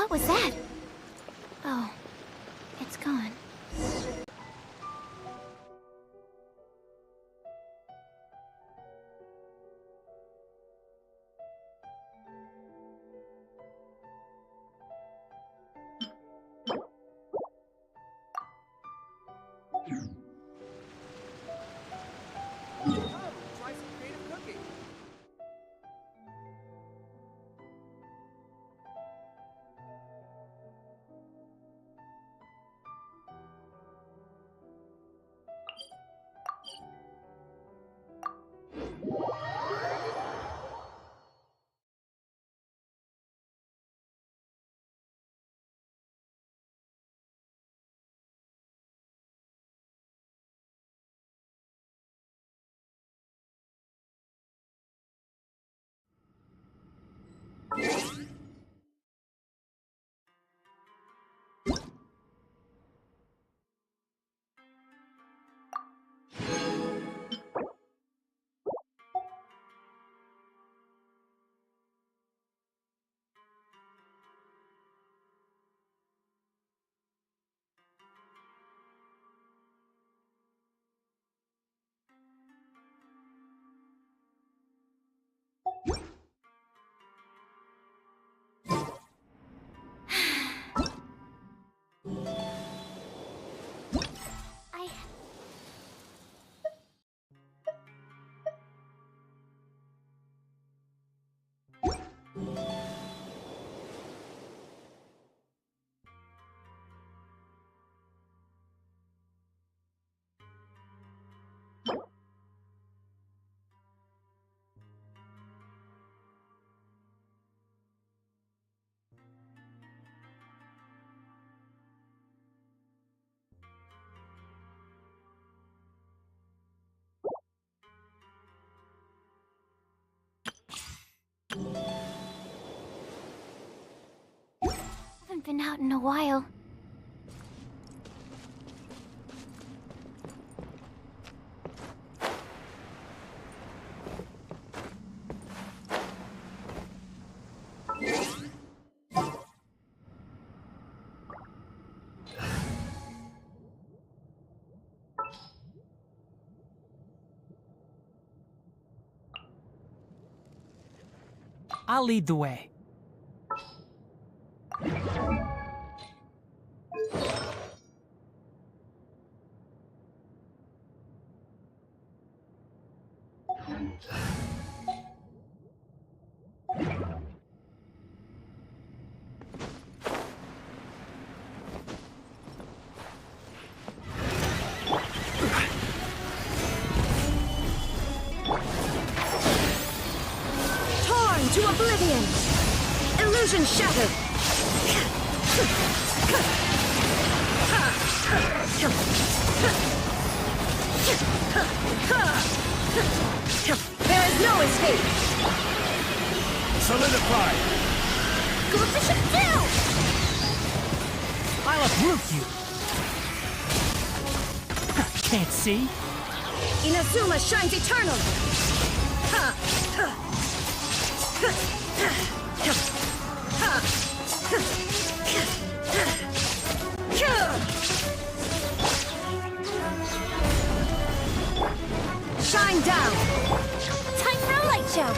What was that? Oh, it's gone. Try some creative cooking. Haven't been out in a while. I'll lead the way. to the end. Illusion shattered. There is no escape. Solidify. I'll uproot you. Can't see? Inazuma shines eternal. Shine down. Time for a light show.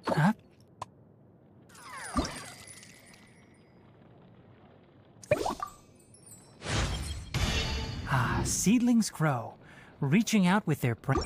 Huh? Ah, seedlings grow, reaching out with their branches.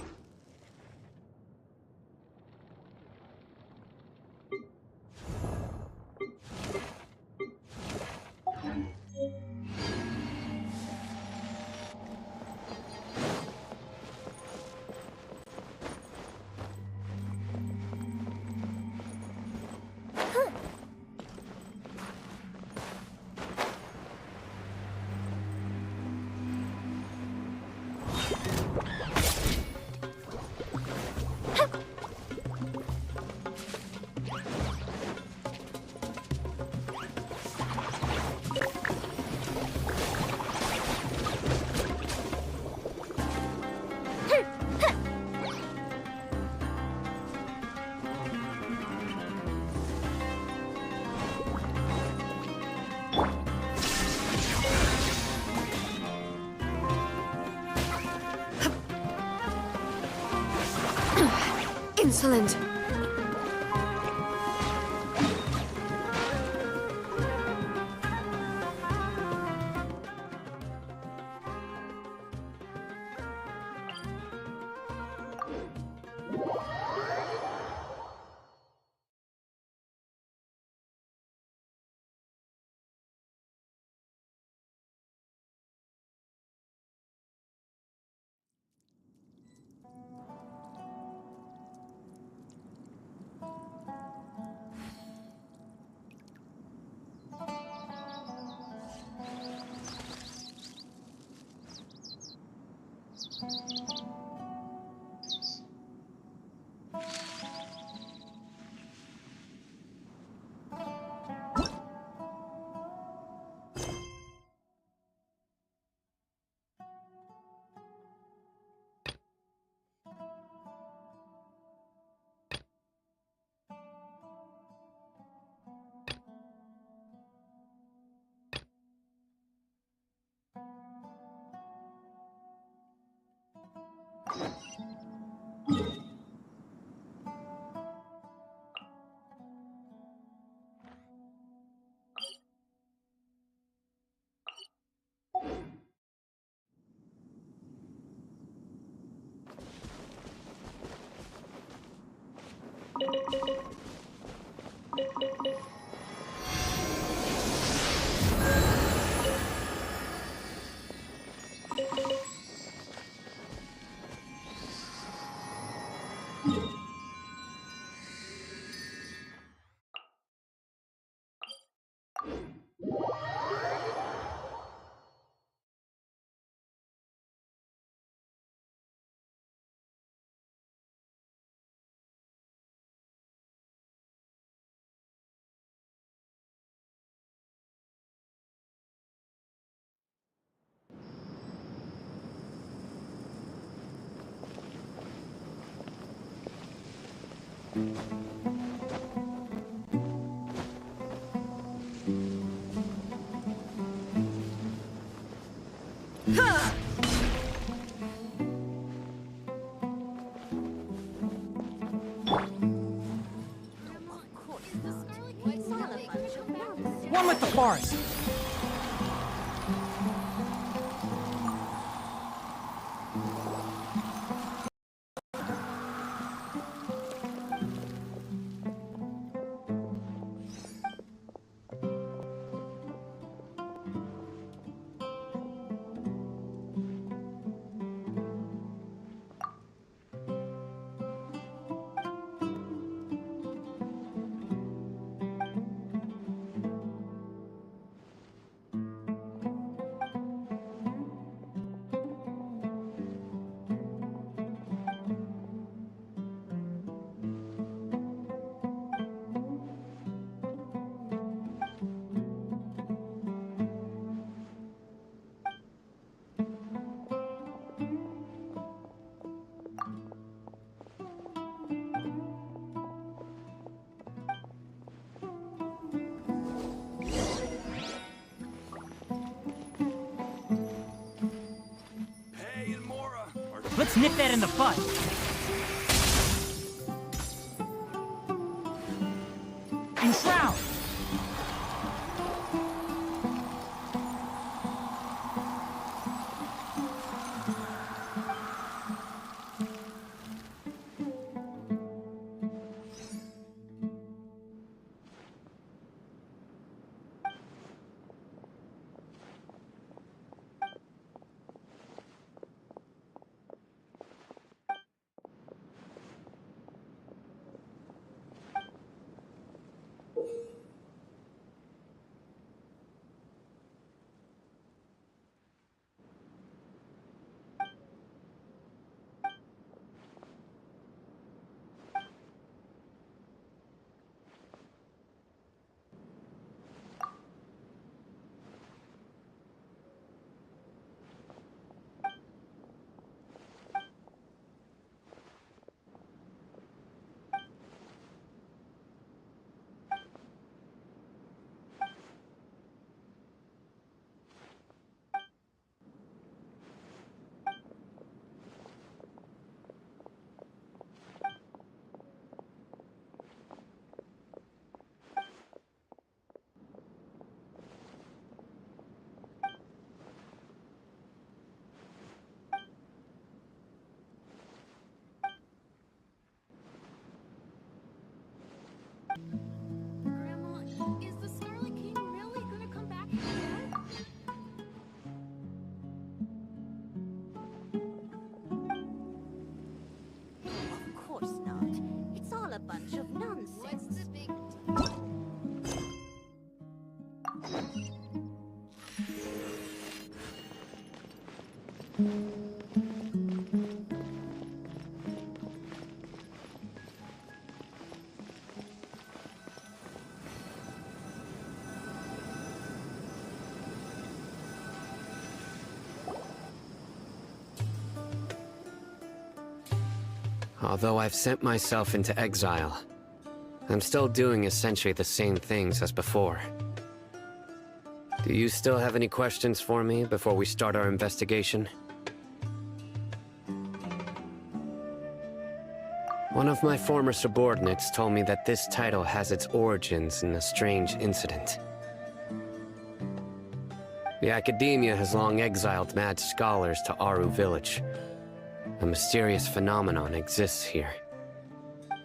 Insolent. with the forest. Let's nip that in the bud. Enshroud! Grandma, is the Scarlet King really gonna come back again? Of course not. It's all a bunch of nonsense. What's the big Although I've sent myself into exile, I'm still doing essentially the same things as before. Do you still have any questions for me before we start our investigation? One of my former subordinates told me that this title has its origins in a strange incident. The Academia has long exiled mad scholars to Aru Village. A mysterious phenomenon exists here.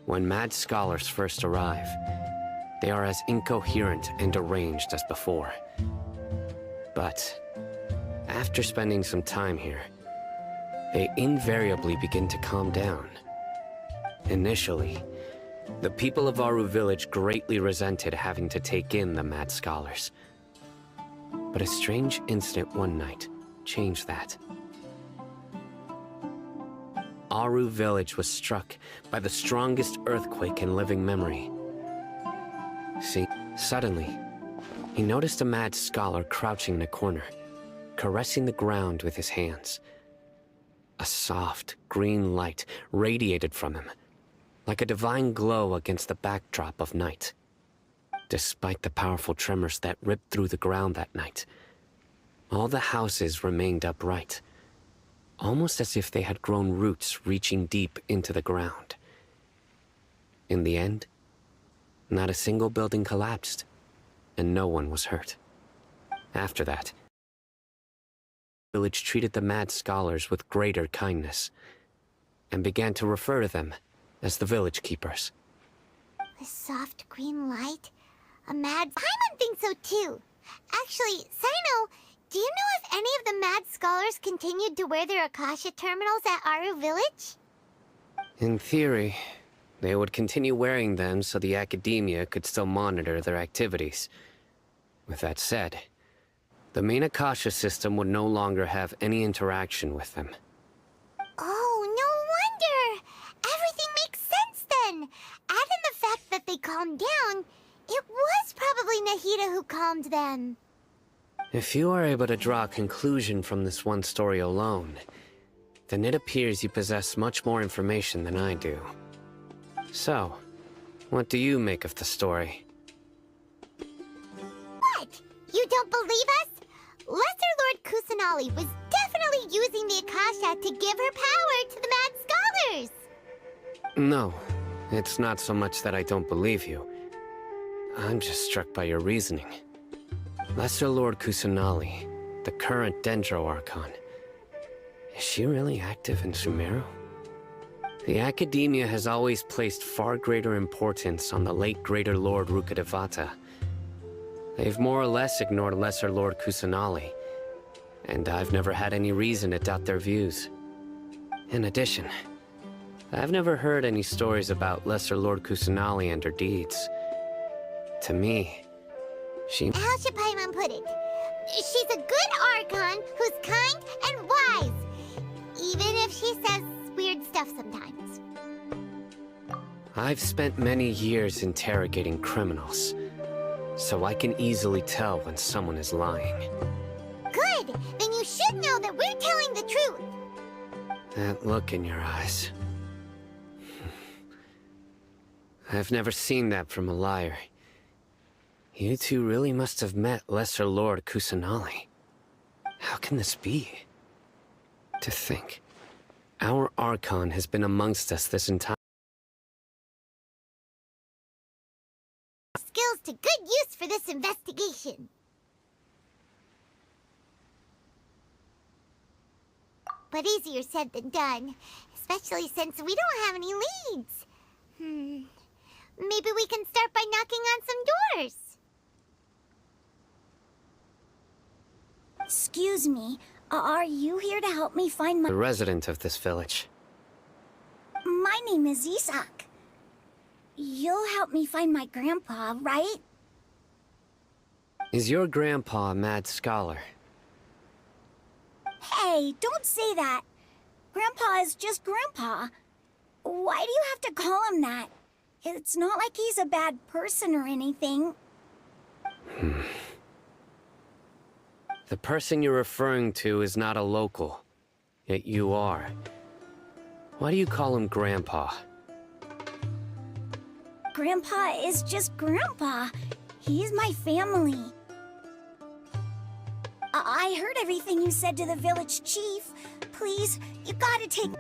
When mad scholars first arrive, they are as incoherent and deranged as before. But after spending some time here, they invariably begin to calm down. Initially, the people of Aru Village greatly resented having to take in the mad scholars. But a strange incident one night changed that. Aru Village was struck by the strongest earthquake in living memory. See, suddenly, he noticed a mad scholar crouching in a corner, caressing the ground with his hands. A soft, green light radiated from him, like a divine glow against the backdrop of night. Despite the powerful tremors that ripped through the ground that night, all the houses remained upright, almost as if they had grown roots reaching deep into the ground. In the end, not a single building collapsed, and no one was hurt. After that, the village treated the mad scholars with greater kindness, and began to refer to them as the village keepers. The soft green light? A mad... Paimon thinks so too. Actually, Sino, do you know if any of the mad scholars continued to wear their Akasha terminals at Aru Village? In theory, they would continue wearing them so the academia could still monitor their activities. With that said, the main Akasha system would no longer have any interaction with them. Oh, no wonder! Everything makes sense then! Add in the fact that they calmed down, it was probably Nahida who calmed them. If you are able to draw a conclusion from this one story alone, then it appears you possess much more information than I do. So, what do you make of the story? What? You don't believe us? Lesser Lord Kusanali was definitely using the Akasha to give her power to the mad scholars! No, it's not so much that I don't believe you. I'm just struck by your reasoning. Lesser Lord Kusanali, the current Dendro Archon, is she really active in Sumeru? The Academia has always placed far greater importance on the late Greater Lord Rukkhadevata. They've more or less ignored Lesser Lord Kusanali, and I've never had any reason to doubt their views. In addition, I've never heard any stories about Lesser Lord Kusanali and her deeds. To me, she... How should Paimon put it? She's a good Archon who's kind and wise, even if she says weird stuff sometimes. I've spent many years interrogating criminals, so I can easily tell when someone is lying. Good! Then you should know that we're telling the truth! That look in your eyes. I've never seen that from a liar. You two really must have met Lesser Lord Kusanali. How can this be? To think, our Archon has been amongst us this entire... Skills to good use for this investigation. But easier said than done, especially since we don't have any leads. Maybe we can start by knocking on some doors. Excuse me, are you here to help me find my... The resident of this village. My name is Isak. You'll help me find my grandpa, right? Is your grandpa a mad scholar? Hey, don't say that. Grandpa is just Grandpa. Why do you have to call him that? It's not like he's a bad person or anything. The person you're referring to is not a local, yet you are. Why do you call him Grandpa? Grandpa is just Grandpa. He's my family. I heard everything you said to the village chief. Please, you gotta take...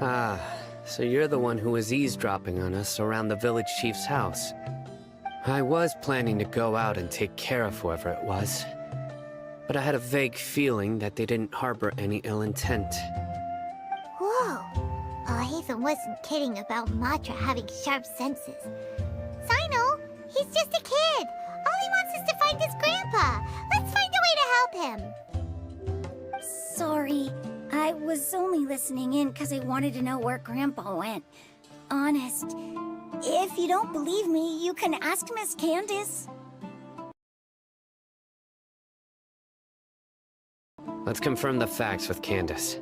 Ah, so you're the one who was eavesdropping on us around the village chief's house. I was planning to go out and take care of whoever it was, but I had a vague feeling that they didn't harbor any ill intent. Whoa. Oh, Ethan wasn't kidding about Matra having sharp senses. Sino, he's just a kid. All he wants is to find his grandpa. Let's find a way to help him. Sorry, I was only listening in because I wanted to know where Grandpa went. Honest. If you don't believe me, you can ask Miss Candace. Let's confirm the facts with Candace.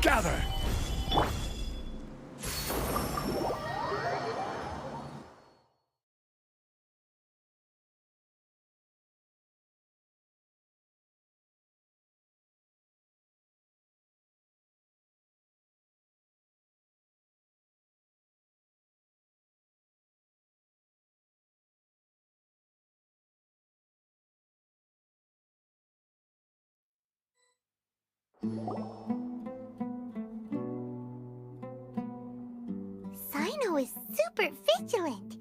Gather! Sino is super vigilant.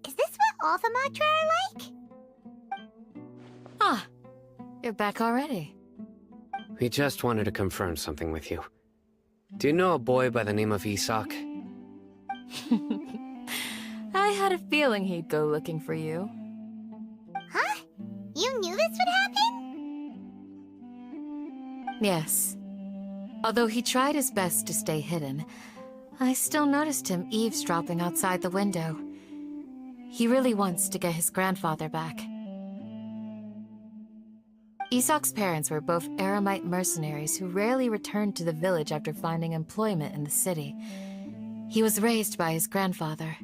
Is this what all the Matra are like? Ah, you're back already. We just wanted to confirm something with you. Do you know a boy by the name of Isak? I had a feeling he'd go looking for you. Huh? You knew this would happen? Yes. Although he tried his best to stay hidden, I still noticed him eavesdropping outside the window. He really wants to get his grandfather back. Isak's parents were both Aramite mercenaries who rarely returned to the village after finding employment in the city. He was raised by his grandfather.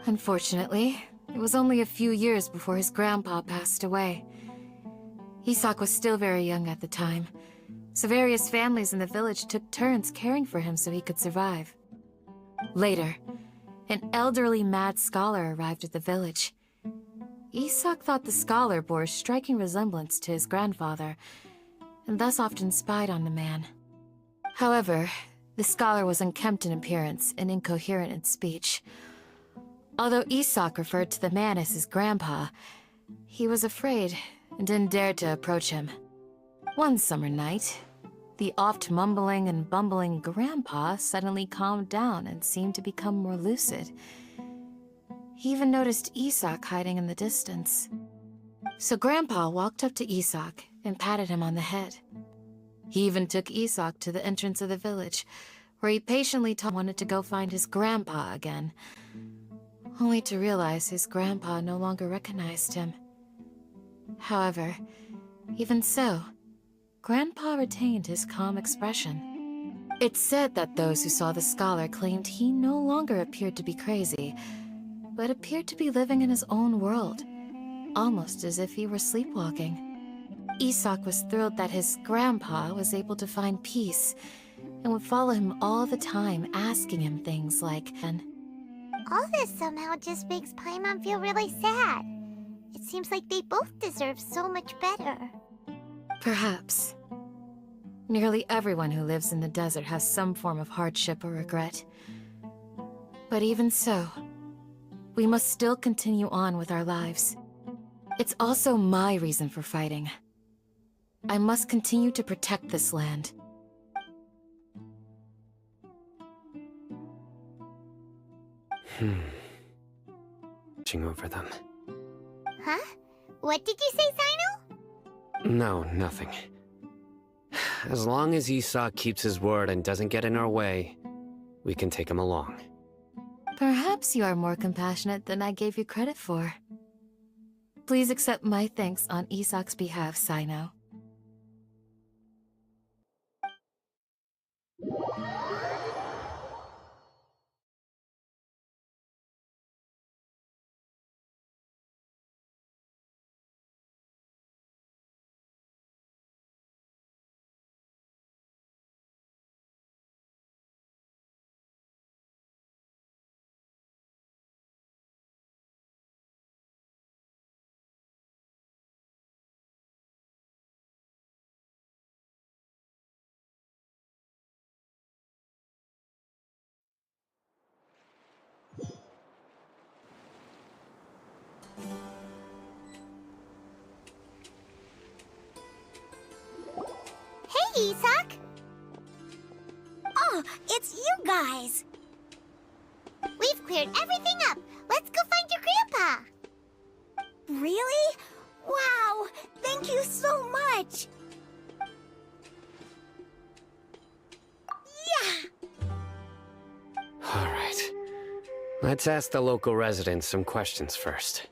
Unfortunately, it was only a few years before his grandpa passed away. Isak was still very young at the time, so various families in the village took turns caring for him so he could survive. Later, an elderly mad scholar arrived at the village. Isak thought the scholar bore a striking resemblance to his grandfather, and thus often spied on the man. However, the scholar was unkempt in appearance and incoherent in speech. Although Isak referred to the man as his grandpa, he was afraid and didn't dare to approach him. One summer night, the oft mumbling and bumbling grandpa suddenly calmed down and seemed to become more lucid. He even noticed Isak hiding in the distance. So Grandpa walked up to Isak and patted him on the head. He even took Isak to the entrance of the village, where he patiently told him he wanted to go find his grandpa again, only to realize his grandpa no longer recognized him. However, even so, Grandpa retained his calm expression. It's said that those who saw the scholar claimed he no longer appeared to be crazy, but appeared to be living in his own world, almost as if he were sleepwalking. Isak was thrilled that his grandpa was able to find peace, and would follow him all the time, asking him things like, All this somehow just makes Paimon feel really sad. It seems like they both deserve so much better. Perhaps. Nearly everyone who lives in the desert has some form of hardship or regret. But even so, we must still continue on with our lives. It's also my reason for fighting. I must continue to protect this land. Watching over them. Huh? What did you say, Sino? No, nothing. As long as Isak keeps his word and doesn't get in our way, we can take him along. Perhaps you are more compassionate than I gave you credit for. Please accept my thanks on Isak's behalf, Sino. Hey, Isak! Oh, it's you guys! We've cleared everything up. Let's go find your grandpa. Really? Wow! Thank you so much! Yeah! All right. Let's ask the local residents some questions first.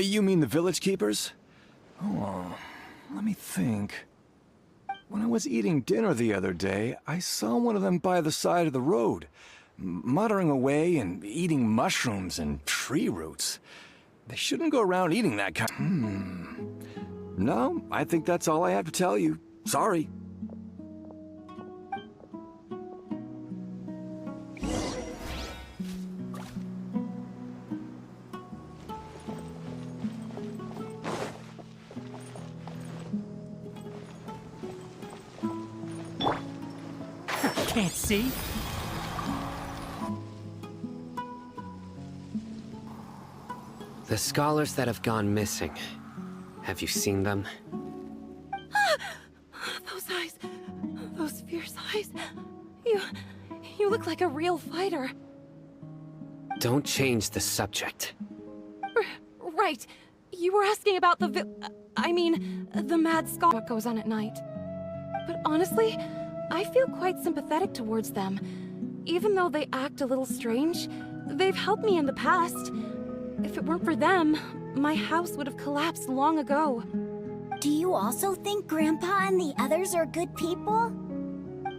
You mean the village keepers? Oh, let me think. When I was eating dinner the other day, I saw one of them by the side of the road, muttering away and eating mushrooms and tree roots. They shouldn't go around eating that kind. No, I think that's all I have to tell you. Sorry. Can't see? The scholars that have gone missing. Have you seen them? Those eyes. Those fierce eyes. You look like a real fighter. Don't change the subject. Right. You were asking about the the mad scholar what goes on at night. But honestly, I feel quite sympathetic towards them. Even though they act a little strange, they've helped me in the past. If it weren't for them, my house would have collapsed long ago. Do you also think Grandpa and the others are good people?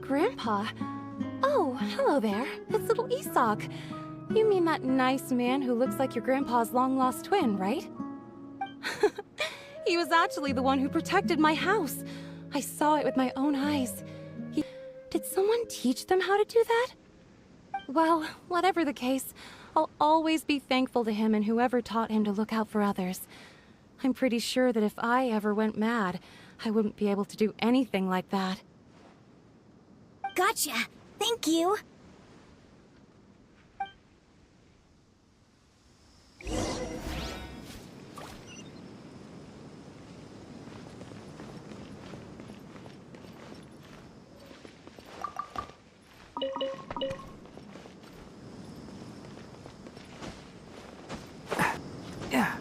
Grandpa? Oh, hello there. It's little Isak. You mean that nice man who looks like your grandpa's long-lost twin, right? He was actually the one who protected my house. I saw it with my own eyes. Did someone teach them how to do that? Well, whatever the case, I'll always be thankful to him and whoever taught him to look out for others. I'm pretty sure that if I ever went mad, I wouldn't be able to do anything like that. Gotcha. Thank you. Yeah.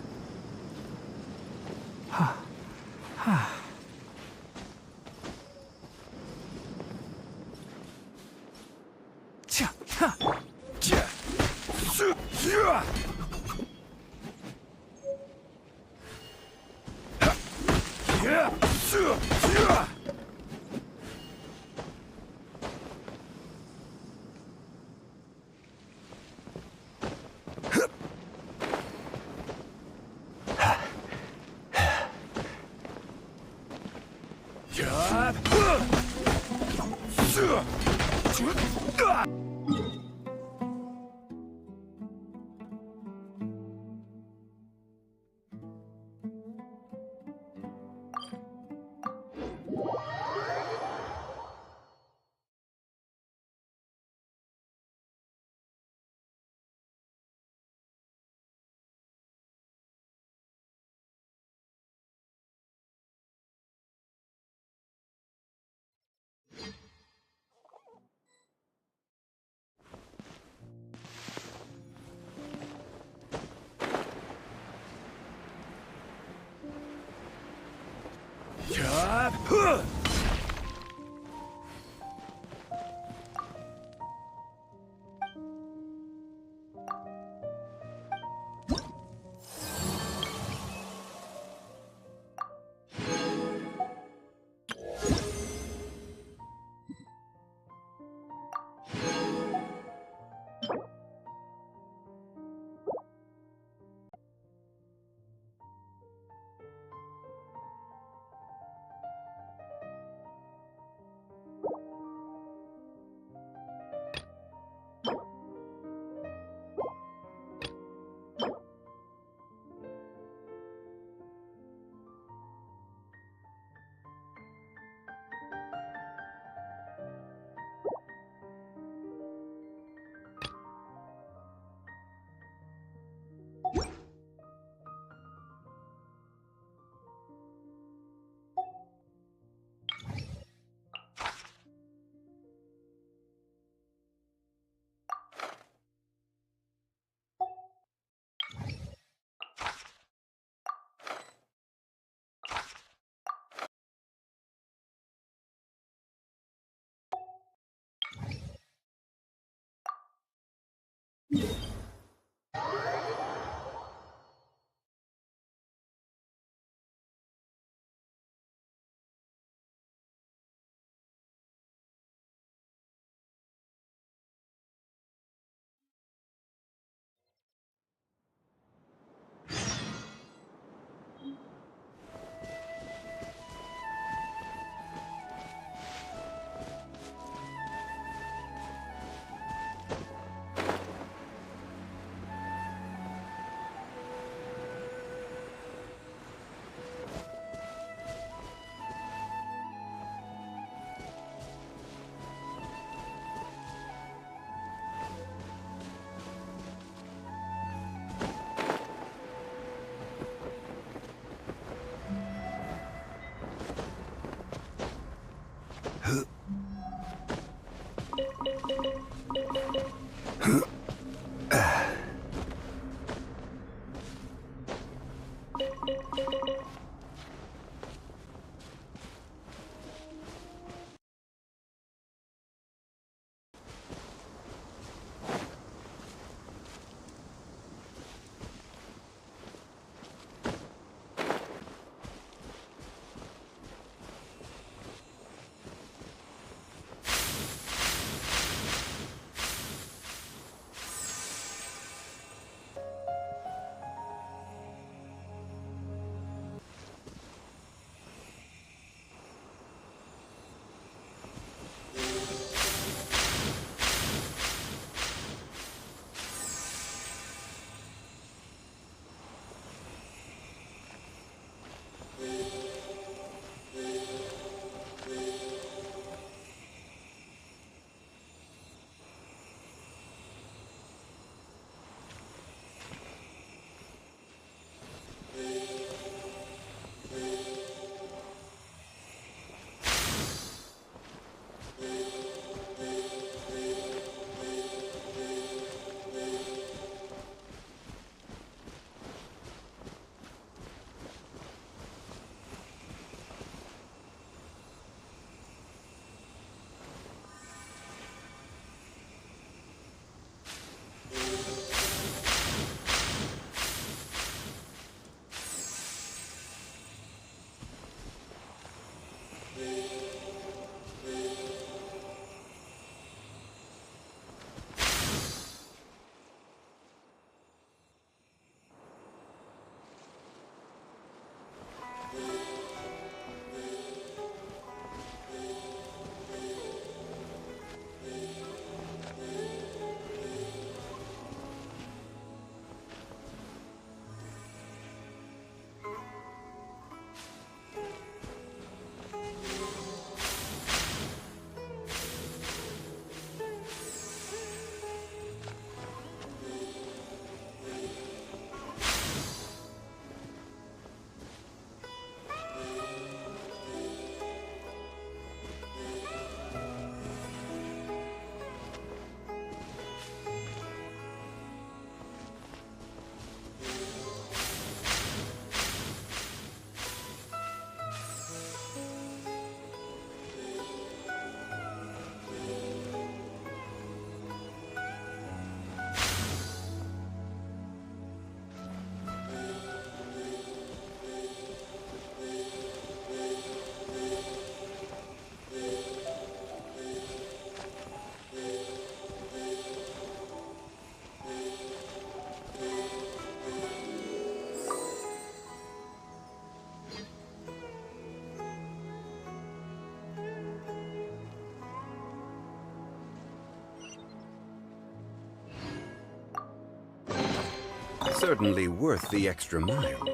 Certainly worth the extra mile.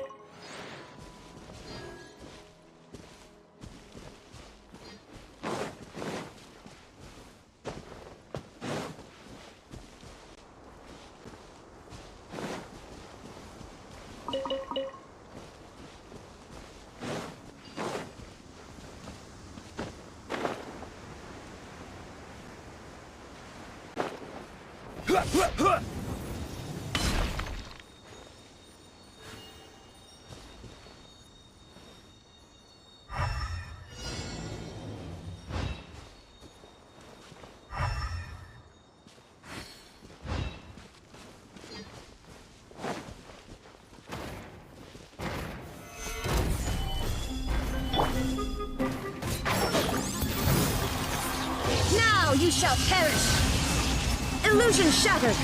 Now you shall perish! Illusion shattered!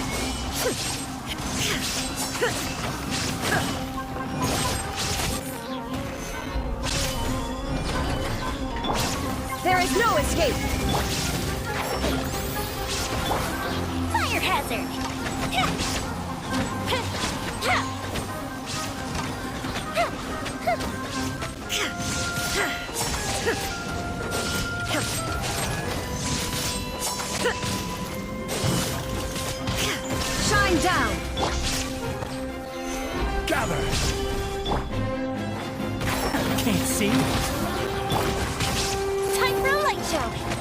There is no escape! Fire hazard! Shine down! Gather! Can't see. Time for a light show.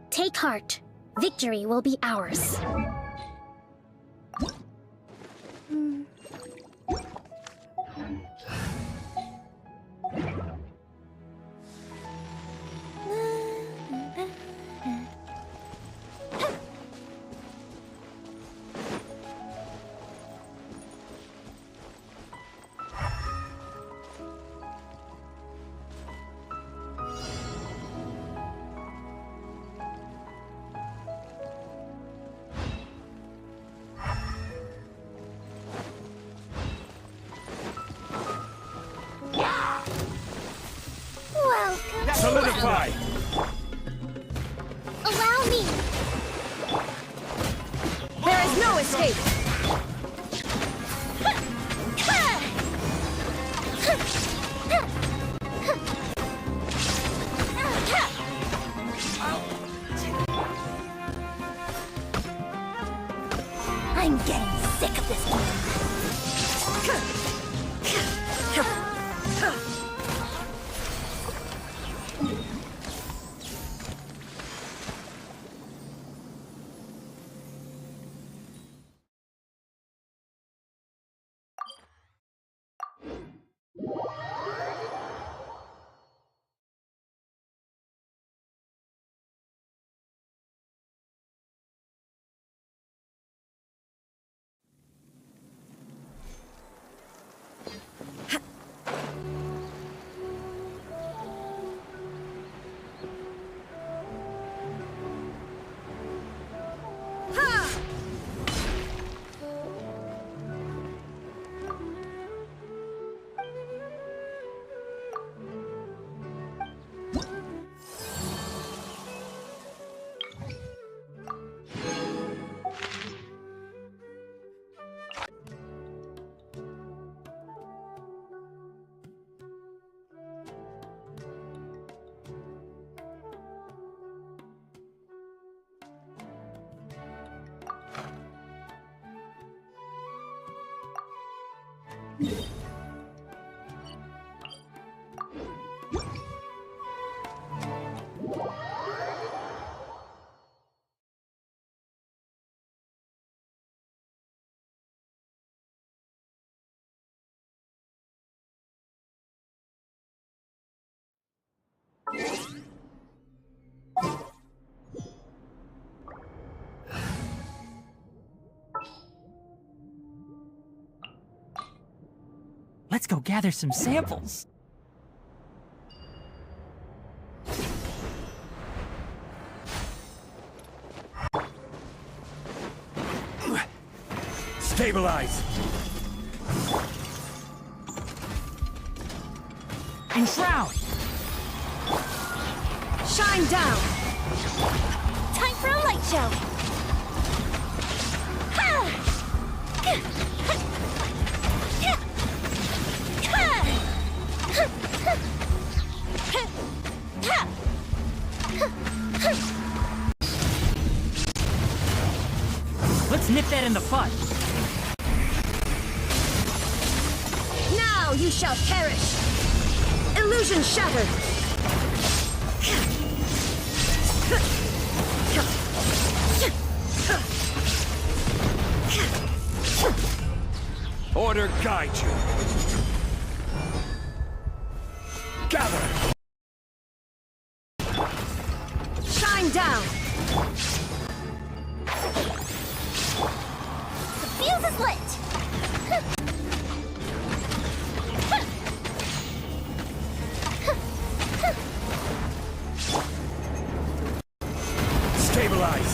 Take heart. Victory will be ours. Solidify! Allow me! There is no escape! I'm getting sick of this game. Let's go gather some samples. Stabilize! Enshroud! Shine down! Time for a light show. Let's nip that in the bud. Now you shall perish! Illusion shattered! Order guide you. Gather. Shine down! The fuse is lit! Stabilize.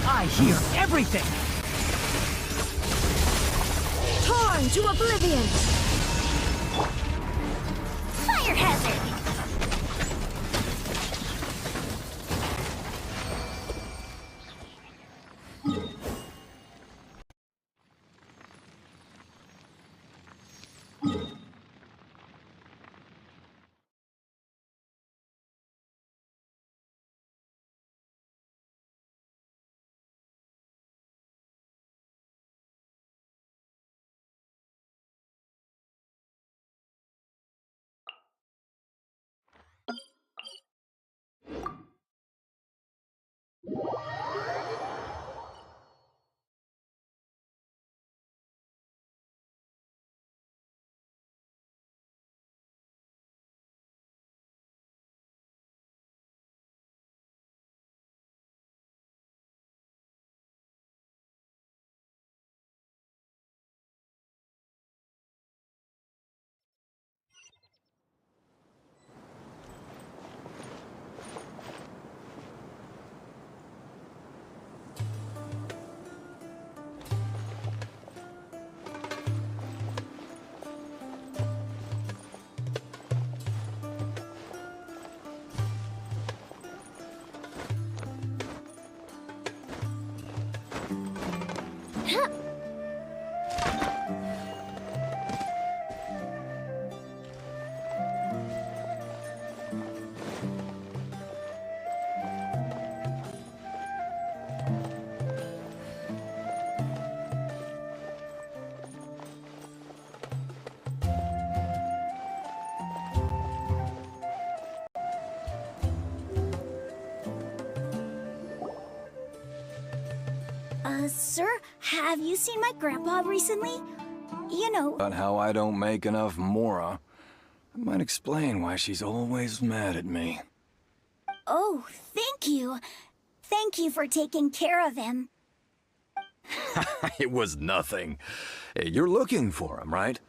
I hear everything. Torn to oblivion! Fire hazard! Sir, have you seen my grandpa recently? You know... About how I don't make enough Mora. That might explain why she's always mad at me. Oh, thank you. Thank you for taking care of him. It was nothing. Hey, you're looking for him, right?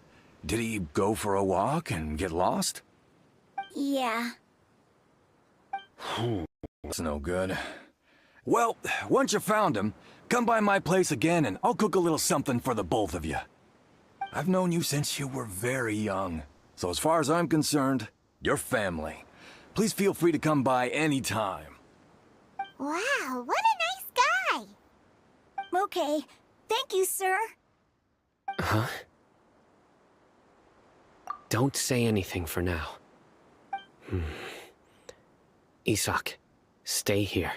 Did he go for a walk and get lost? Yeah. That's no good. Well, once you found him, come by my place again and I'll cook a little something for the both of you. I've known you since you were very young, so as far as I'm concerned, you're family. Please feel free to come by anytime. Wow, what a nice guy! Okay, thank you, sir. Huh? Don't say anything for now. Isak, stay here.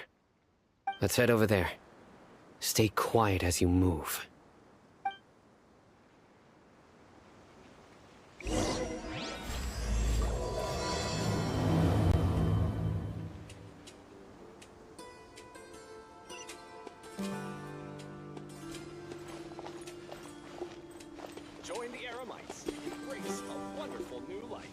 Let's head over there. Stay quiet as you move. Join the Aramites. Embrace a wonderful new life.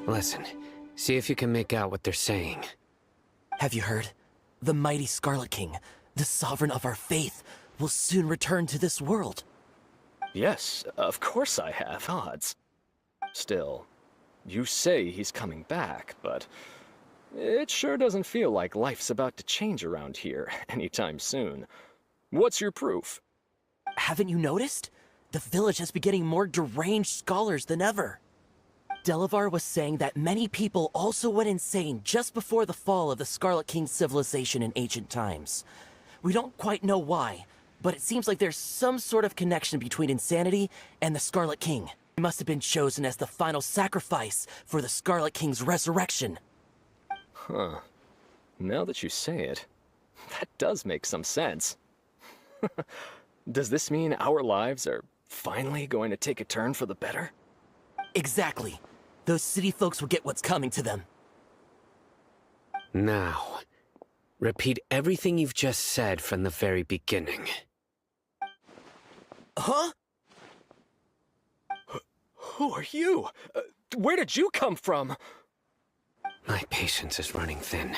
Listen, see if you can make out what they're saying. Have you heard? The mighty Scarlet King, the sovereign of our faith, will soon return to this world. Yes, of course I have odds. Still, you say he's coming back, but it sure doesn't feel like life's about to change around here anytime soon. What's your proof? Haven't you noticed? The village has been getting more deranged scholars than ever. Delavar was saying that many people also went insane just before the fall of the Scarlet King's civilization in ancient times. We don't quite know why, but it seems like there's some sort of connection between insanity and the Scarlet King. He must have been chosen as the final sacrifice for the Scarlet King's resurrection. Huh. Now that you say it, that does make some sense. Does this mean our lives are finally going to take a turn for the better? Exactly. Those city folks will get what's coming to them. Now, repeat everything you've just said from the very beginning. Huh? Who are you? Where did you come from? My patience is running thin.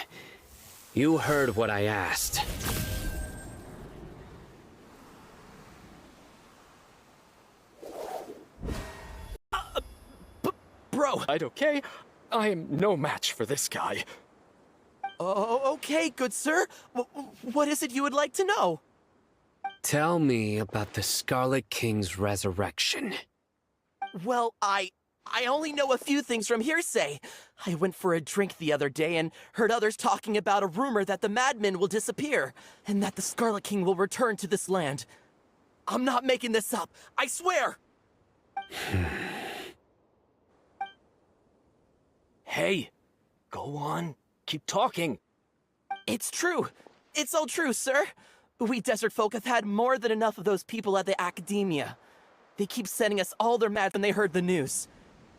You heard what I asked. Bro! Okay? I am no match for this guy. Oh, okay, good sir. What is it you would like to know? Tell me about the Scarlet King's resurrection. Well, I only know a few things from hearsay. I went for a drink the other day and heard others talking about a rumor that the madmen will disappear, and that the Scarlet King will return to this land. I'm not making this up, I swear! Hey, go on. Keep talking. It's true. It's all true, sir. We desert folk have had more than enough of those people at the academia. They keep sending us all their mad when they heard the news.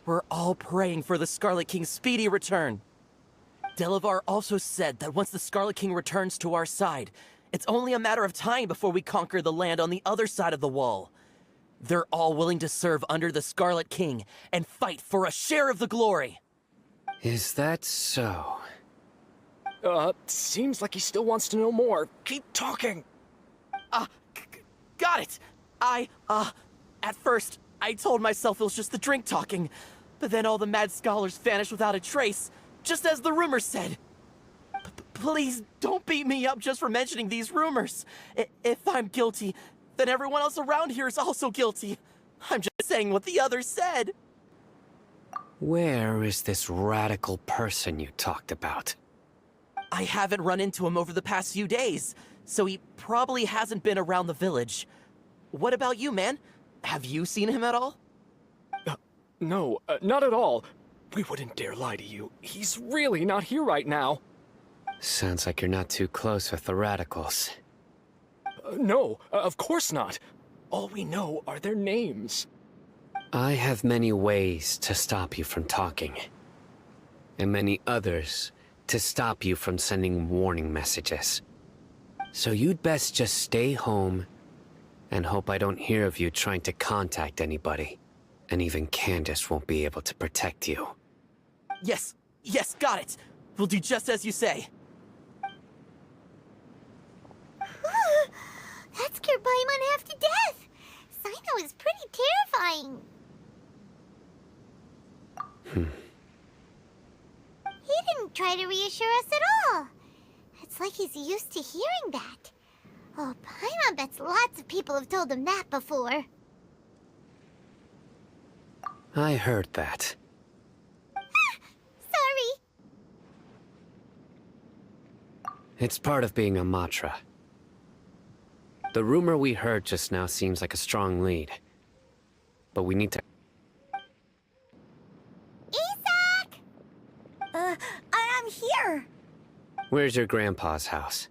We're all praying for the Scarlet King's speedy return. Delavar also said that once the Scarlet King returns to our side, it's only a matter of time before we conquer the land on the other side of the wall. They're all willing to serve under the Scarlet King and fight for a share of the glory. Is that so? Seems like he still wants to know more. Keep talking. Got it. At first, I told myself it was just the drink talking, but then all the mad scholars vanished without a trace, just as the rumors said. Please don't beat me up just for mentioning these rumors. If I'm guilty, then everyone else around here is also guilty. I'm just saying what the others said. Where is this radical person you talked about? I haven't run into him over the past few days, so he probably hasn't been around the village. What about you, man? Have you seen him at all? No, not at all. We wouldn't dare lie to you. He's really not here right now. Sounds like you're not too close with the radicals. No, of course not. All we know are their names. I have many ways to stop you from talking. And many others to stop you from sending warning messages. So you'd best just stay home and hope I don't hear of you trying to contact anybody. And even Candace won't be able to protect you. Yes, got it. We'll do just as you say. That scared Paimon half to death. Sino is pretty terrifying. He didn't try to reassure us at all. It's like he's used to hearing that. Oh, Paimon bets lots of people have told him that before. I heard that. Sorry. It's part of being a Matra. The rumor we heard just now seems like a strong lead. But we need to... Isak! I'm here. Where's your grandpa's house?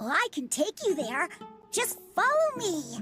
Well, I can take you there. Just follow me.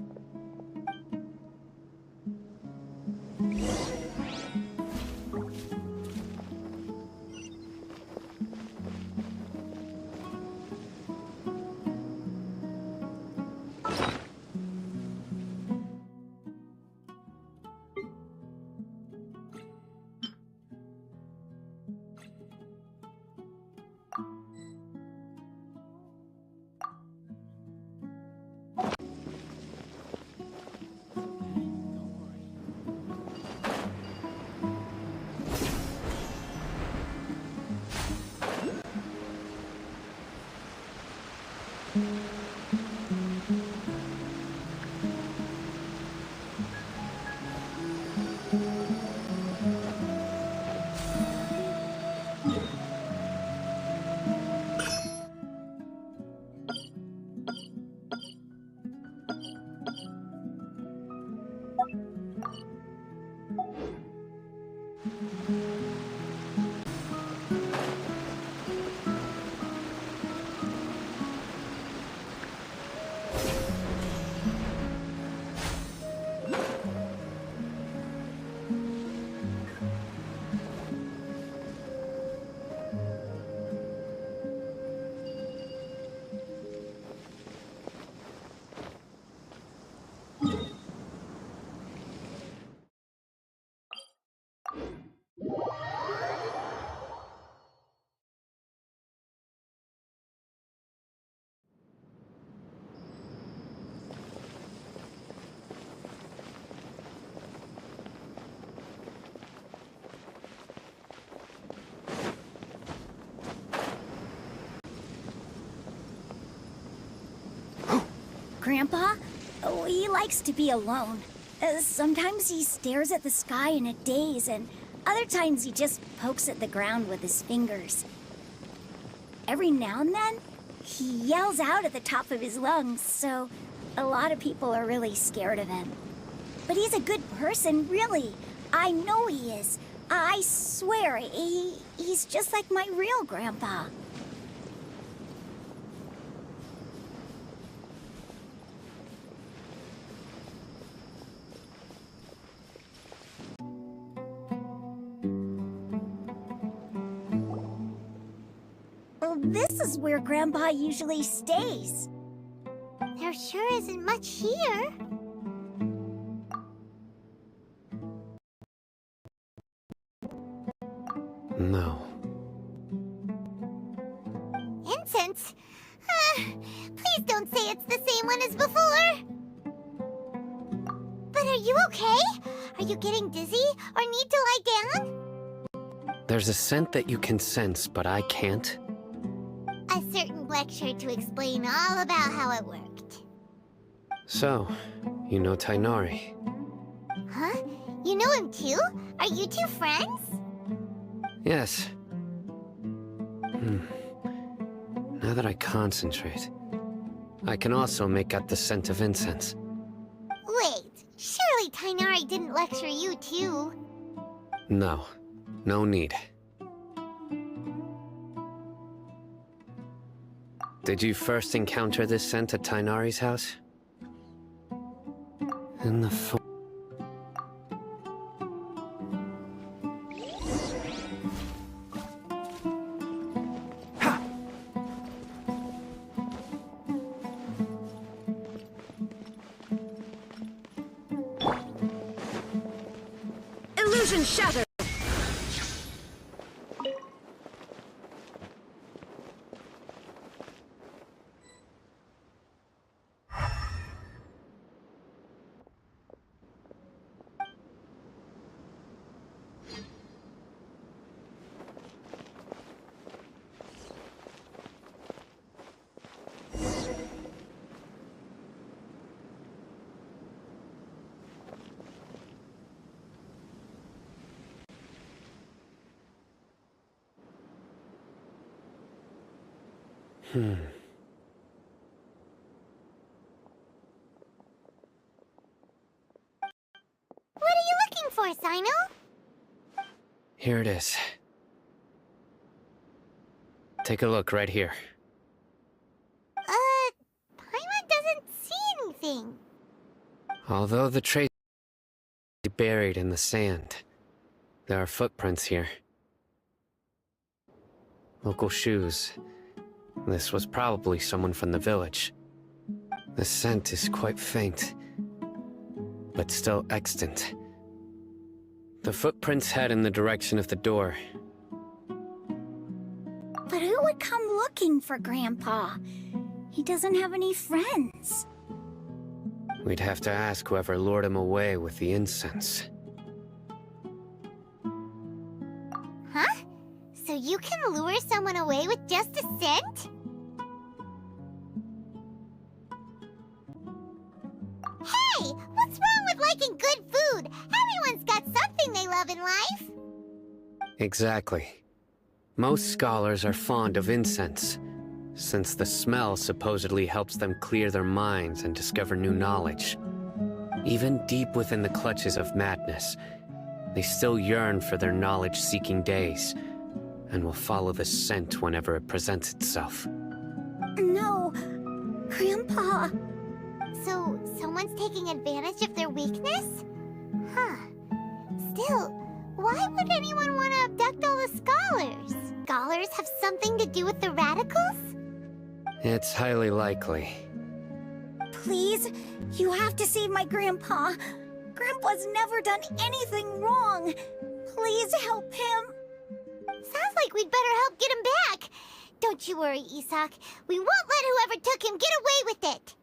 Grandpa? Oh, he likes to be alone. Sometimes he stares at the sky in a daze, and other times he just pokes at the ground with his fingers. Every now and then, he yells out at the top of his lungs, so a lot of people are really scared of him. But he's a good person, really. I know he is. I swear, he's just like my real grandpa. Well, this is where Grandpa usually stays. There sure isn't much here. No. Incense? Please don't say it's the same one as before. But are you okay? Are you getting dizzy or need to lie down? There's a scent that you can sense, but I can't. A certain lecture to explain all about how it worked. So, you know Tainari? Huh? You know him too? Are you two friends? Yes. Now that I concentrate, I can also make out the scent of incense. Wait, surely Tainari didn't lecture you too? No. No need. Did you first encounter this scent at Tainari's house? In the Illusion shattered! What are you looking for, Sino? Here it is. Take a look right here. Paimon doesn't see anything. Although the trace is buried in the sand, there are footprints here. Local shoes. This was probably someone from the village. The scent is quite faint, but still extant. The footprints head in the direction of the door. But who would come looking for Grandpa? He doesn't have any friends. We'd have to ask whoever lured him away with the incense. Huh? So you can lure someone away with just a scent? Hey! What's wrong with liking good food? Everyone's got something they love in life. Exactly. Most scholars are fond of incense, since the smell supposedly helps them clear their minds and discover new knowledge. Even deep within the clutches of madness, they still yearn for their knowledge-seeking days, and will follow the scent whenever it presents itself. No, Grandpa. So, someone's taking advantage of their weakness? Huh. Still, why would anyone want to abduct all the scholars? Scholars have something to do with the radicals? It's highly likely. Please, you have to save my Grandpa. Grandpa's never done anything wrong. Please help him. Sounds like we'd better help get him back. Don't you worry, Isak. We won't let whoever took him get away with it.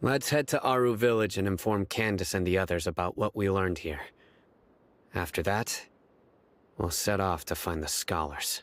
Let's head to Aru Village and inform Candace and the others about what we learned here. After that, we'll set off to find the scholars.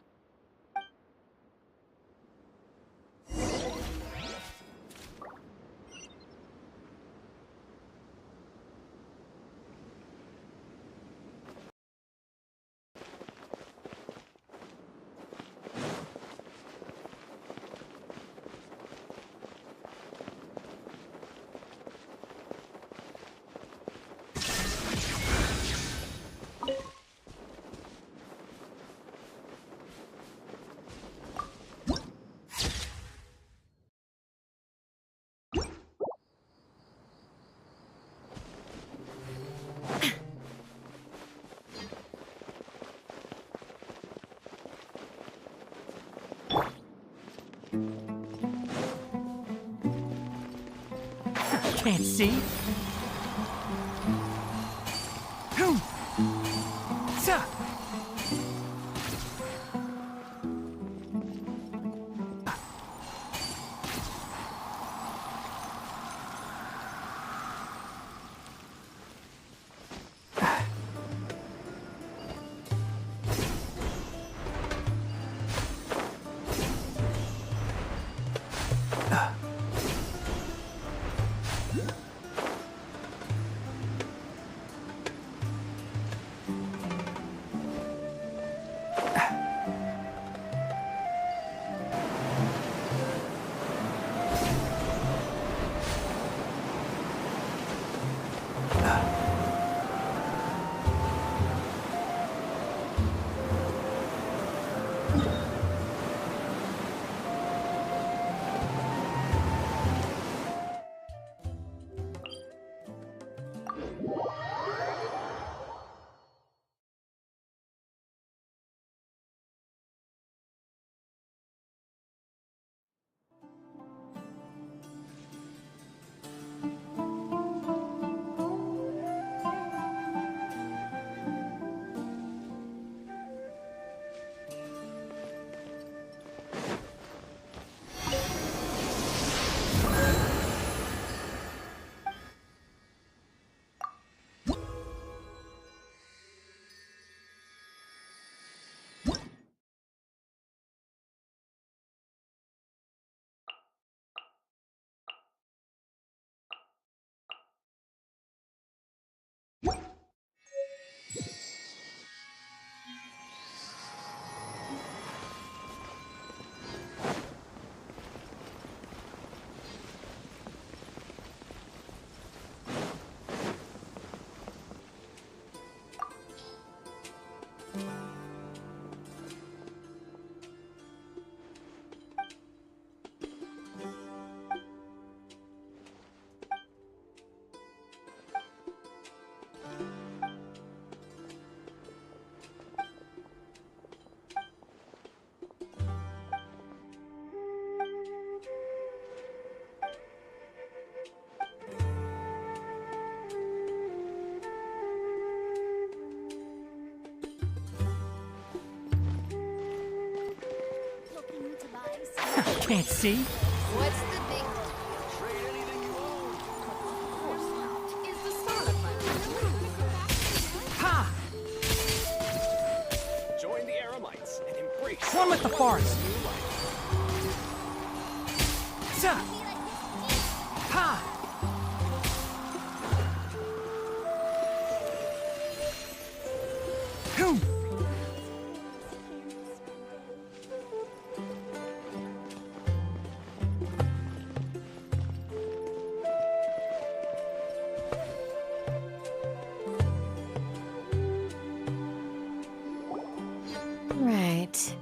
Can't see? Sa! Can't see? What's the big Ha! Join the Eremites and embrace One with the forest! Sa! Ha! Hum! Right.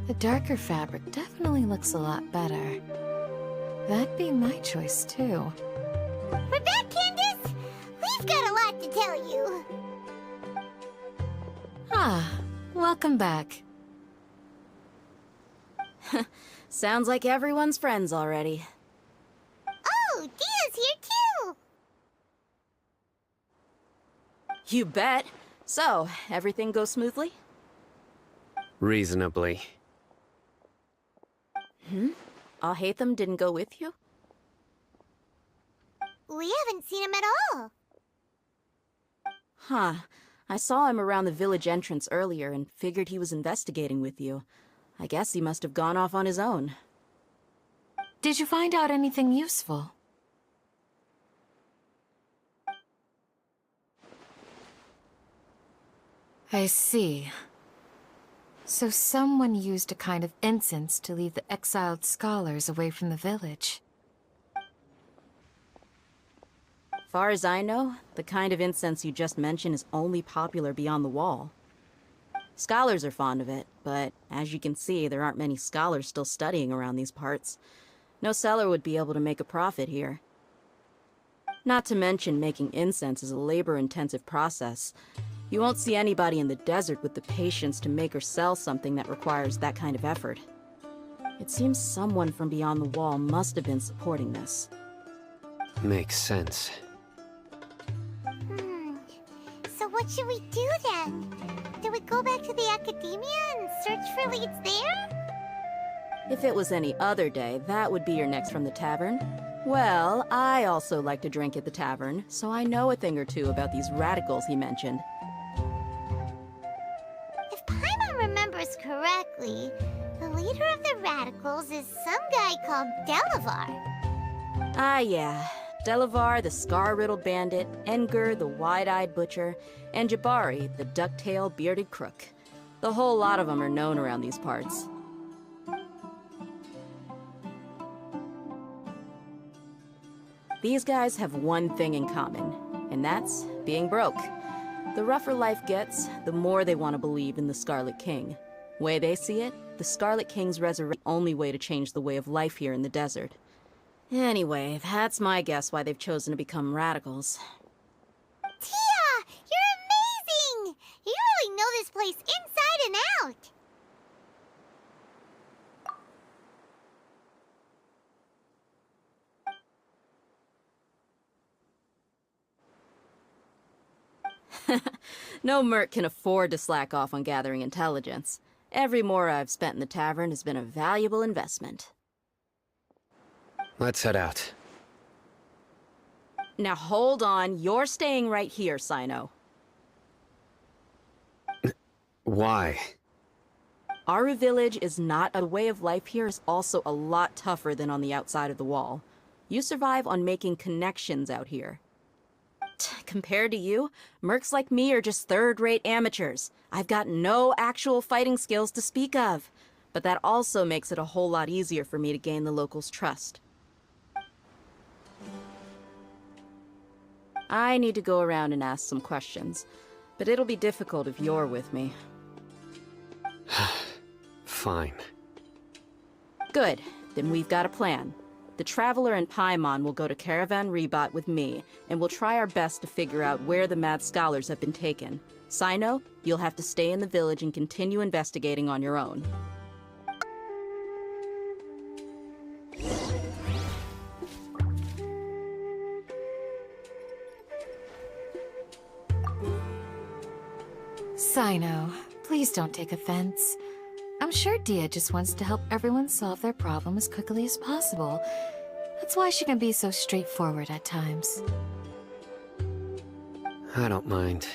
The darker fabric definitely looks a lot better. That'd be my choice, too. We're back, Candace! We've got a lot to tell you. Ah, welcome back. Sounds like everyone's friends already. Oh, Dia's here too! You bet. So, everything goes smoothly? Reasonably. Alhaitham didn't go with you? We haven't seen him at all. Huh. I saw him around the village entrance earlier and figured he was investigating with you. I guess he must have gone off on his own. Did you find out anything useful? I see. So someone used a kind of incense to lead the exiled scholars away from the village. Far as I know, the kind of incense you just mentioned is only popular beyond the wall. Scholars are fond of it, but as you can see, there aren't many scholars still studying around these parts. No seller would be able to make a profit here. Not to mention, making incense is a labor-intensive process. You won't see anybody in the desert with the patience to make or sell something that requires that kind of effort. It seems someone from beyond the wall must have been supporting this. Makes sense. So what should we do then? Do we go back to the academia and search for leads there? If it was any other day, that would be your next from the tavern. Well, I also like to drink at the tavern, so I know a thing or two about these radicals he mentioned. If Paimon remembers correctly, the leader of the radicals is some guy called Delavar. Ah, yeah. Delavar, the scar-riddled bandit, Enger, the wide-eyed butcher, and Jabari, the duck-tailed bearded crook. The whole lot of them are known around these parts. These guys have one thing in common, and that's being broke. The rougher life gets, the more they want to believe in the Scarlet King. Way they see it, the Scarlet King's resurrection is the only way to change the way of life here in the desert. Anyway, that's my guess why they've chosen to become radicals. Tia! You're amazing! You really know this place inside and out! No merc can afford to slack off on gathering intelligence. Every mora I've spent in the tavern has been a valuable investment. Let's head out. Now hold on, you're staying right here, Sino. Why? Aru Village is not a way of life here is also a lot tougher than on the outside of the wall. You survive on making connections out here. Compared to you, mercs like me are just third-rate amateurs. I've got no actual fighting skills to speak of. But that also makes it a whole lot easier for me to gain the locals' trust. I need to go around and ask some questions, but it'll be difficult if you're with me. Fine. Good. Then we've got a plan. The Traveler and Paimon will go to Caravan Rebot with me, and we'll try our best to figure out where the mad scholars have been taken. Sino, you'll have to stay in the village and continue investigating on your own. Sino, please don't take offense. I'm sure Dia just wants to help everyone solve their problem as quickly as possible. That's why she can be so straightforward at times. I don't mind.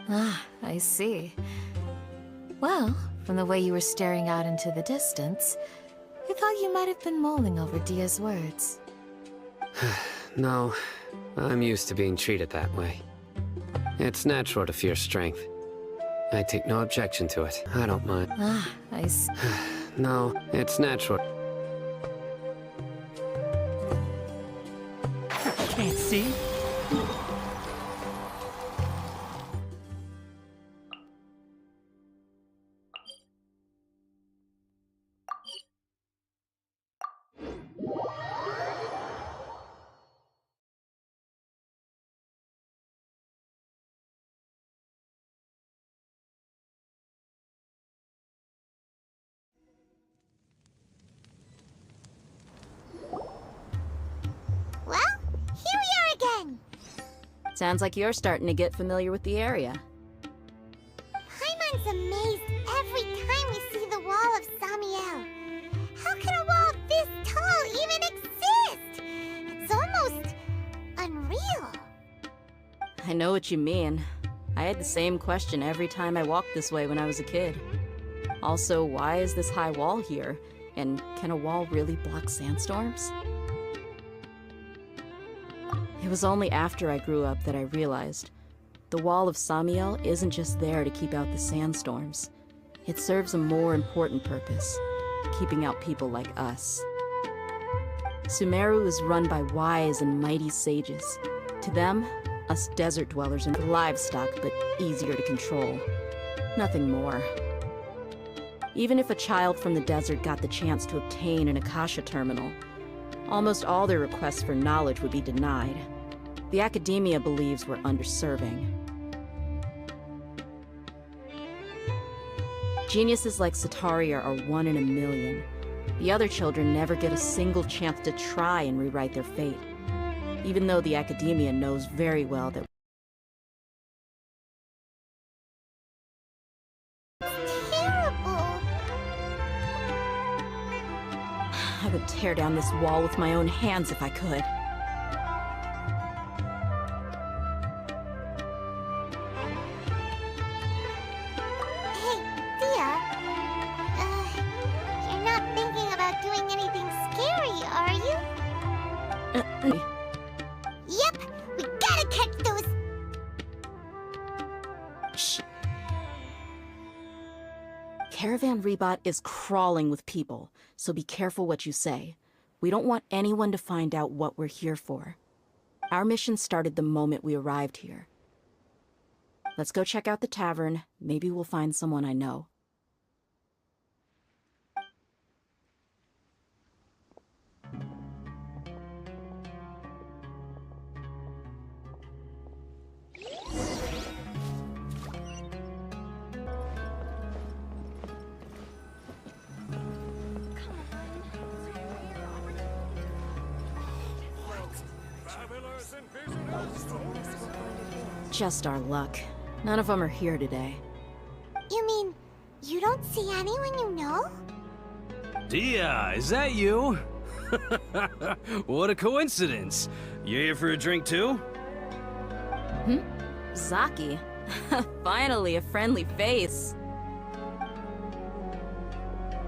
Ah, I see. Well, from the way you were staring out into the distance, I thought you might have been mulling over Dia's words. No, I'm used to being treated that way. It's natural to fear strength. I take no objection to it. I don't mind. Ah, I see. No, it's natural. Can't see? Well, here we are again! Sounds like you're starting to get familiar with the area. Paimon's amazed every time we see the wall of Samiel. How can a wall this tall even exist? It's almost unreal. I know what you mean. I had the same question every time I walked this way when I was a kid. Also, why is this high wall here? And can a wall really block sandstorms? It was only after I grew up that I realized the wall of Samiel isn't just there to keep out the sandstorms. It serves a more important purpose, keeping out people like us. Sumeru is run by wise and mighty sages. To them, us desert dwellers are livestock, but easier to control. Nothing more. Even if a child from the desert got the chance to obtain an Akasha terminal, almost all their requests for knowledge would be denied. The academia believes we're underserving. Geniuses like Sataria are 1 in a million. The other children never get a single chance to try and rewrite their fate. even though the academia knows very well that Terrible. I would tear down this wall with my own hands if I could. Hey, Thea. You're not thinking about doing anything scary, are you? Yep, we gotta catch those. Shh. Caravan Rebot is crawling with people, so be careful what you say. We don't want anyone to find out what we're here for. Our mission started the moment we arrived here. Let's go check out the tavern. Maybe we'll find someone I know. Just our luck. None of them are here today. You mean, you don't see anyone you know? Dia, is that you? What a coincidence. You here for a drink too? Zaki. Finally, a friendly face.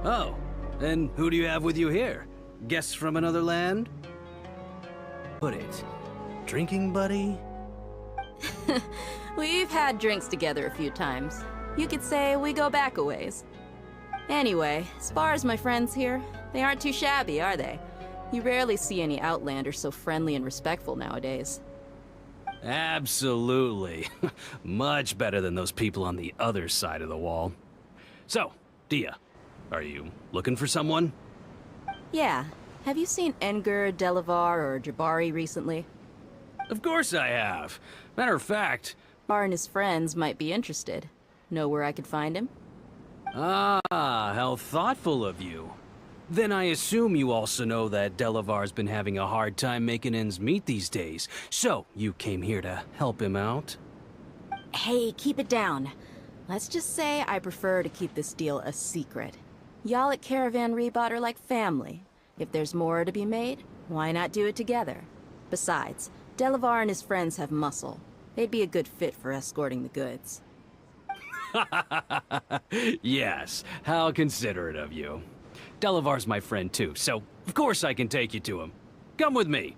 Oh, and who do you have with you here? Guests from another land? Put it. Drinking buddy? We've had drinks together a few times. You could say we go back a ways. Anyway, as far as my friends here, they aren't too shabby, are they? You rarely see any Outlanders so friendly and respectful nowadays. Absolutely. Much better than those people on the other side of the wall. So, Dia, are you looking for someone? Yeah. Have you seen Edgar, Delavar, or Jabari recently? Of course I have. Matter of fact... Bar and his friends might be interested. Know where I could find him? Ah, how thoughtful of you. Then I assume you also know that Delavar's been having a hard time making ends meet these days. So, you came here to help him out? Hey, keep it down. Let's just say I prefer to keep this deal a secret. Y'all at Caravan Rebot are like family. If there's more to be made, why not do it together? Besides, Delavar and his friends have muscle. They'd be a good fit for escorting the goods. Yes, how considerate of you. Delavar's my friend too, so of course I can take you to him. Come with me.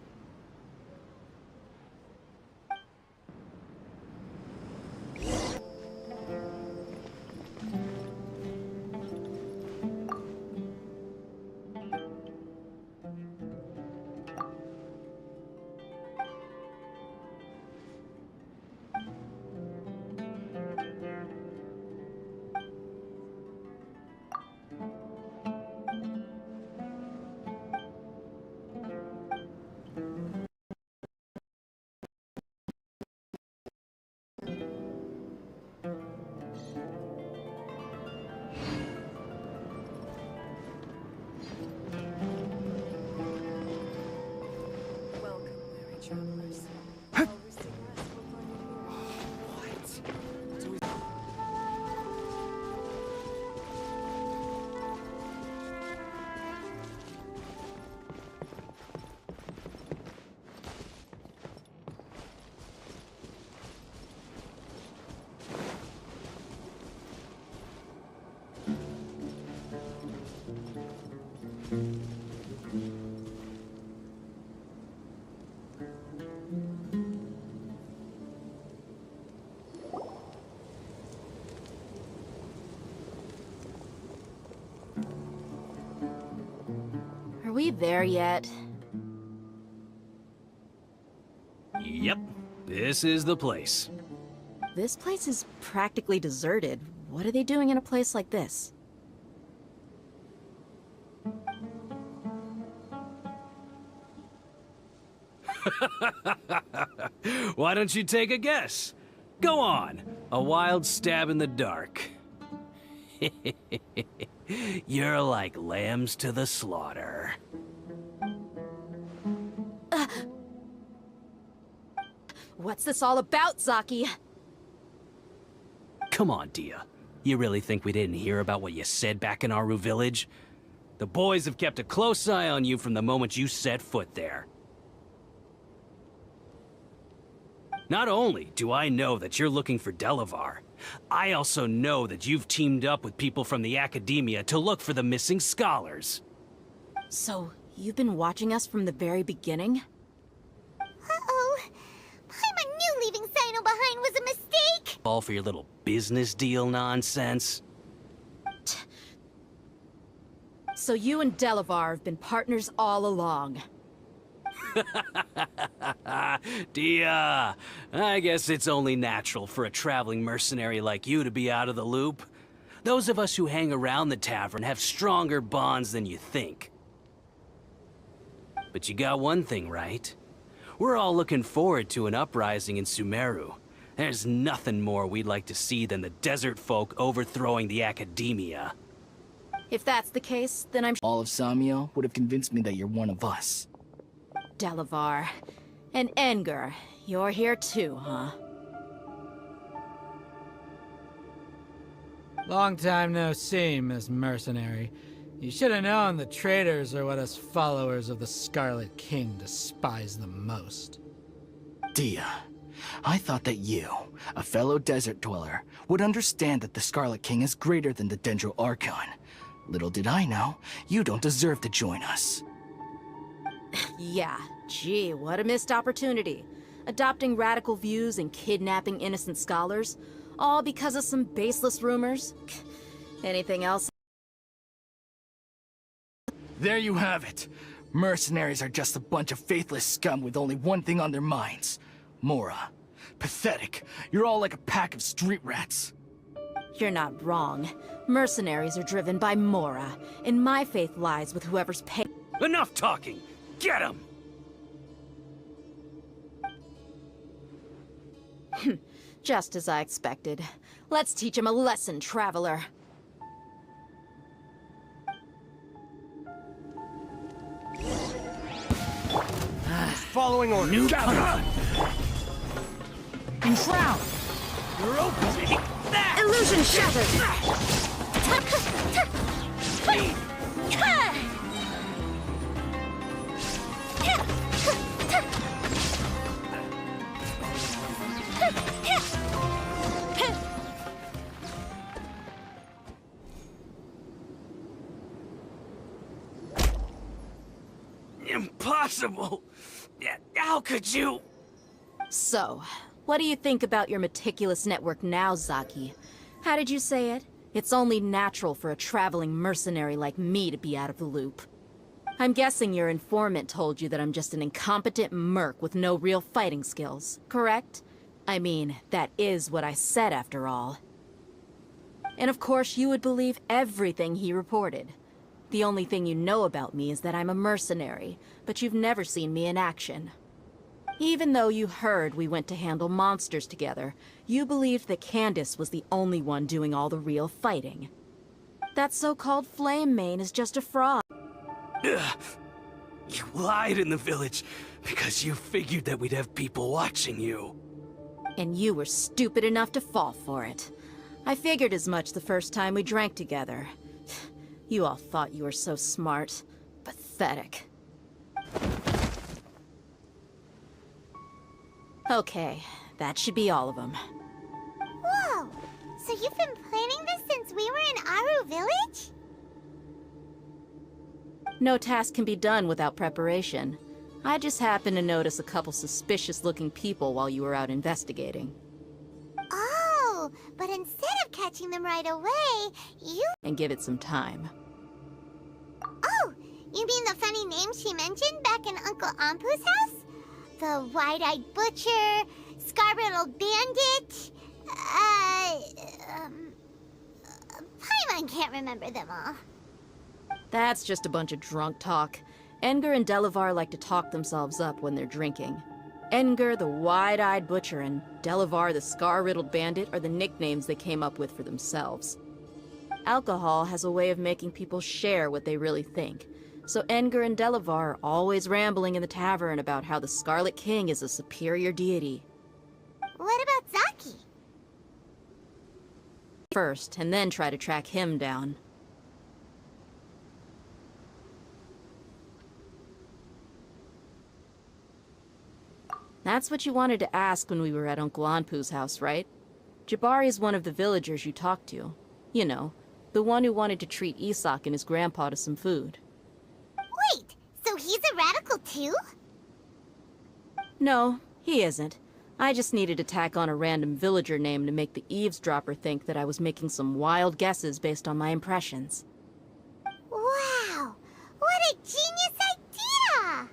Are we there yet? Yep, this is the place. This place is practically deserted. What are they doing in a place like this? Why don't you take a guess? Go on, a wild stab in the dark. You're like lambs to the slaughter. What's this all about, Zaki? Come on, Dia. You really think we didn't hear about what you said back in Aru Village? The boys have kept a close eye on you from the moment you set foot there. Not only do I know that you're looking for Delavar, I also know that you've teamed up with people from the Academia to look for the missing scholars. So, you've been watching us from the very beginning? Uh-oh. Paimon knew leaving Sino behind was a mistake! All for your little business deal nonsense? So you and Delavar have been partners all along. Dia, I guess it's only natural for a traveling mercenary like you to be out of the loop. Those of us who hang around the tavern have stronger bonds than you think. But you got one thing right. We're all looking forward to an uprising in Sumeru. There's nothing more we'd like to see than the desert folk overthrowing the Academia. If that's the case, then I'm All of Samio would have convinced me that you're one of us. Delavar. And Enger, you're here too, huh? Long time no see, Miss Mercenary. You should have known the traitors are what us followers of the Scarlet King despise the most. Dia, I thought that you, a fellow desert dweller, would understand that the Scarlet King is greater than the Dendro Archon. Little did I know, you don't deserve to join us. Yeah, gee, what a missed opportunity. Adopting radical views and kidnapping innocent scholars, all because of some baseless rumors. Anything else? There you have it. Mercenaries are just a bunch of faithless scum with only one thing on their minds. Mora. Pathetic. You're all like a pack of street rats. You're not wrong. Mercenaries are driven by Mora, and my faith lies with whoever's paying. Enough talking! Get him! Just as I expected. Let's teach him a lesson, traveler. Following orders. New Gather. Enshroud! You're opening! Illusion shattered! Impossible! How could you? So, what do you think about your meticulous network now, Zaki? How did you say it? It's only natural for a traveling mercenary like me to be out of the loop. I'm guessing your informant told you that I'm just an incompetent merc with no real fighting skills, correct? I mean, that is what I said after all. And of course you would believe everything he reported. The only thing you know about me is that I'm a mercenary, but you've never seen me in action. Even though you heard we went to handle monsters together, you believed that Candace was the only one doing all the real fighting. That so-called Flame Mane is just a fraud. Ugh. You lied in the village because you figured that we'd have people watching you. And you were stupid enough to fall for it. I figured as much the first time we drank together. You all thought you were so smart. Pathetic. Okay, that should be all of them. Whoa! So you've been planning this since we were in Aru Village? No task can be done without preparation. I just happened to notice a couple suspicious-looking people while you were out investigating. Oh, but instead of catching them right away, you... And give it some time. Oh, you mean the funny name she mentioned back in Uncle Ampu's house? The wide-eyed butcher, scar-riddled bandit, Paimon can't remember them all. That's just a bunch of drunk talk. Enger and Delavar like to talk themselves up when they're drinking. Enger, the wide-eyed butcher, and Delavar, the scar-riddled bandit, are the nicknames they came up with for themselves. Alcohol has a way of making people share what they really think. So Enger and Delavar are always rambling in the tavern about how the Scarlet King is a superior deity. first, and then try to track him down. That's what you wanted to ask when we were at Uncle Anpu's house, right? Jabari is one of the villagers you talked to. You know, the one who wanted to treat Isak and his grandpa to some food. Wait, so he's a radical too? No, he isn't. I just needed to tack on a random villager name to make the eavesdropper think that I was making some wild guesses based on my impressions. Wow, what a genius idea!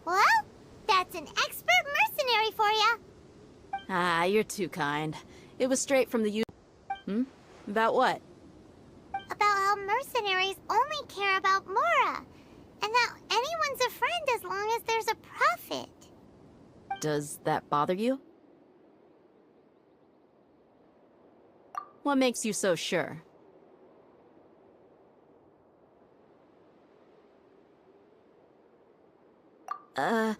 Well, that's an expert mercenary for ya. Ah, you're too kind. It was straight from the About what? About how mercenaries only care about Mora, and that anyone's a friend as long as there's a profit. Does that bother you? What makes you so sure? Dia,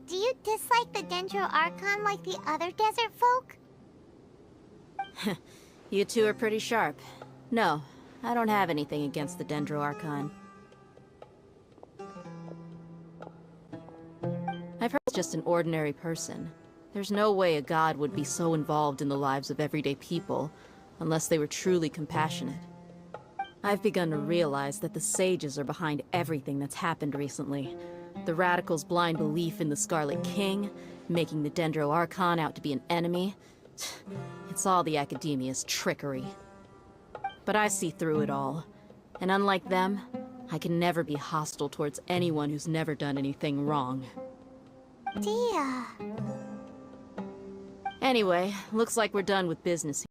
do you dislike the Dendro Archon like the other desert folk? You two are pretty sharp. No, I don't have anything against the Dendro Archon. I've heard he's just an ordinary person. There's no way a god would be so involved in the lives of everyday people, unless they were truly compassionate. I've begun to realize that the sages are behind everything that's happened recently. The radicals' blind belief in the Scarlet King, making the Dendro Archon out to be an enemy. It's all the Academia's trickery. But I see through it all. And unlike them, I can never be hostile towards anyone who's never done anything wrong. Dia. Anyway, looks like we're done with business.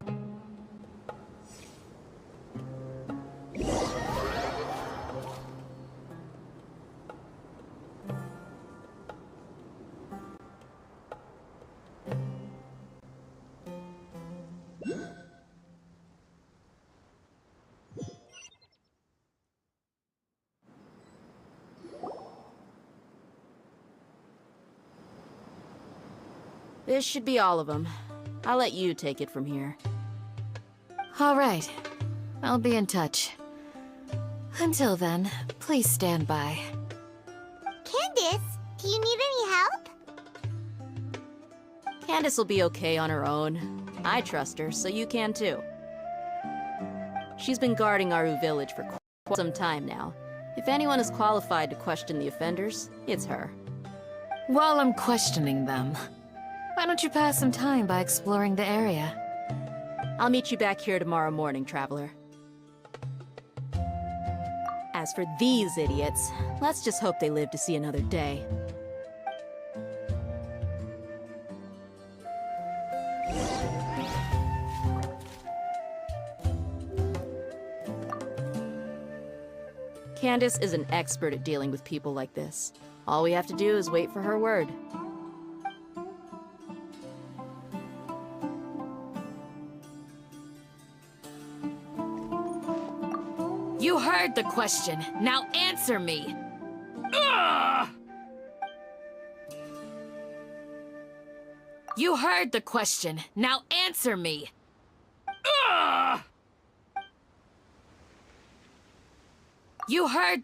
This should be all of them. I'll let you take it from here. All right. I'll be in touch. Until then, please stand by. Candace, do you need any help? Candace will be okay on her own. I trust her, so you can too. She's been guarding Aru village for quite some time now. If anyone is qualified to question the offenders, it's her. While I'm questioning them, why don't you pass some time by exploring the area? I'll meet you back here tomorrow morning, Traveler. As for these idiots, let's just hope they live to see another day. Candace is an expert at dealing with people like this. All we have to do is wait for her word. You heard the question. Now answer me. Ugh! You heard the question. Now answer me. Ugh! You heard...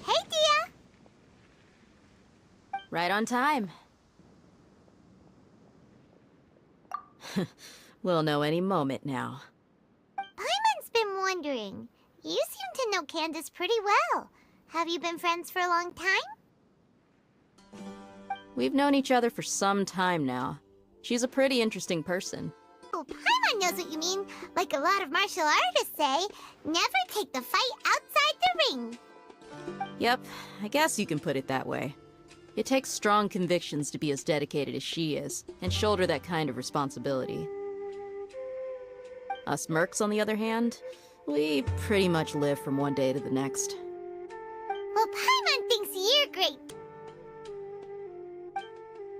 Hey, Dia! Right on time. We'll know any moment now. Paimon's been wondering. You seem to know Candace pretty well. Have you been friends for a long time? We've known each other for some time now. She's a pretty interesting person. Oh, Paimon knows what you mean. Like a lot of martial artists say, never take the fight outside the ring. Yep, I guess you can put it that way. It takes strong convictions to be as dedicated as she is, and shoulder that kind of responsibility. Us mercs, on the other hand, we pretty much live from one day to the next. Well, Paimon thinks you're great.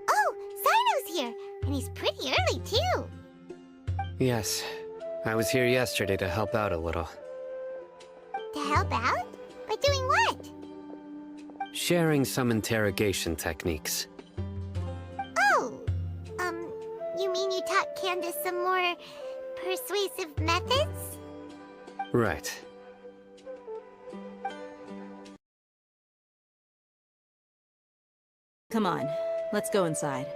Oh, Sino's here, and he's pretty early, too. Yes, I was here yesterday to help out a little. To help out? By doing what? Sharing some interrogation techniques. Oh, you mean you taught Candace some more persuasive methods? Right. Come on, let's go inside.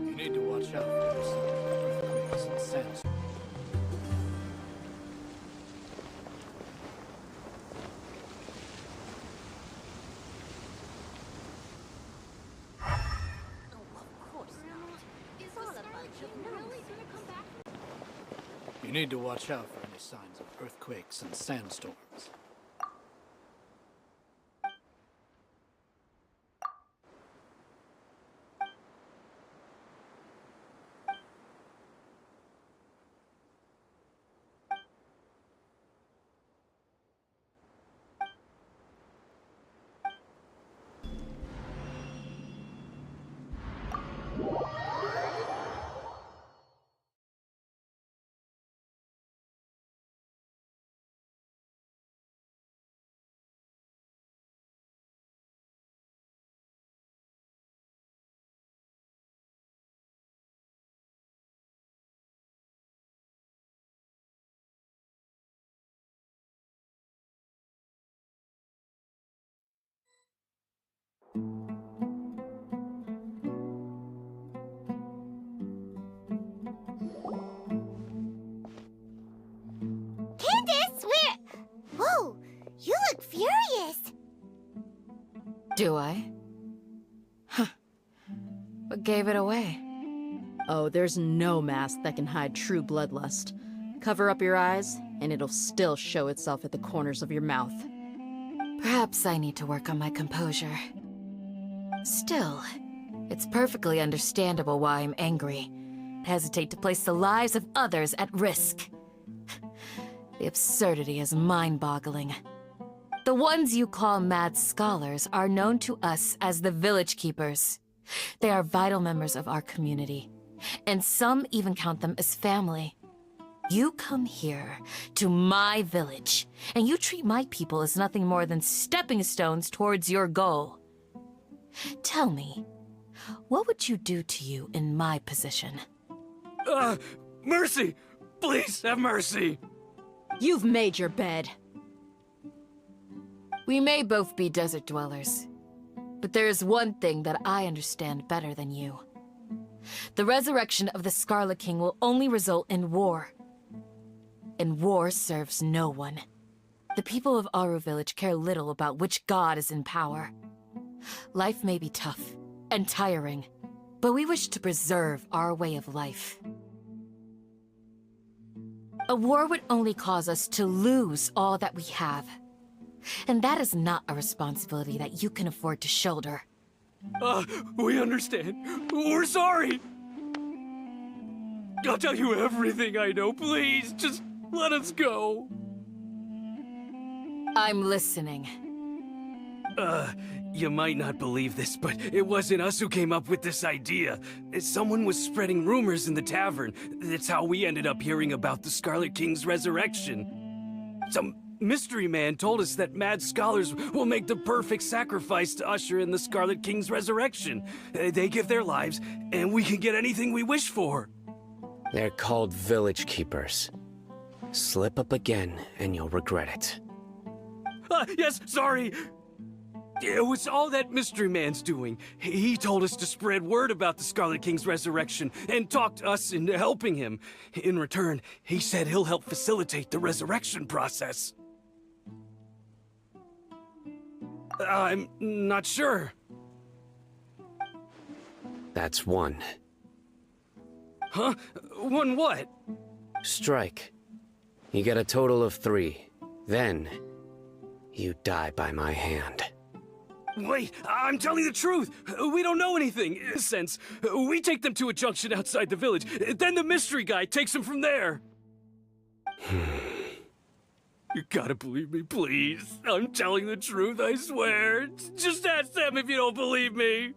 You need to watch out for earthquakes and sands. You need to watch out for any signs of earthquakes and sandstorms. Candace, where? Whoa, you look furious. Do I? Huh. What gave it away? Oh, there's no mask that can hide true bloodlust. Cover up your eyes, and it'll still show itself at the corners of your mouth. Perhaps I need to work on my composure. Still, it's perfectly understandable why I'm angry. I hesitate to place the lives of others at risk. The absurdity is mind-boggling. The ones you call mad scholars are known to us as the Village Keepers. They are vital members of our community, and some even count them as family. You come here, to my village, and you treat my people as nothing more than stepping stones towards your goal. Tell me, what would you do to you in my position? Mercy! Please have mercy! You've made your bed. We may both be desert dwellers, but there is one thing that I understand better than you. The resurrection of the Scarlet King will only result in war. And war serves no one. The people of Aru Village care little about which god is in power. Life may be tough and tiring, but we wish to preserve our way of life. A war would only cause us to lose all that we have. And that is not a responsibility that you can afford to shoulder. We understand. We're sorry! I'll tell you everything I know, please. Just let us go. I'm listening. You might not believe this, but it wasn't us who came up with this idea. Someone was spreading rumors in the tavern. That's how we ended up hearing about the Scarlet King's resurrection. Some mystery man told us that mad scholars will make the perfect sacrifice to usher in the Scarlet King's resurrection. They give their lives, and we can get anything we wish for. They're called Village Keepers. Slip up again, and you'll regret it. Yes, sorry! It was all that mystery man's doing. He told us to spread word about the Scarlet King's resurrection and talked us into helping him. In return, he said he'll help facilitate the resurrection process. I'm not sure. That's one. Huh? One what? Strike. You get a total of 3. Then, you die by my hand. Wait, I'm telling the truth. We don't know anything. In a sense, we take them to a junction outside the village. Then the mystery guy takes them from there. You gotta believe me, please. I'm telling the truth, I swear. Just ask them if you don't believe me.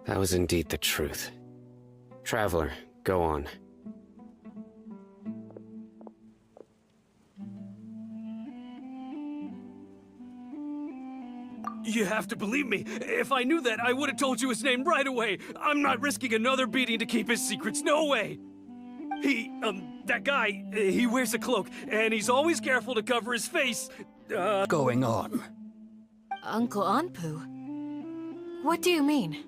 That was indeed the truth. Traveler, go on. You have to believe me. If I knew that, I would have told you his name right away. I'm not risking another beating to keep his secrets. No way. That guy, he wears a cloak, and he's always careful to cover his face. Going on? Uncle Anpu? What do you mean?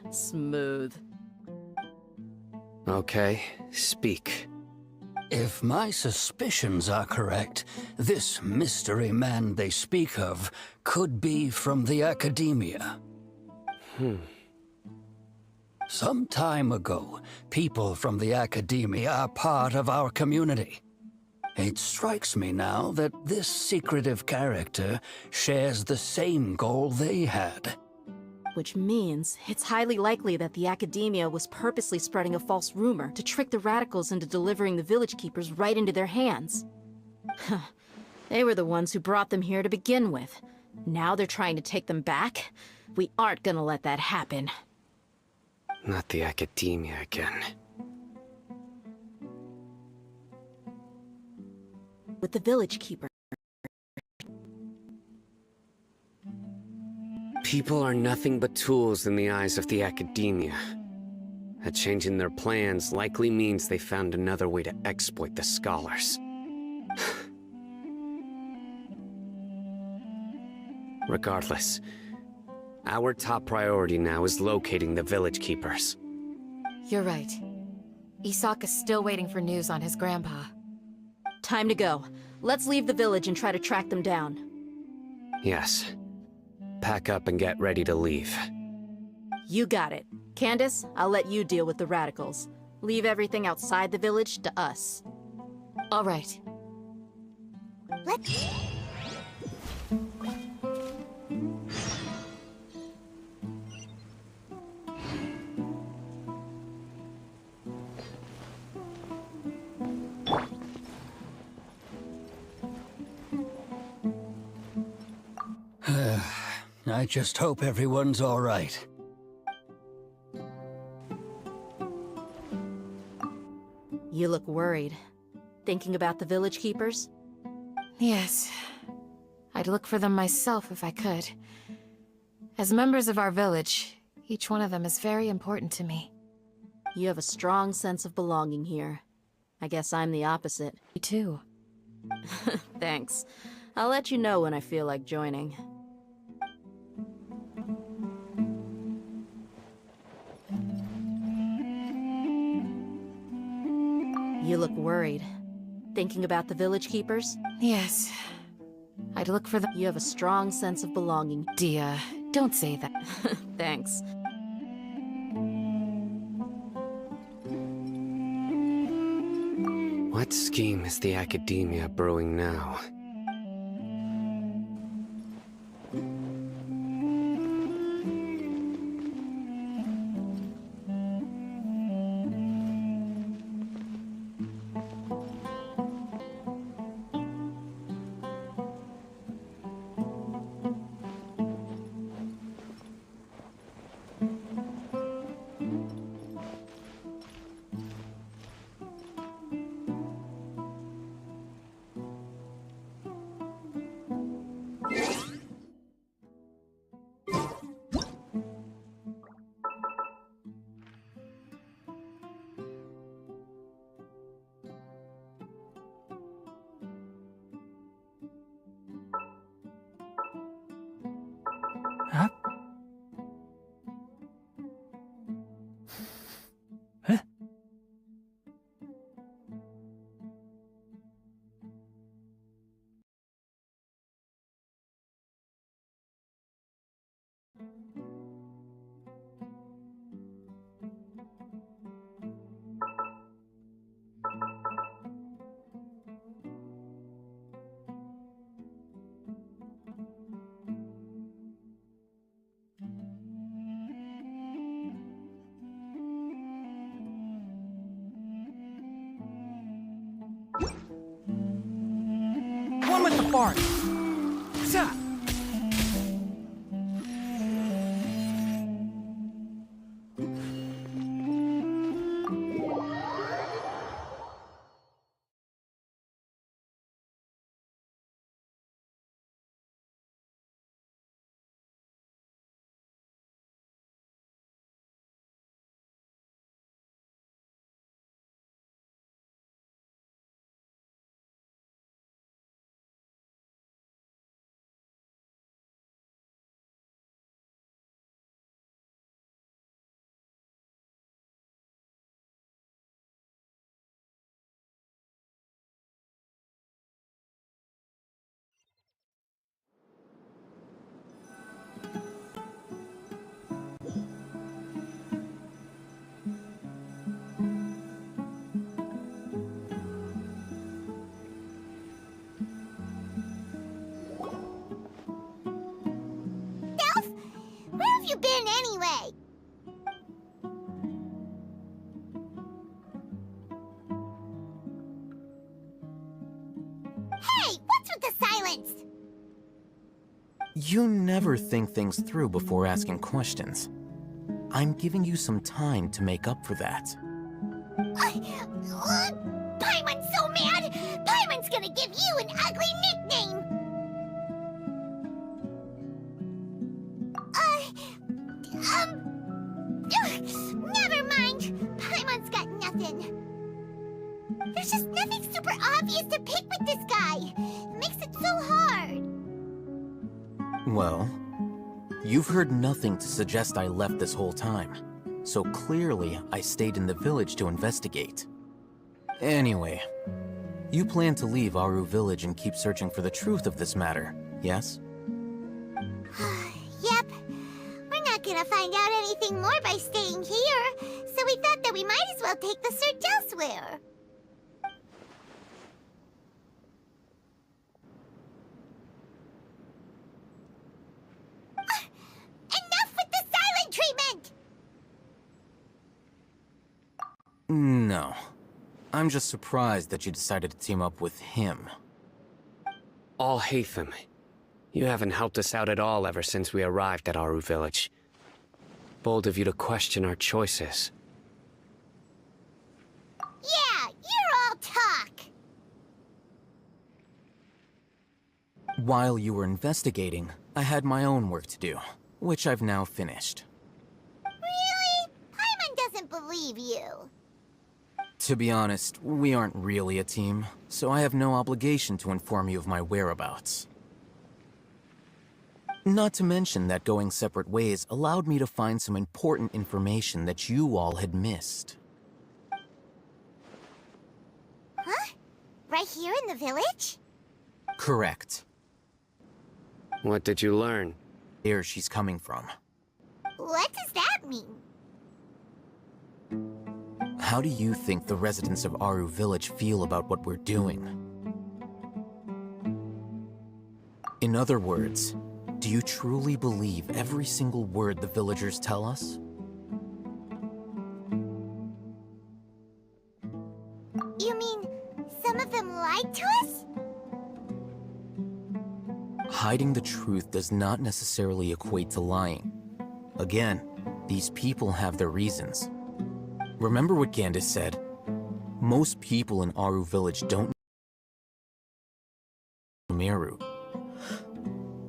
Smooth. Okay, speak. If my suspicions are correct, this mystery man they speak of could be from the academia. Some time ago, people from the academia are part of our community. It strikes me now that this secretive character shares the same goal they had. Which means it's highly likely that the academia was purposely spreading a false rumor to trick the radicals into delivering the village keepers right into their hands. They were the ones who brought them here to begin with. Now they're trying to take them back? We aren't gonna let that happen. Not the academia again. With the village keeper. People are nothing but tools in the eyes of the academia. A change in their plans likely means they found another way to exploit the scholars. Regardless, our top priority now is locating the village keepers. You're right. Isak is still waiting for news on his grandpa. Time to go. Let's leave the village and try to track them down. Yes. Pack up and get ready to leave. You got it. Candace, I'll let you deal with the radicals. Leave everything outside the village to us. All right. Let's... I just hope everyone's all right. You look worried. Thinking about the village keepers? Yes. I'd look for them myself if I could. As members of our village, each one of them is very important to me. You have a strong sense of belonging here. I guess I'm the opposite. Me too. Thanks. I'll let you know when I feel like joining. You look worried. Thinking about the village keepers? Yes. I'd look for them. You have a strong sense of belonging. Dia, don't say that. Thanks. What scheme is the academia brewing now? One with the fart. Zah! Where have you been anyway? Hey, what's with the silence? You never think things through before asking questions. I'm giving you some time to make up for that. Paimon's so mad! Paimon's gonna give you an ugly nickname! Never mind. Paimon's got nothing. There's just nothing super obvious to pick with this guy. It makes it so hard. Well, you've heard nothing to suggest I left this whole time. So clearly, I stayed in the village to investigate. Anyway, you plan to leave Aru Village and keep searching for the truth of this matter, yes? Yep. We're not gonna find out anything more by staying here, so we thought that we might as well take the search elsewhere. Enough with the silent treatment! No. I'm just surprised that you decided to team up with him. Al-Haytham, you haven't helped us out at all ever since we arrived at Aru Village. Bold of you to question our choices. Yeah, you're all talk! While you were investigating, I had my own work to do, which I've now finished. Really? Paimon doesn't believe you. To be honest, we aren't really a team, so I have no obligation to inform you of my whereabouts. Not to mention that going separate ways allowed me to find some important information that you all had missed. Huh? Right here in the village? Correct. What did you learn? Where she's coming from. What does that mean? How do you think the residents of Aru Village feel about what we're doing? In other words, do you truly believe every single word the villagers tell us? You mean, some of them lied to us? Hiding the truth does not necessarily equate to lying. Again, these people have their reasons. Remember what Gandis said? Most people in Aru Village don't know Meru.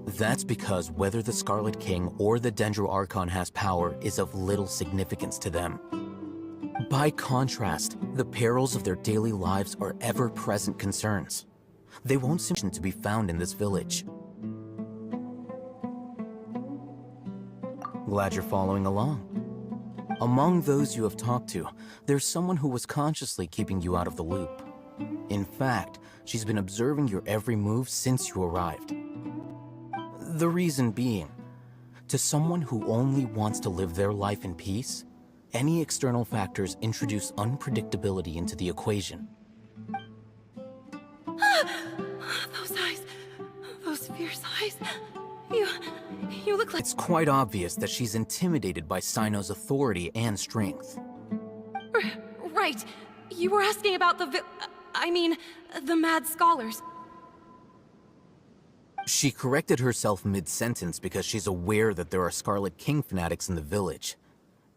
That's because whether the Scarlet King or the Dendro Archon has power is of little significance to them. By contrast, the perils of their daily lives are ever-present concerns. They won't seem to be found in this village. Glad you're following along. Among those you have talked to, there's someone who was consciously keeping you out of the loop. In fact, she's been observing your every move since you arrived. The reason being, to someone who only wants to live their life in peace, any external factors introduce unpredictability into the equation. Those eyes. Those fierce eyes. You look like... It's quite obvious that she's intimidated by Sino's authority and strength. Right. You were asking about the I mean, the mad scholars. She corrected herself mid-sentence because she's aware that there are Scarlet King fanatics in the village.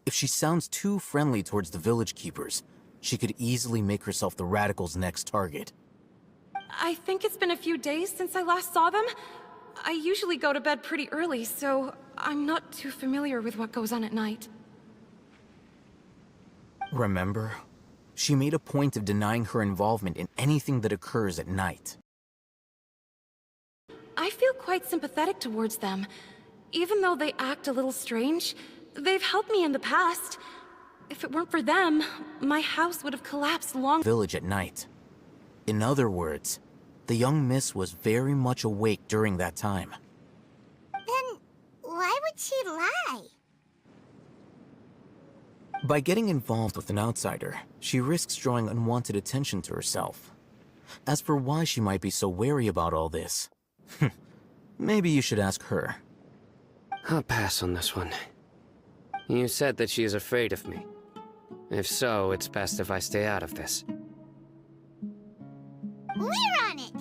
If she sounds too friendly towards the village keepers, she could easily make herself the Radicals' next target. I think it's been a few days since I last saw them. I usually go to bed pretty early, so I'm not too familiar with what goes on at night. Remember? She made a point of denying her involvement in anything that occurs at night. I feel quite sympathetic towards them. Even though they act a little strange, they've helped me in the past. If it weren't for them, my house would have collapsed long— Village at night. In other words, the young miss was very much awake during that time. Then why would she lie? By getting involved with an outsider, she risks drawing unwanted attention to herself. As for why she might be so wary about all this, maybe you should ask her. I'll pass on this one. You said that she is afraid of me. If so, it's best if I stay out of this. We're on it!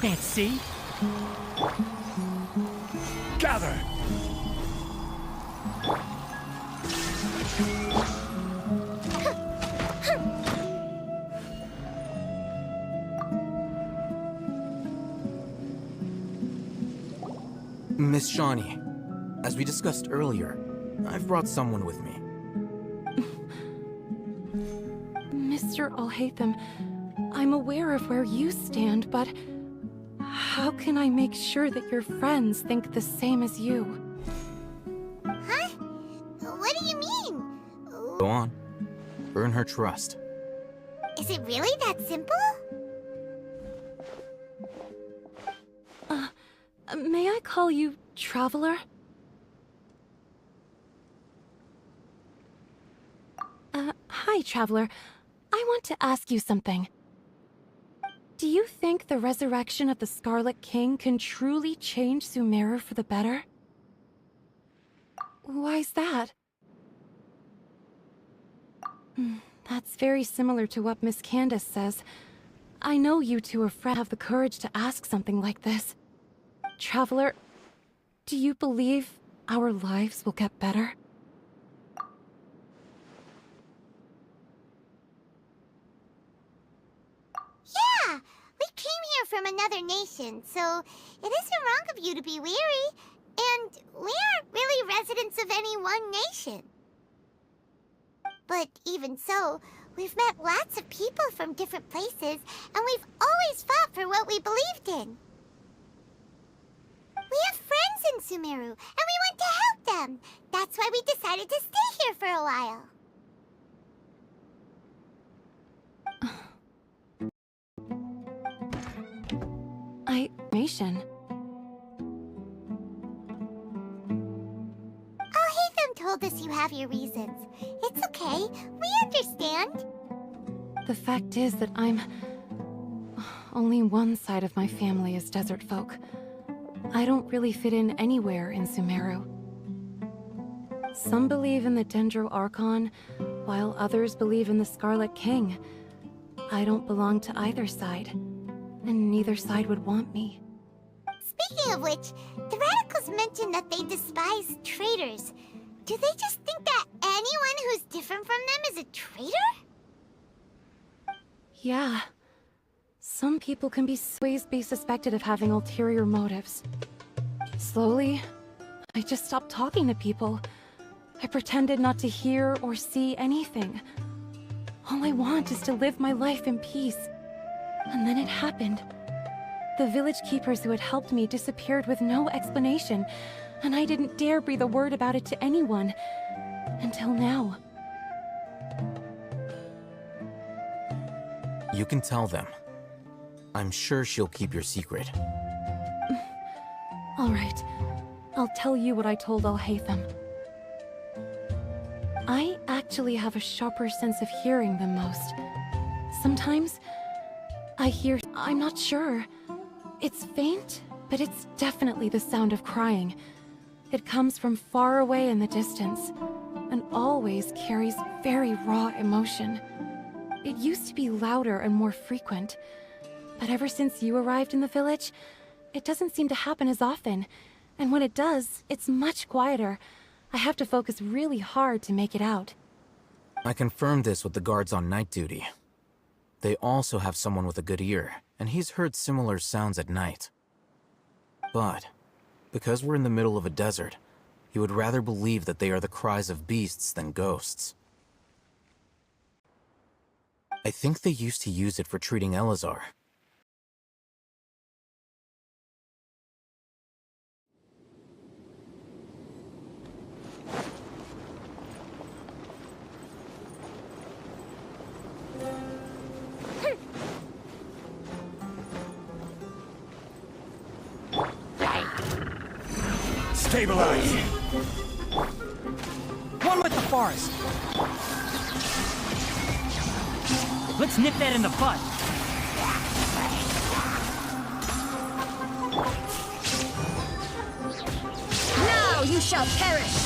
Can't see? Gather! Miss Shawnee, as we discussed earlier, I've brought someone with me. Mr. Alhaitham, I'm aware of where you stand, but how can I make sure that your friends think the same as you? Huh? What do you mean? Go on. Earn her trust. Is it really that simple? May I call you Traveler? Hi, Traveler. I want to ask you something. Do you think the resurrection of the Scarlet King can truly change Sumeru for the better? Why's that? That's very similar to what Miss Candace says. I know you two are friends have the courage to ask something like this. Traveler, do you believe our lives will get better? Yeah! We came here from another nation, so it isn't wrong of you to be weary. And we aren't really residents of any one nation. But even so, we've met lots of people from different places, and we've always fought for what we believed in. We have friends in Sumeru, and we want to help them. That's why we decided to stay here for a while. Nation. Alhaitham told us you have your reasons. It's okay. We understand. The fact is that only one side of my family is desert folk. I don't really fit in anywhere in Sumeru. Some believe in the Dendro Archon, while others believe in the Scarlet King. I don't belong to either side, and neither side would want me. Speaking of which, the Radicals mentioned that they despise traitors. Do they just think that anyone who's different from them is a traitor? Yeah. Some people can always be suspected of having ulterior motives. Slowly, I just stopped talking to people. I pretended not to hear or see anything. All I want is to live my life in peace. And then it happened. The village keepers who had helped me disappeared with no explanation, and I didn't dare breathe a word about it to anyone, until now. You can tell them. I'm sure she'll keep your secret. All right. I'll tell you what I told Al-Haytham. I actually have a sharper sense of hearing than most. Sometimes, I hear... I'm not sure. It's faint, but it's definitely the sound of crying. It comes from far away in the distance, and always carries very raw emotion. It used to be louder and more frequent, but ever since you arrived in the village, it doesn't seem to happen as often, and when it does, it's much quieter. I have to focus really hard to make it out. I confirmed this with the guards on night duty. They also have someone with a good ear, and he's heard similar sounds at night. But, because we're in the middle of a desert, he would rather believe that they are the cries of beasts than ghosts. I think they used to use it for treating Elazar. Stabilize! One with the forest! Let's nip that in the bud! Now you shall perish!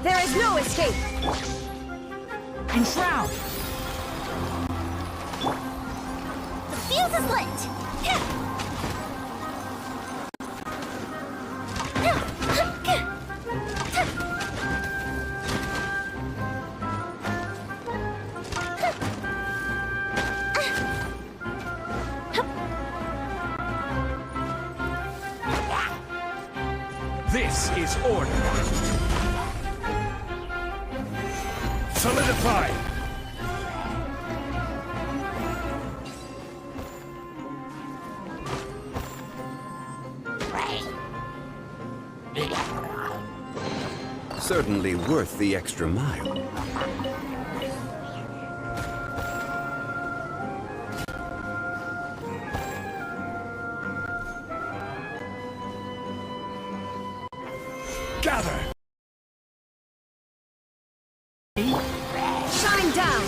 There is no escape! Enshroud! The fuse is lit! This is order! Solidify! Certainly worth the extra mile. Gather! Shine down!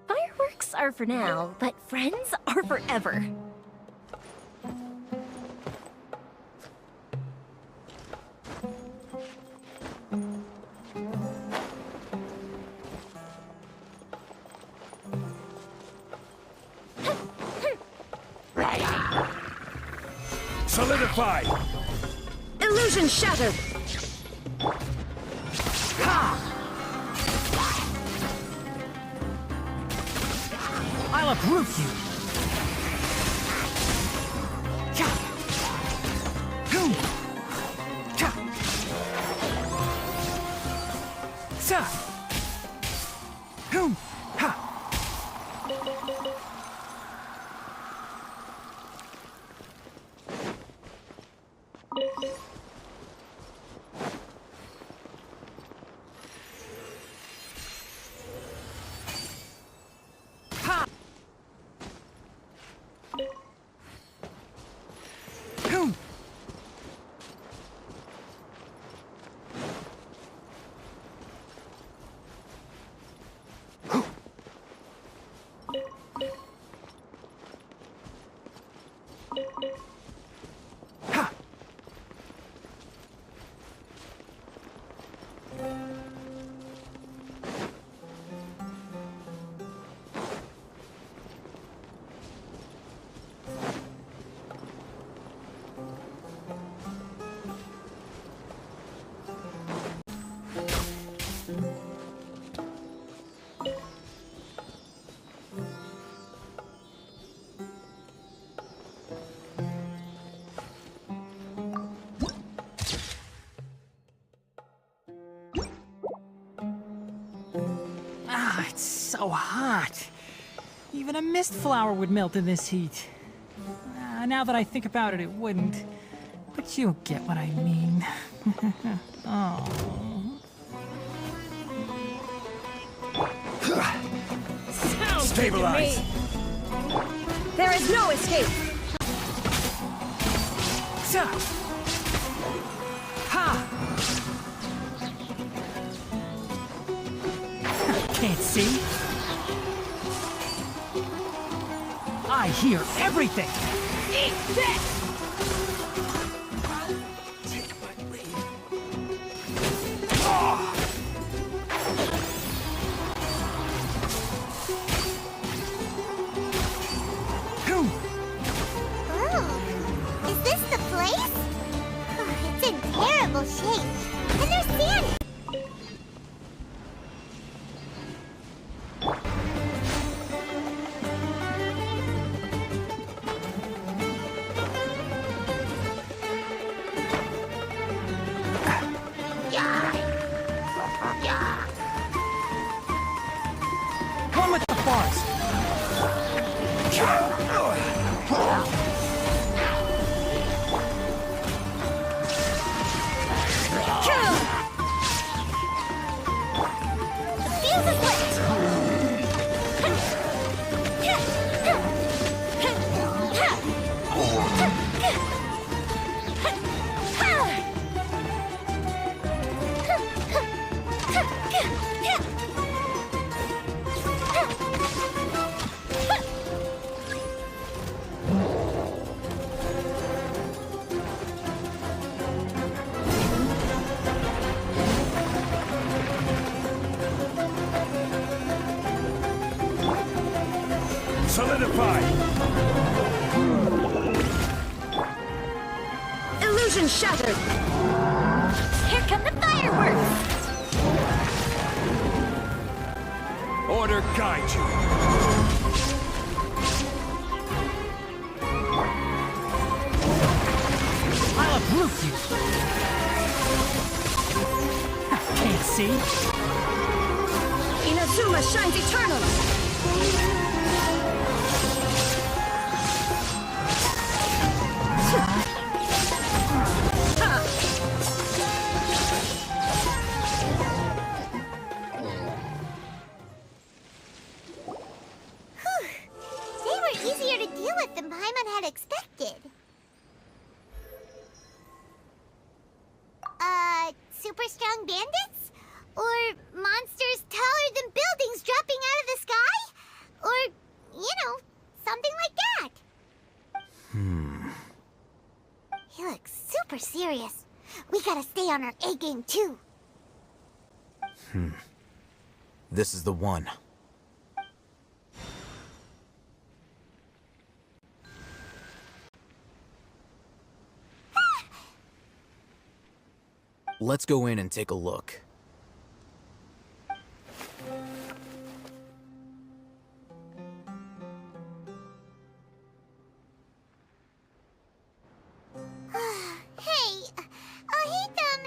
Fireworks are for now, but friends are forever. Solidify! Illusion shattered! I'll uproot you! It's so hot. Even a mist flower would melt in this heat. Now that I think about it, it wouldn't. But you'll get what I mean. Oh. Stabilize! There is no escape! Can't see? I hear everything! Eat this! Is this the place? It's in terrible shape. And there's sand. One with the forest! Solidify! Illusion shattered! Here come the fireworks! Order guide you! I'll uproot you! Can't see? Inazuma shines eternally! strong bandits? Or monsters taller than buildings dropping out of the sky? Or, something like that. He looks super serious. We gotta stay on our A game too. This is the one. Let's go in and take a look. Hey, Ahitham,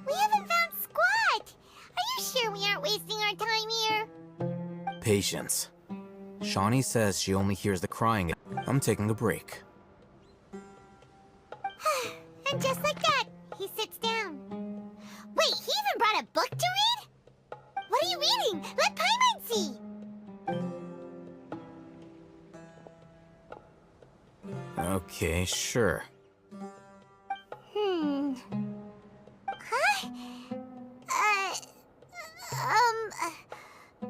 we haven't found Squat. Are you sure we aren't wasting our time here? Patience. Shawnee says she only hears the crying. I'm taking a break. And just like that, he sits down. Wait, he even brought a book to read? What are you reading? Let Paimon see! Okay, sure. Huh?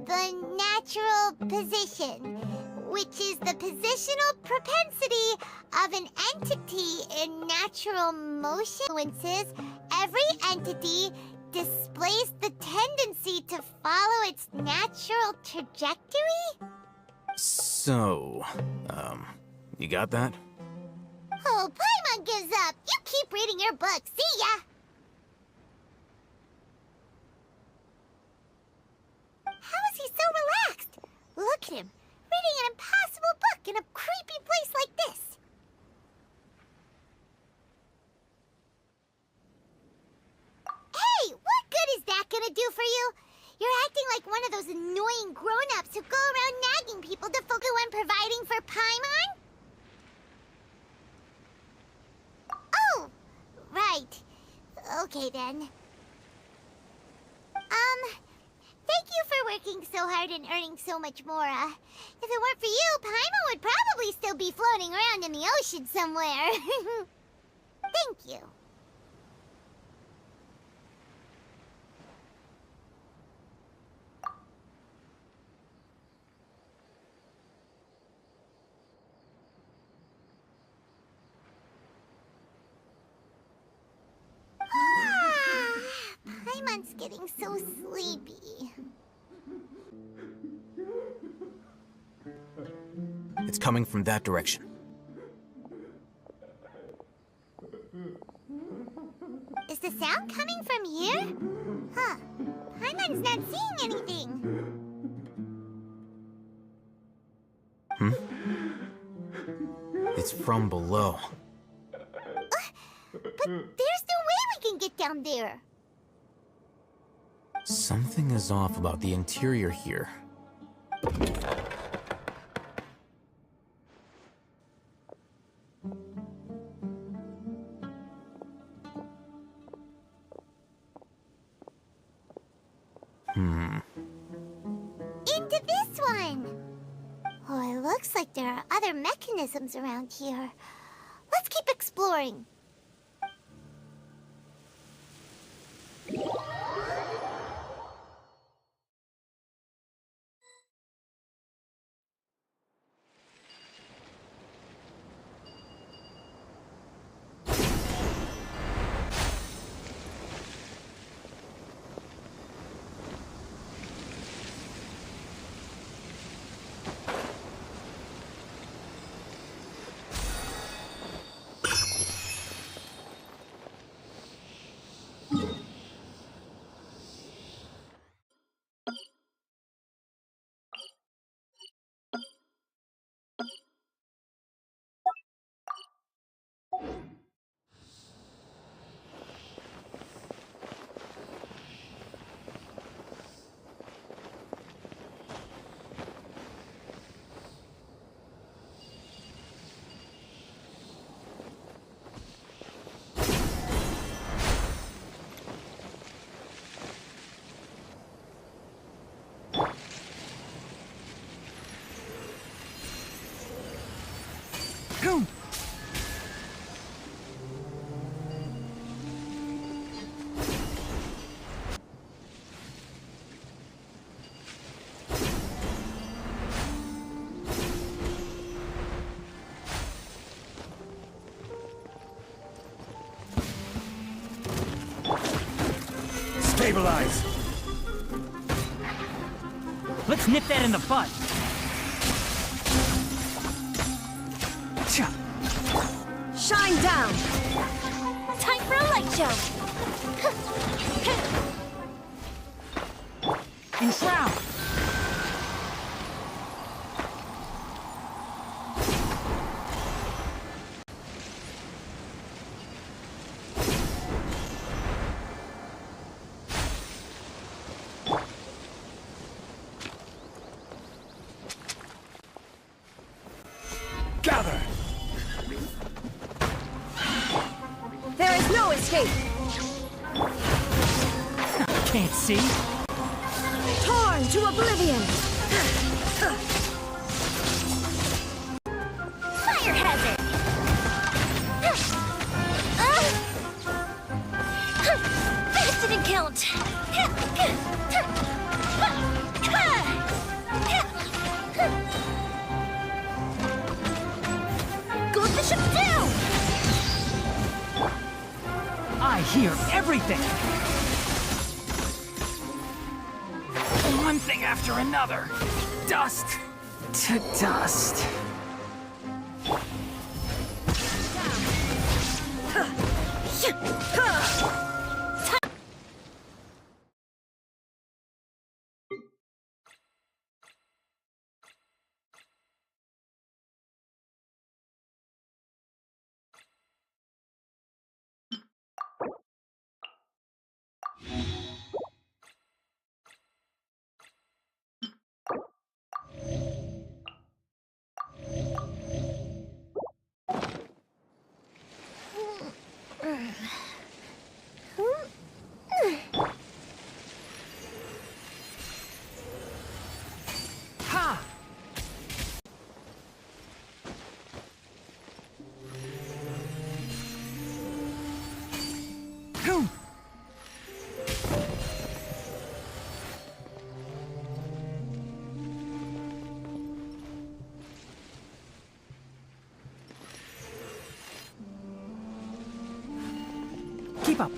The natural position, which is the positional propensity of an entity in natural motion. Influences, every entity displays the tendency to follow its natural trajectory? So, you got that? Oh, Paimon gives up. You keep reading your book. See ya! How is he so relaxed? Look at him, reading an impossible book in a creepy place like this. Hey, what good is that gonna do for you? You're acting like one of those annoying grown-ups who go around nagging people to focus on providing for Paimon? Oh, right. Okay then. Thank you for working so hard and earning so much more. If it weren't for you, Paimon would probably still be floating around in the ocean somewhere. Thank you. Paimon's getting so sleepy. It's coming from that direction. Is the sound coming from here? Huh. Paimon's not seeing anything. It's from below. But there's no way we can get down there. Something is off about the interior here. Into this one! Oh, it looks like there are other mechanisms around here. Let's keep exploring. Stabilize! Let's nip that in the bud. Shine down! Time for a light show! Enshroud! Gather! There is no escape! Can't see? Torn to oblivion! Fire hazard! That didn't count! Go bishop down! I hear everything! One thing after another. Dust to dust. Ha! Boom! Keep up.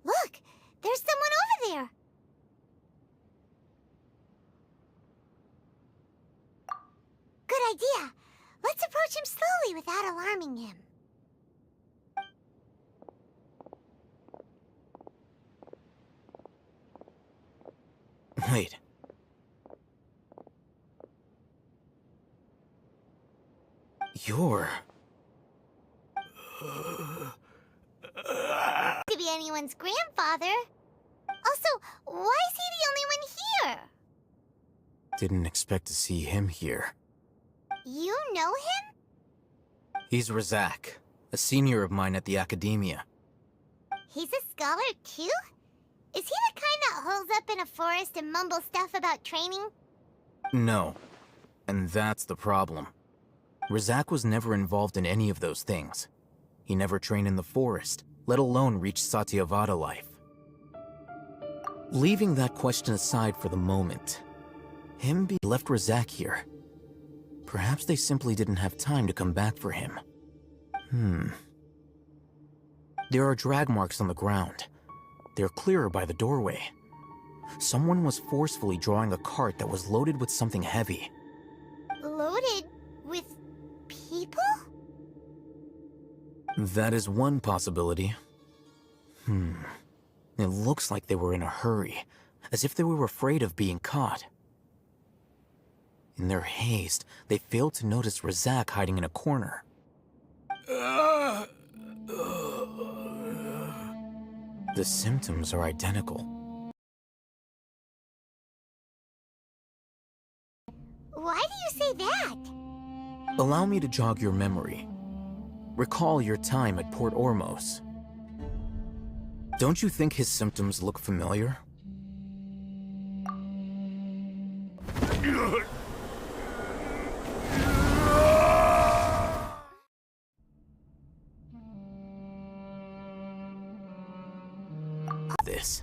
Look! There's someone over there! Good idea. Let's approach him slowly without alarming him. Wait. You're... To be anyone's grandfather. Also, why is he the only one here? Didn't expect to see him here. You know him? He's Razak, a senior of mine at the academia. He's a scholar too? Is he the kind that holes up in a forest and mumbles stuff about training? No. And that's the problem. Razak was never involved in any of those things. He never trained in the forest, let alone reach Satyavada life. Leaving that question aside for the moment, him being left Razak here. Perhaps they simply didn't have time to come back for him. There are drag marks on the ground. they're clearer by the doorway. Someone was forcefully drawing a cart that was loaded with something heavy. Loaded with people? That is one possibility. It looks like they were in a hurry, as if they were afraid of being caught. In their haste, they failed to notice Razak hiding in a corner. The symptoms are identical. Why do you say that? Allow me to jog your memory. Recall your time at Port Ormos. Don't you think his symptoms look familiar? This.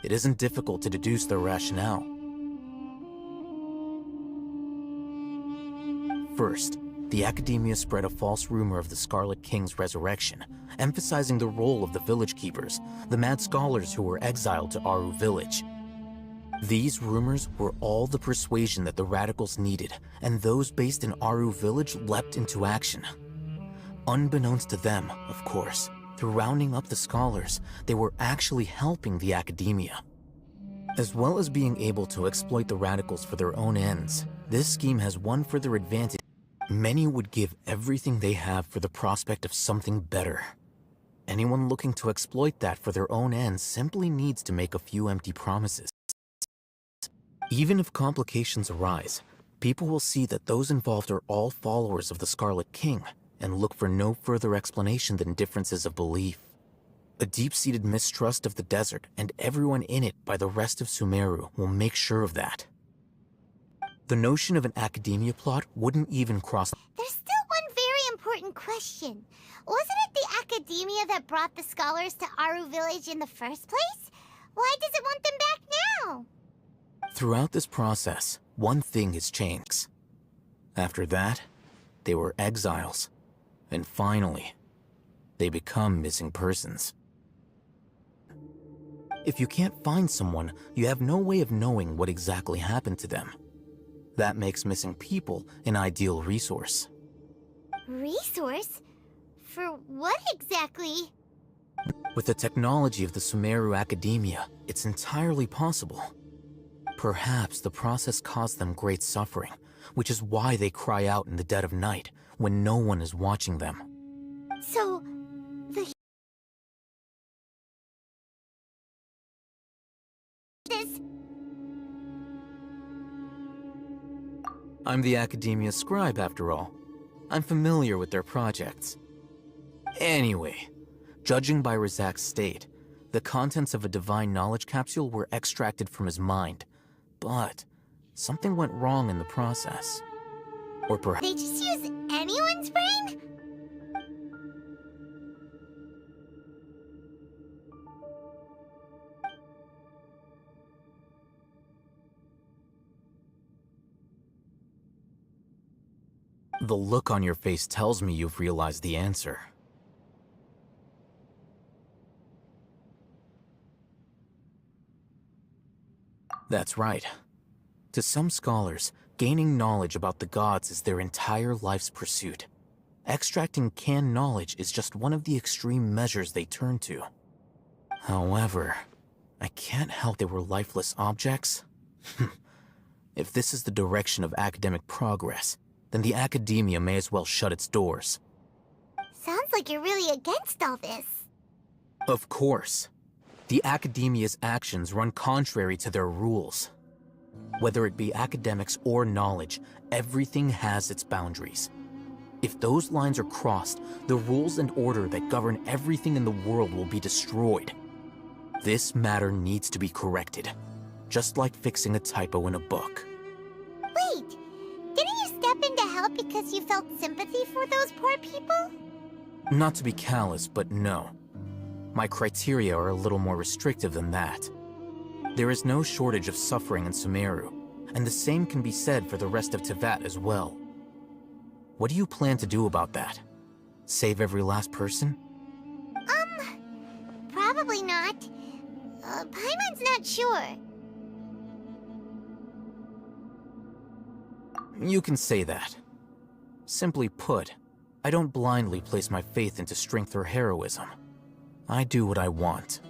It isn't difficult to deduce their rationale. First, the Academia spread a false rumor of the Scarlet King's resurrection, emphasizing the role of the village keepers, the mad scholars who were exiled to Aru village. These rumors were all the persuasion that the radicals needed, and those based in Aru village leapt into action. Unbeknownst to them, of course, through rounding up the scholars, they were actually helping the Academia. As well as being able to exploit the radicals for their own ends, this scheme has one further advantage. Many would give everything they have for the prospect of something better. Anyone looking to exploit that for their own ends simply needs to make a few empty promises. Even if complications arise, people will see that those involved are all followers of the Scarlet King, and look for no further explanation than differences of belief. A deep-seated mistrust of the desert and everyone in it by the rest of Sumeru will make sure of that. The notion of an Academia plot wouldn't even cross. There's still one very important question. Wasn't it the Academia that brought the scholars to Aru village in the first place? Why does it want them back now? Throughout this process, one thing has changed. After that, they were exiles. And finally, they become missing persons. If you can't find someone, you have no way of knowing what exactly happened to them. That makes missing people an ideal resource. Resource? For what exactly? With the technology of the Sumeru Academia, it's entirely possible. Perhaps the process caused them great suffering, which is why they cry out in the dead of night, when no one is watching them. So, I'm the Academia scribe, after all. I'm familiar with their projects. Anyway, judging by Razak's state, the contents of a divine knowledge capsule were extracted from his mind. But something went wrong in the process. Or perhaps... They just use anyone's brain? The look on your face tells me you've realized the answer. That's right. To some scholars, gaining knowledge about the gods is their entire life's pursuit. Extracting canned knowledge is just one of the extreme measures they turn to. However, I can't help they were lifeless objects. If this is the direction of academic progress, then the Academia may as well shut its doors. Sounds like you're really against all this. Of course. The Academia's actions run contrary to their rules. Whether it be academics or knowledge, everything has its boundaries. If those lines are crossed, the rules and order that govern everything in the world will be destroyed. This matter needs to be corrected, just like fixing a typo in a book. Wait, didn't you step in to help because you felt sympathy for those poor people? Not to be callous, but no. My criteria are a little more restrictive than that. There is no shortage of suffering in Sumeru, and the same can be said for the rest of Teyvat as well. What do you plan to do about that? Save every last person? Probably not. Paimon's not sure. You can say that. Simply put, I don't blindly place my faith into strength or heroism. I do what I want.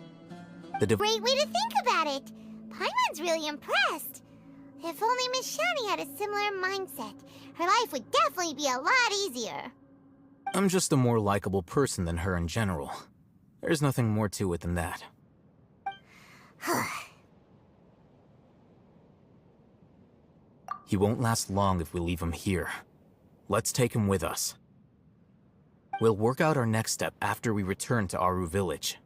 Great way to think about it! Paimon's really impressed. If only Miss Shani had a similar mindset, her life would definitely be a lot easier. I'm just a more likable person than her in general. There's nothing more to it than that. He won't last long if we leave him here. Let's take him with us. We'll work out our next step after we return to Aru Village.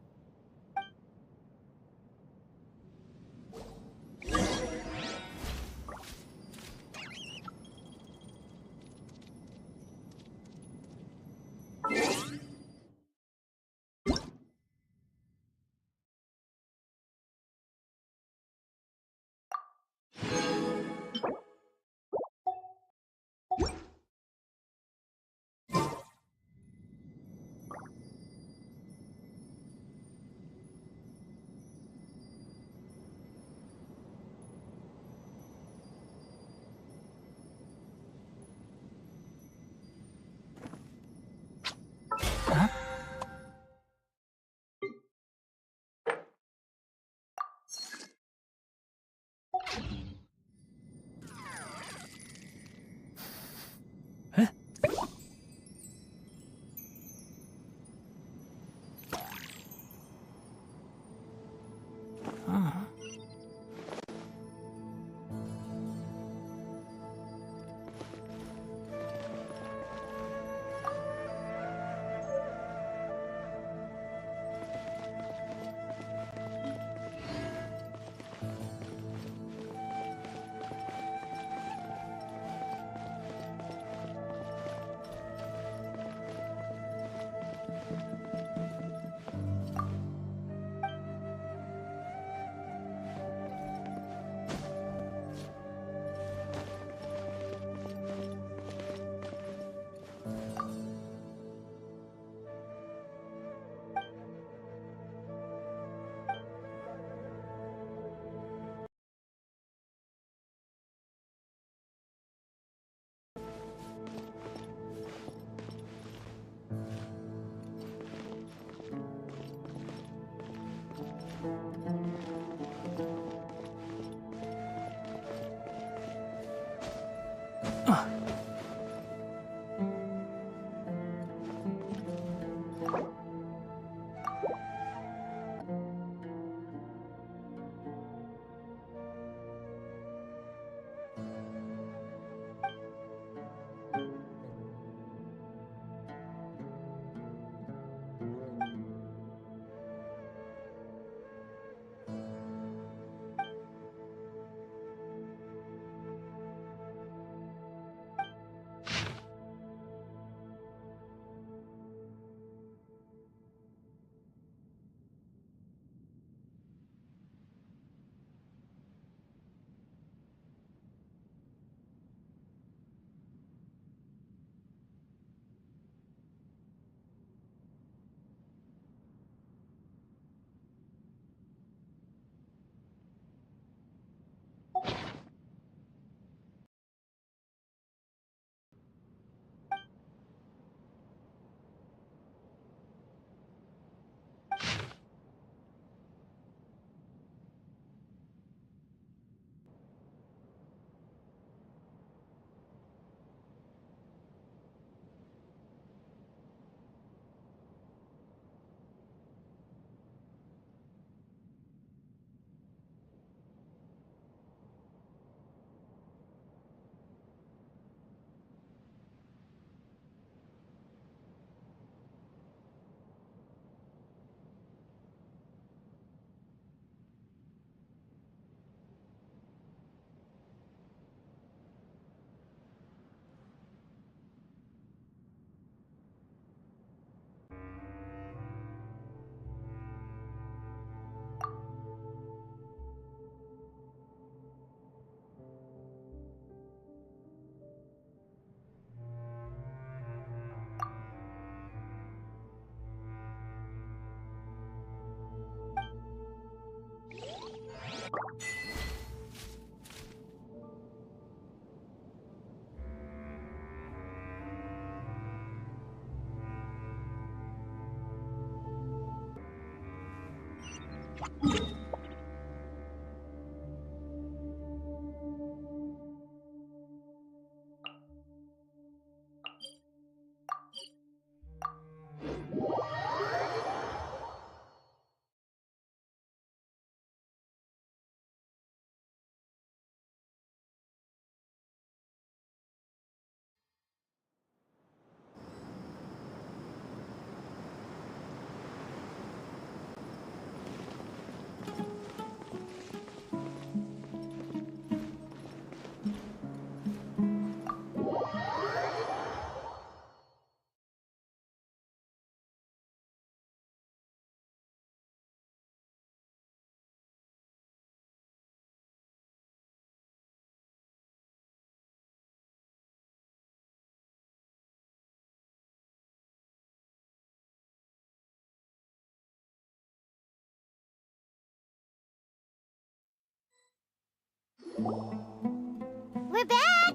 We're back!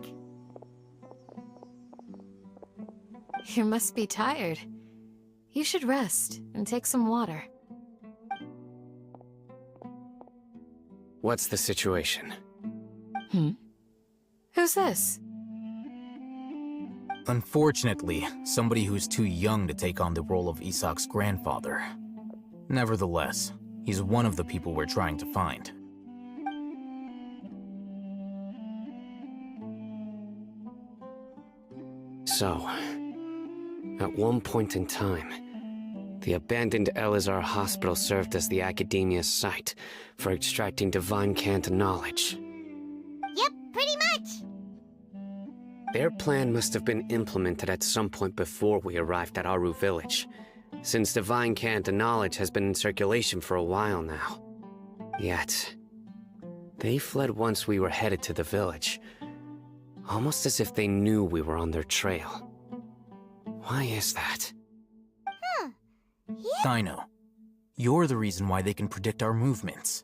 You must be tired. You should rest and take some water. What's the situation? Who's this? Unfortunately, somebody who's too young to take on the role of Isak's grandfather. Nevertheless, he's one of the people we're trying to find. So, at one point in time, the abandoned Elazar Hospital served as the Academia's site for extracting divine cant knowledge. Yep, pretty much! Their plan must have been implemented at some point before we arrived at Aru Village, since divine cant knowledge has been in circulation for a while now. Yet, they fled once we were headed to the village, almost as if they knew we were on their trail. Why is that? Dino, you're the reason why they can predict our movements.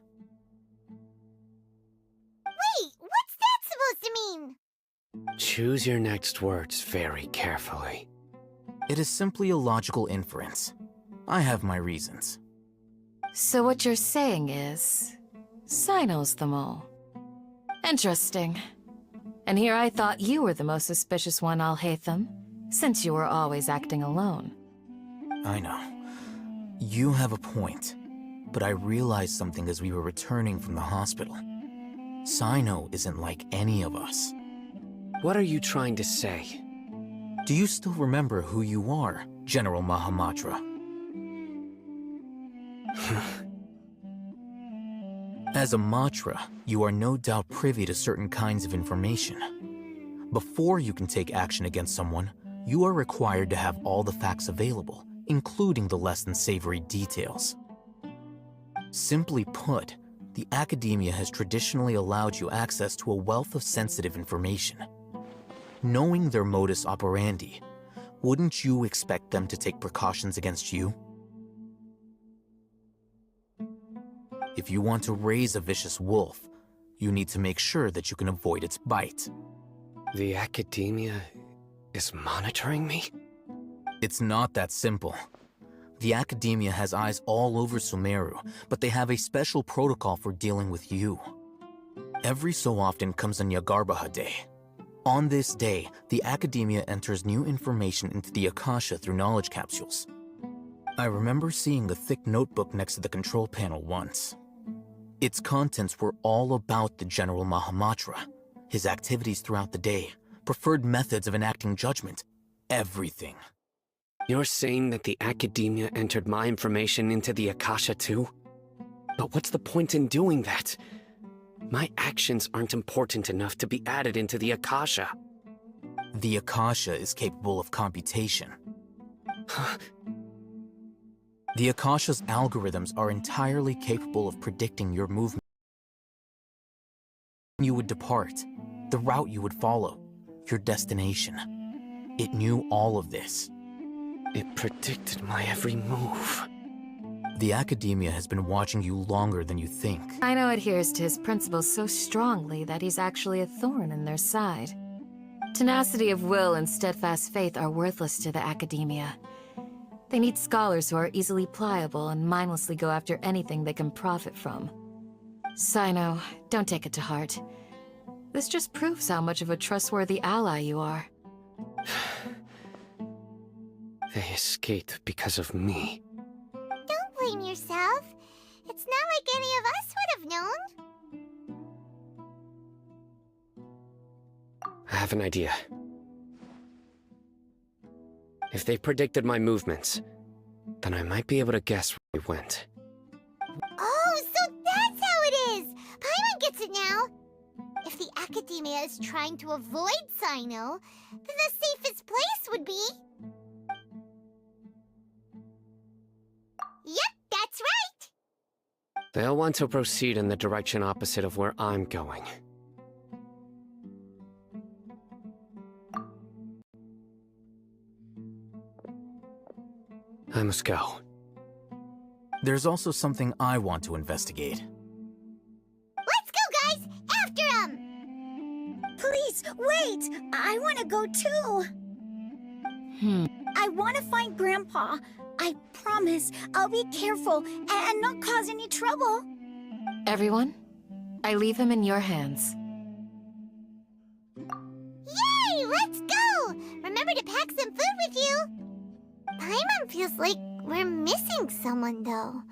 Wait, what's that supposed to mean? Choose your next words very carefully. It is simply a logical inference. I have my reasons. So what you're saying is, Cyno's the mole. Interesting. And here I thought you were the most suspicious one, Alhaitham, since you were always acting alone. I know. You have a point, but I realized something as we were returning from the hospital. Cyno isn't like any of us. What are you trying to say? Do you still remember who you are, General Mahamatra? As a Matra, you are no doubt privy to certain kinds of information. Before you can take action against someone, you are required to have all the facts available, including the less than savory details. Simply put, the Academia has traditionally allowed you access to a wealth of sensitive information. Knowing their modus operandi, wouldn't you expect them to take precautions against you? If you want to raise a vicious wolf, you need to make sure that you can avoid its bite. The Academia is monitoring me? It's not that simple. The Academia has eyes all over Sumeru, but they have a special protocol for dealing with you. Every so often comes a Nyagarbaha Day. On this day, the Academia enters new information into the Akasha through knowledge capsules. I remember seeing the thick notebook next to the control panel once. Its contents were all about the General Mahamatra, his activities throughout the day, preferred methods of enacting judgment, everything. You're saying that the Academia entered my information into the Akasha too? But what's the point in doing that? My actions aren't important enough to be added into the Akasha. The Akasha is capable of computation. The Akasha's algorithms are entirely capable of predicting your movement. You would depart, the route you would follow, your destination. It knew all of this. It predicted my every move. The Academia has been watching you longer than you think. Cyno adheres to his principles so strongly that he's actually a thorn in their side. Tenacity of will and steadfast faith are worthless to the Academia. They need scholars who are easily pliable and mindlessly go after anything they can profit from. Cyno, don't take it to heart. This just proves how much of a trustworthy ally you are. They escaped because of me. Don't blame yourself. It's not like any of us would have known. I have an idea. If they predicted my movements, then I might be able to guess where we went. Oh, so that's how it is! Paimon gets it now! If the Academia is trying to avoid Cyno, then the safest place would be... Yep, that's right! They'll want to proceed in the direction opposite of where I'm going. I must go. There's also something I want to investigate. Let's go, guys! After him! Please, wait! I want to go too! I want to find Grandpa. I promise I'll be careful and not cause any trouble. Everyone, I leave him in your hands. Yay! Let's go! Remember to pack some food with you! Paimon feels like we're missing someone, though.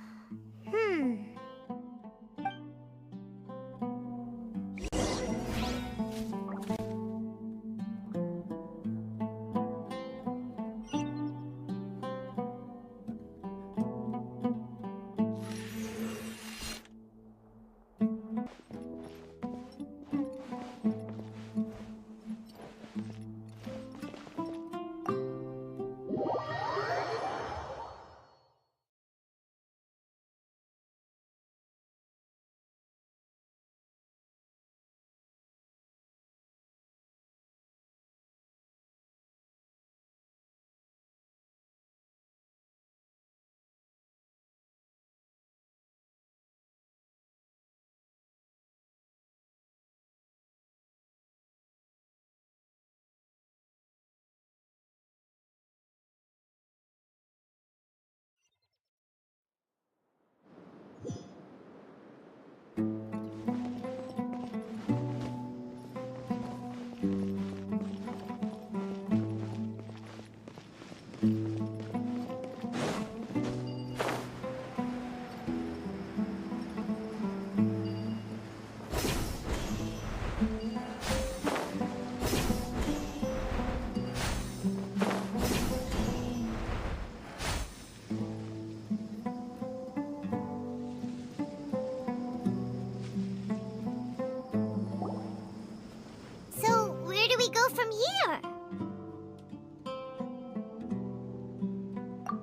So, where do we go from here?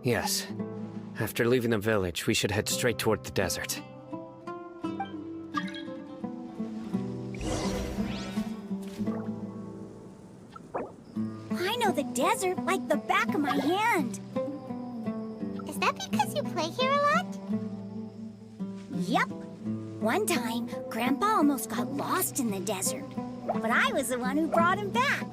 Yes. After leaving the village, we should head straight toward the desert. I know the desert like the back of my hand. Is that because you play here a lot? Yep. One time, Grandpa almost got lost in the desert. But I was the one who brought him back.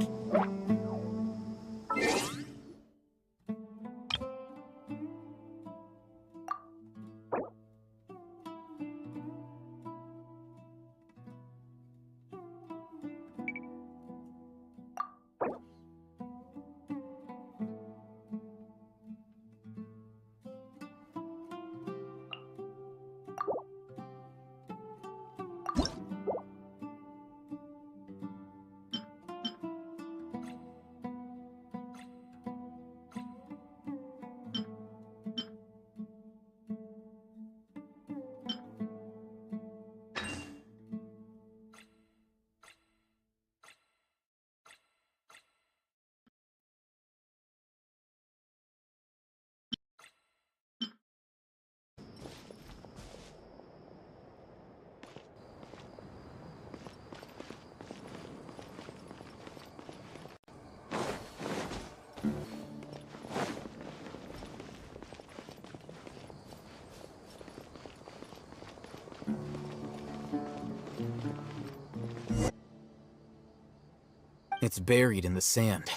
It's buried in the sand.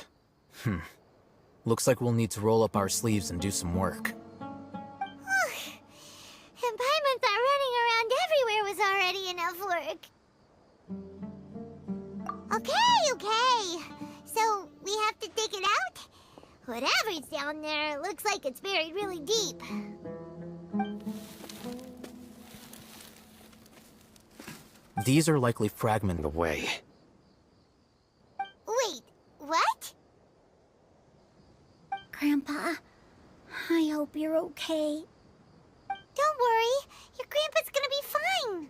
Looks like we'll need to roll up our sleeves and do some work. And Paimon thought running around everywhere was already enough work. Okay. So, we have to dig it out? Whatever's down there looks like it's buried really deep. These are likely fragments away. Wait, what? Grandpa, I hope you're okay. Don't worry, your grandpa's gonna be fine.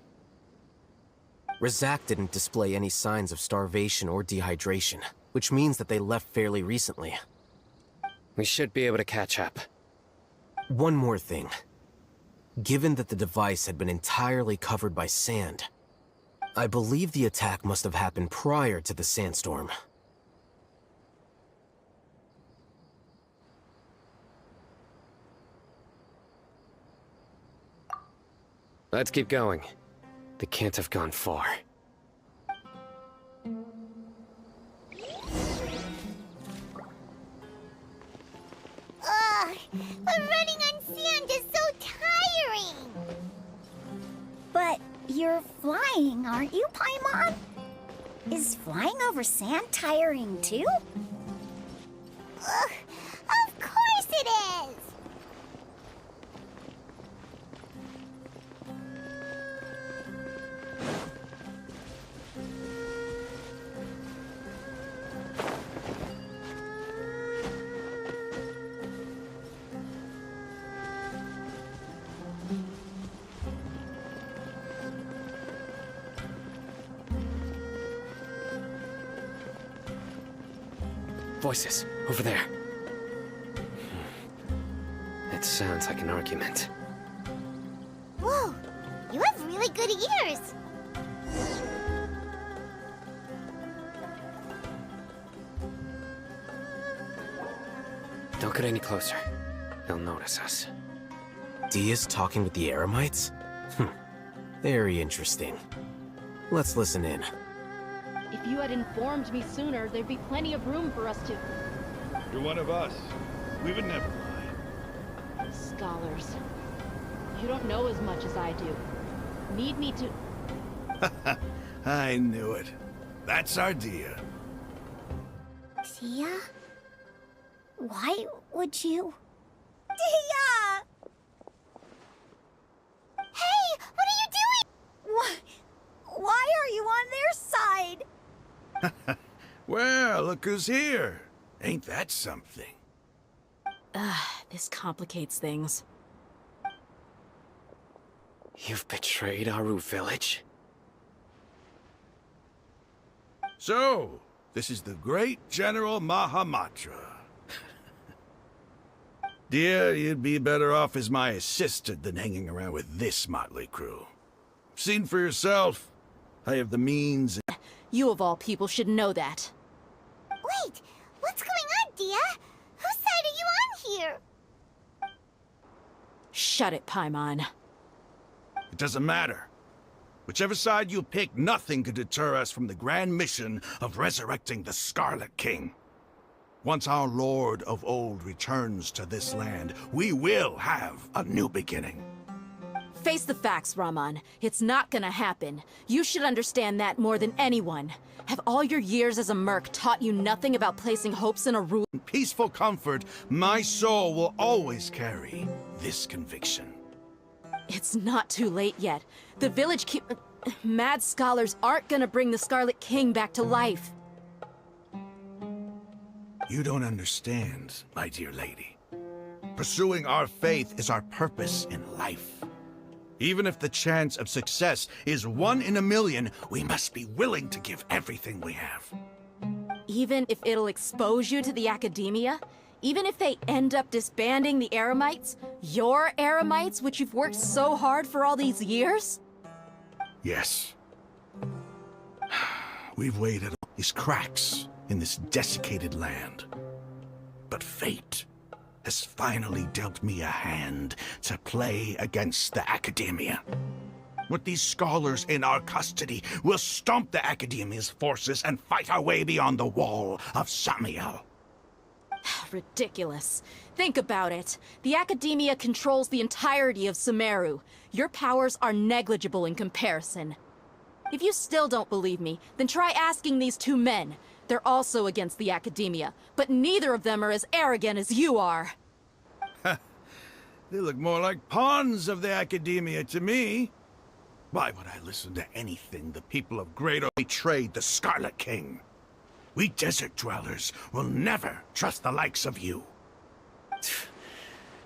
Razak didn't display any signs of starvation or dehydration, which means that they left fairly recently. We should be able to catch up. One more thing. Given that the device had been entirely covered by sand, I believe the attack must have happened prior to the sandstorm. Let's keep going. They can't have gone far. You're flying, aren't you, Paimon? Is flying over sand tiring too? Ugh, of course it is! Voices, over there. It sounds like an argument. Whoa, you have really good ears. Don't get any closer. They'll notice us. Dia's talking with the Eremites? Very interesting. Let's listen in. If you had informed me sooner, there'd be plenty of room for us to... You're one of us. We would never lie. Scholars. You don't know as much as I do. Need me to... I knew it. That's our Dia. Dia? Why would you... Dia! Hey, what are you doing? Why are you on their side? Well, look who's here. Ain't that something? This complicates things. You've betrayed Aru village? So, this is the great General Mahamatra. Dear, you'd be better off as my assistant than hanging around with this motley crew. Seen for yourself. I have the means. You of all people should know that. Wait, what's going on, Dia? Whose side are you on here? Shut it, Paimon. It doesn't matter. Whichever side you pick, nothing could deter us from the grand mission of resurrecting the Scarlet King. Once our Lord of Old returns to this land, we will have a new beginning. Face the facts, Raman. It's not gonna happen. You should understand that more than anyone. Have all your years as a merc taught you nothing about placing hopes in a rule? In peaceful comfort, my soul will always carry this conviction. It's not too late yet. The village mad scholars aren't gonna bring the Scarlet King back to life. You don't understand, my dear lady. Pursuing our faith is our purpose in life. Even if the chance of success is 1 in a million, we must be willing to give everything we have. Even if it'll expose you to the academia? Even if they end up disbanding the Eremites? Your Eremites, which you've worked so hard for all these years? Yes. We've waited these cracks in this desiccated land. But fate has finally dealt me a hand to play against the Academia. With these scholars in our custody, we'll stomp the Academia's forces and fight our way beyond the wall of Samiel. Ridiculous. Think about it. The Academia controls the entirety of Sumeru. Your powers are negligible in comparison. If you still don't believe me, then try asking these 2 men. They're also against the Academia, but neither of them are as arrogant as you are. They look more like pawns of the Academia to me. Why would I listen to anything the people of Great Oak betrayed the Scarlet King? We desert dwellers will never trust the likes of you.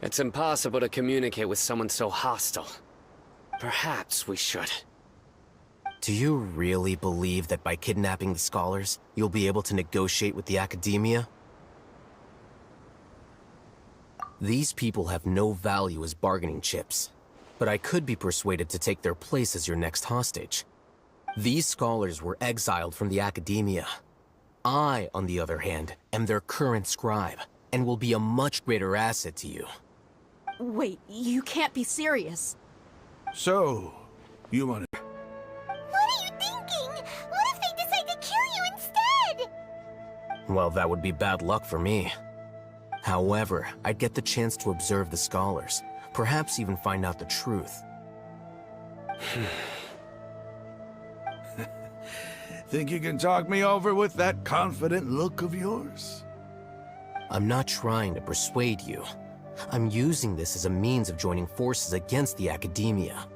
It's impossible to communicate with someone so hostile. Perhaps we should. Do you really believe that by kidnapping the scholars, you'll be able to negotiate with the Academia? These people have no value as bargaining chips, but I could be persuaded to take their place as your next hostage. These scholars were exiled from the Academia. I, on the other hand, am their current scribe, and will be a much greater asset to you. Wait, you can't be serious. So, you want to... What are you thinking? What if they decide to kill you instead? Well, that would be bad luck for me. However, I'd get the chance to observe the scholars, perhaps even find out the truth. Think you can talk me over with that confident look of yours? I'm not trying to persuade you. I'm using this as a means of joining forces against the Academia.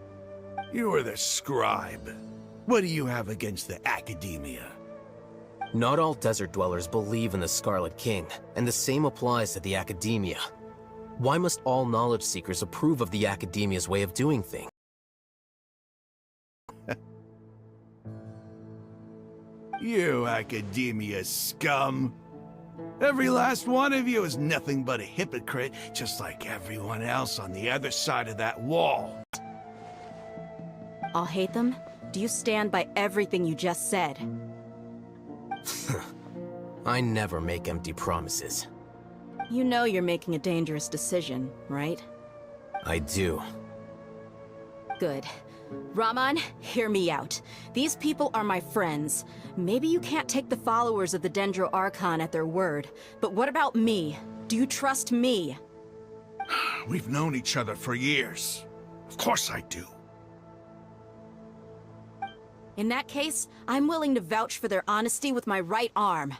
You are the scribe. What do you have against the Academia? Not all desert dwellers believe in the Scarlet King, and the same applies to the Academia. Why must all knowledge seekers approve of the Academia's way of doing things? You Academia scum! Every last one of you is nothing but a hypocrite, just like everyone else on the other side of that wall. I'll hate them? Do you stand by everything you just said? I never make empty promises. You know you're making a dangerous decision, right? I do. Good. Raman, hear me out. These people are my friends. Maybe you can't take the followers of the Dendro Archon at their word, but what about me? Do you trust me? We've known each other for years. Of course I do. In that case, I'm willing to vouch for their honesty with my right arm.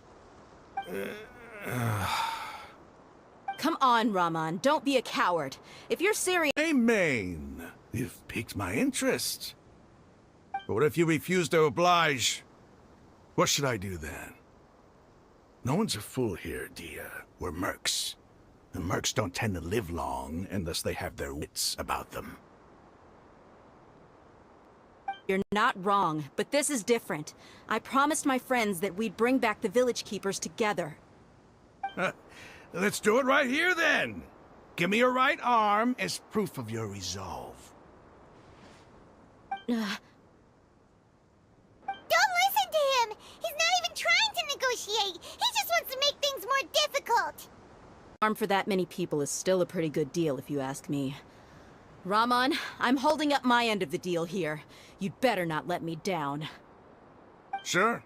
Come on, Raman, don't be a coward. If you're serious— Amen. You've piqued my interest. But what if you refuse to oblige? What should I do then? No one's a fool here, Dia. We're mercs. And mercs don't tend to live long unless they have their wits about them. You're not wrong, but this is different. I promised my friends that we'd bring back the village keepers together. Let's do it right here, then. Give me your right arm as proof of your resolve. Don't listen to him! He's not even trying to negotiate! He just wants to make things more difficult! Arm for that many people is still a pretty good deal, if you ask me. Raman, I'm holding up my end of the deal here. You'd better not let me down. Sure.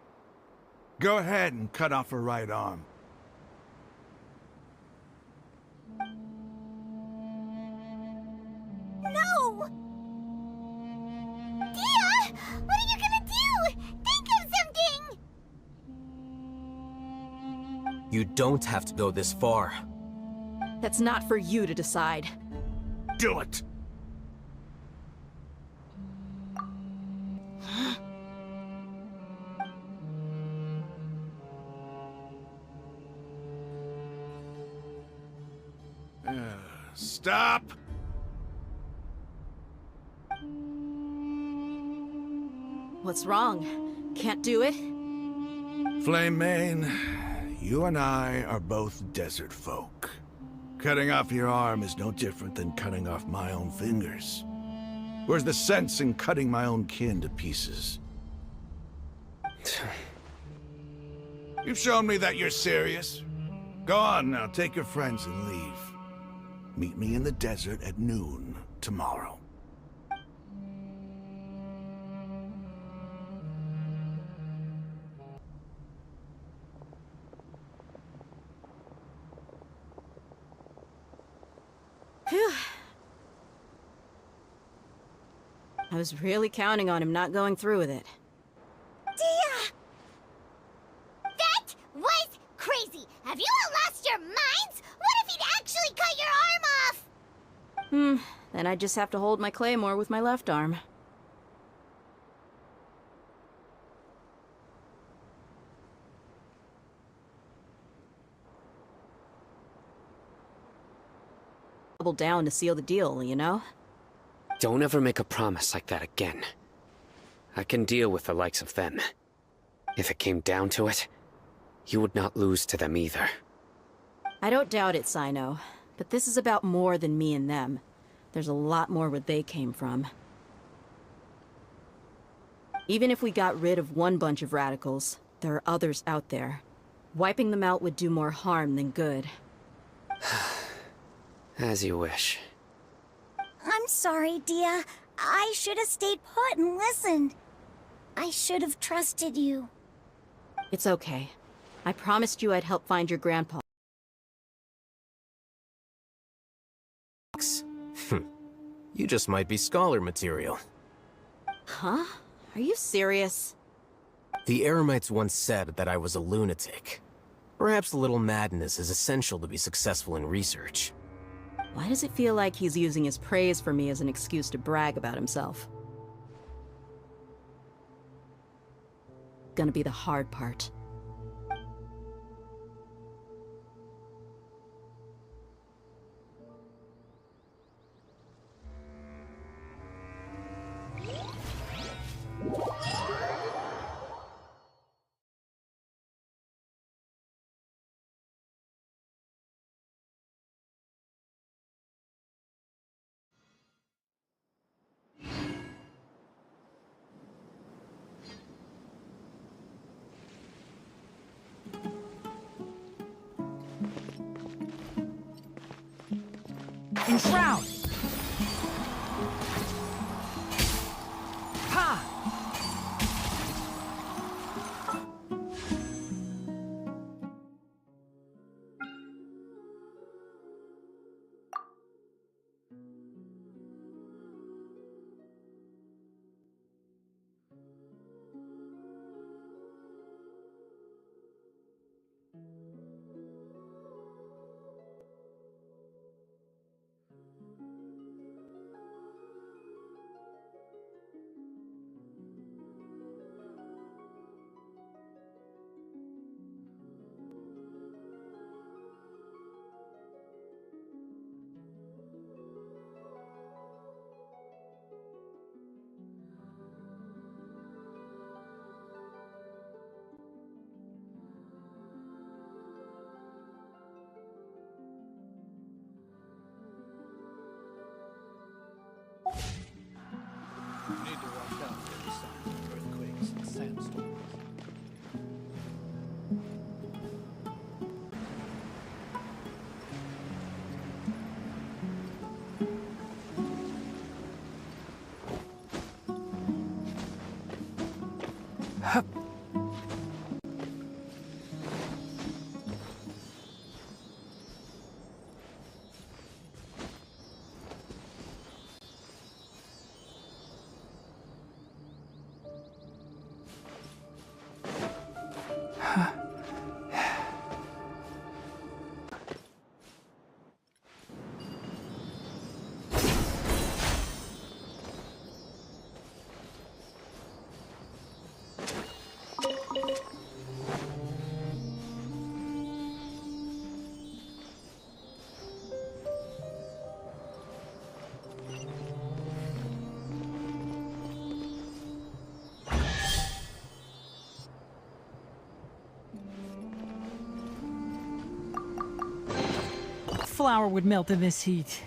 Go ahead and cut off her right arm. No! Dia! What are you gonna do? Think of something! You don't have to go this far. That's not for you to decide. Do it! Stop! What's wrong? Can't do it? Flame Mane, you and I are both desert folk. Cutting off your arm is no different than cutting off my own fingers. Where's the sense in cutting my own kin to pieces? You've shown me that you're serious. Go on now, take your friends and leave. Meet me in the desert at noon tomorrow. Phew. I was really counting on him not going through with it. Dia! That was crazy! Have you all lost your minds? What if he'd actually cut your arm off? Then I just have to hold my claymore with my left arm. Double down to seal the deal, you know? Don't ever make a promise like that again. I can deal with the likes of them. If it came down to it, you would not lose to them either. I don't doubt it, Sino. But this is about more than me and them. There's a lot more where they came from. Even if we got rid of one bunch of radicals, there are others out there. Wiping them out would do more harm than good. As you wish. I'm sorry, Dia. I should have stayed put and listened. I should have trusted you. It's okay. I promised you I'd help find your grandpa. You just might be scholar material. Huh? Are you serious? The Eremites once said that I was a lunatic. Perhaps a little madness is essential to be successful in research. Why does it feel like he's using his praise for me as an excuse to brag about himself? Gonna be the hard part. Enshroud! Ha! Need to watch out for the signs of earthquakes and sandstorms. Flour would melt in this heat.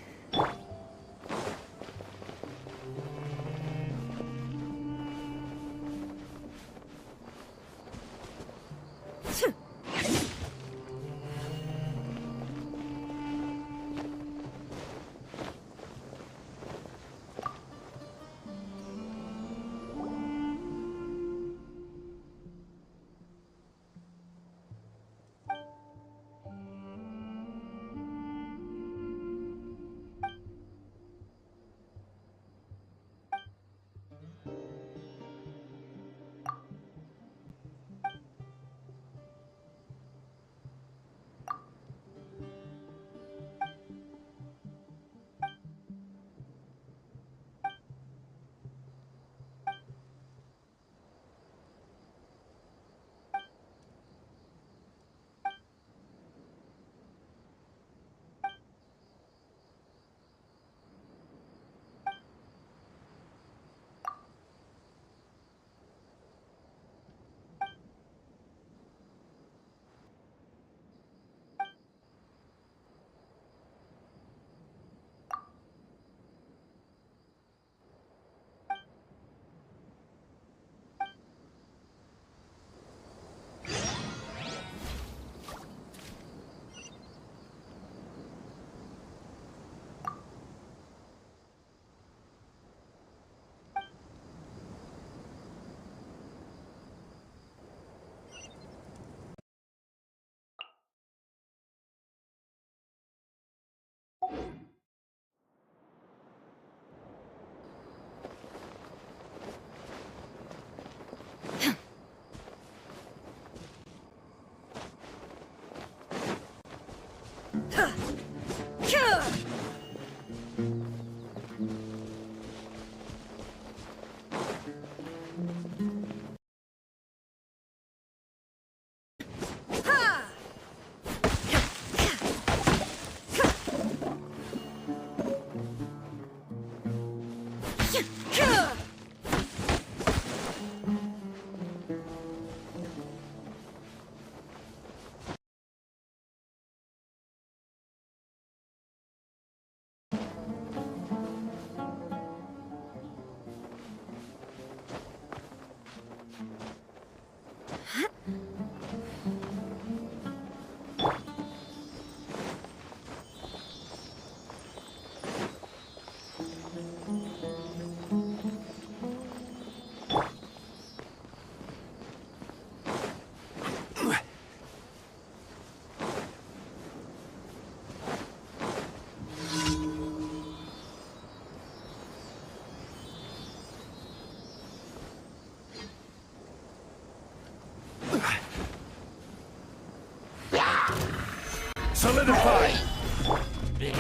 Solidify!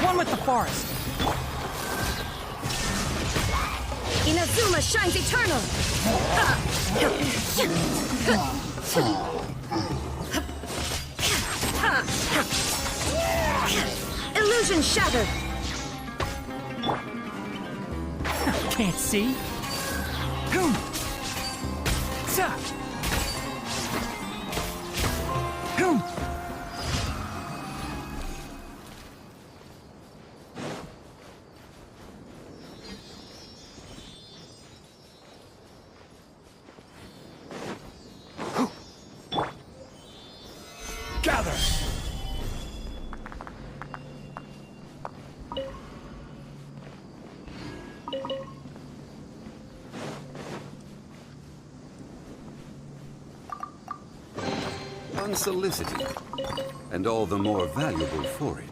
One with the forest. Inazuma shines eternal! Illusion shattered! Can't see. Boom. Sa. Boom. Gather! Unsolicited, and all the more valuable for it.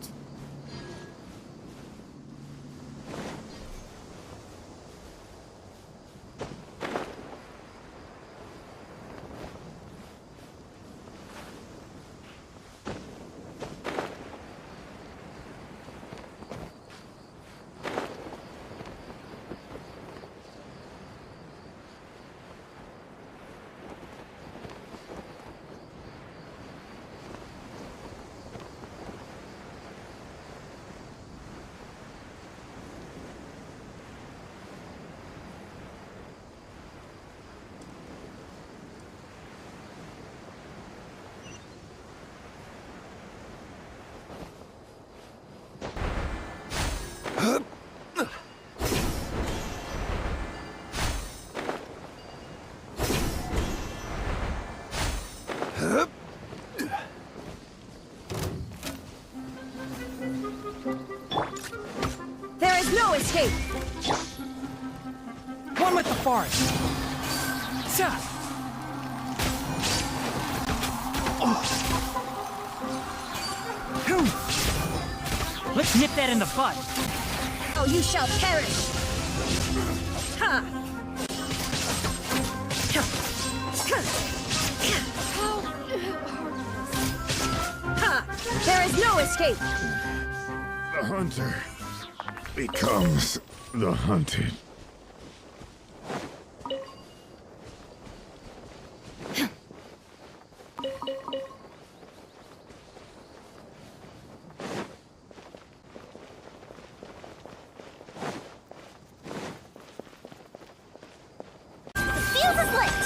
There is no escape! One with the forest. Sa. Let's nip that in the bud. Oh, you shall perish! Ha! Ha! There is no escape! The hunter becomes the hunted. The fuse is lit!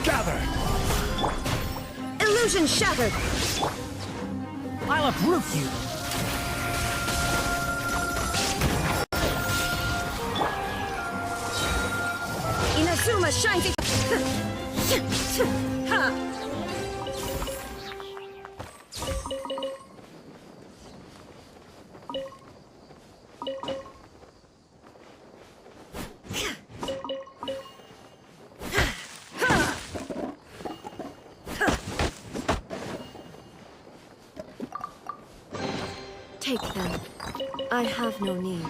Gather! Illusion shattered! I'll uproot you. Inazuma shines it. Ha! Take them. I have no need.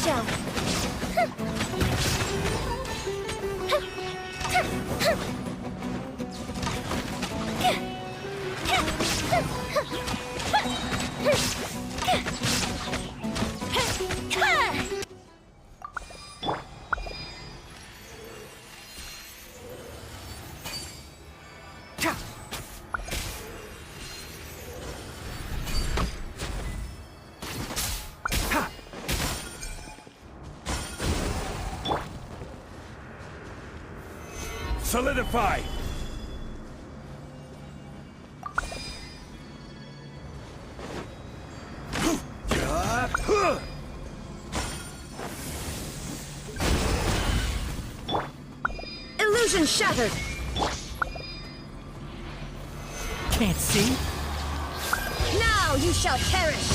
show. Solidify! Illusion shattered. Can't see? Now you shall perish.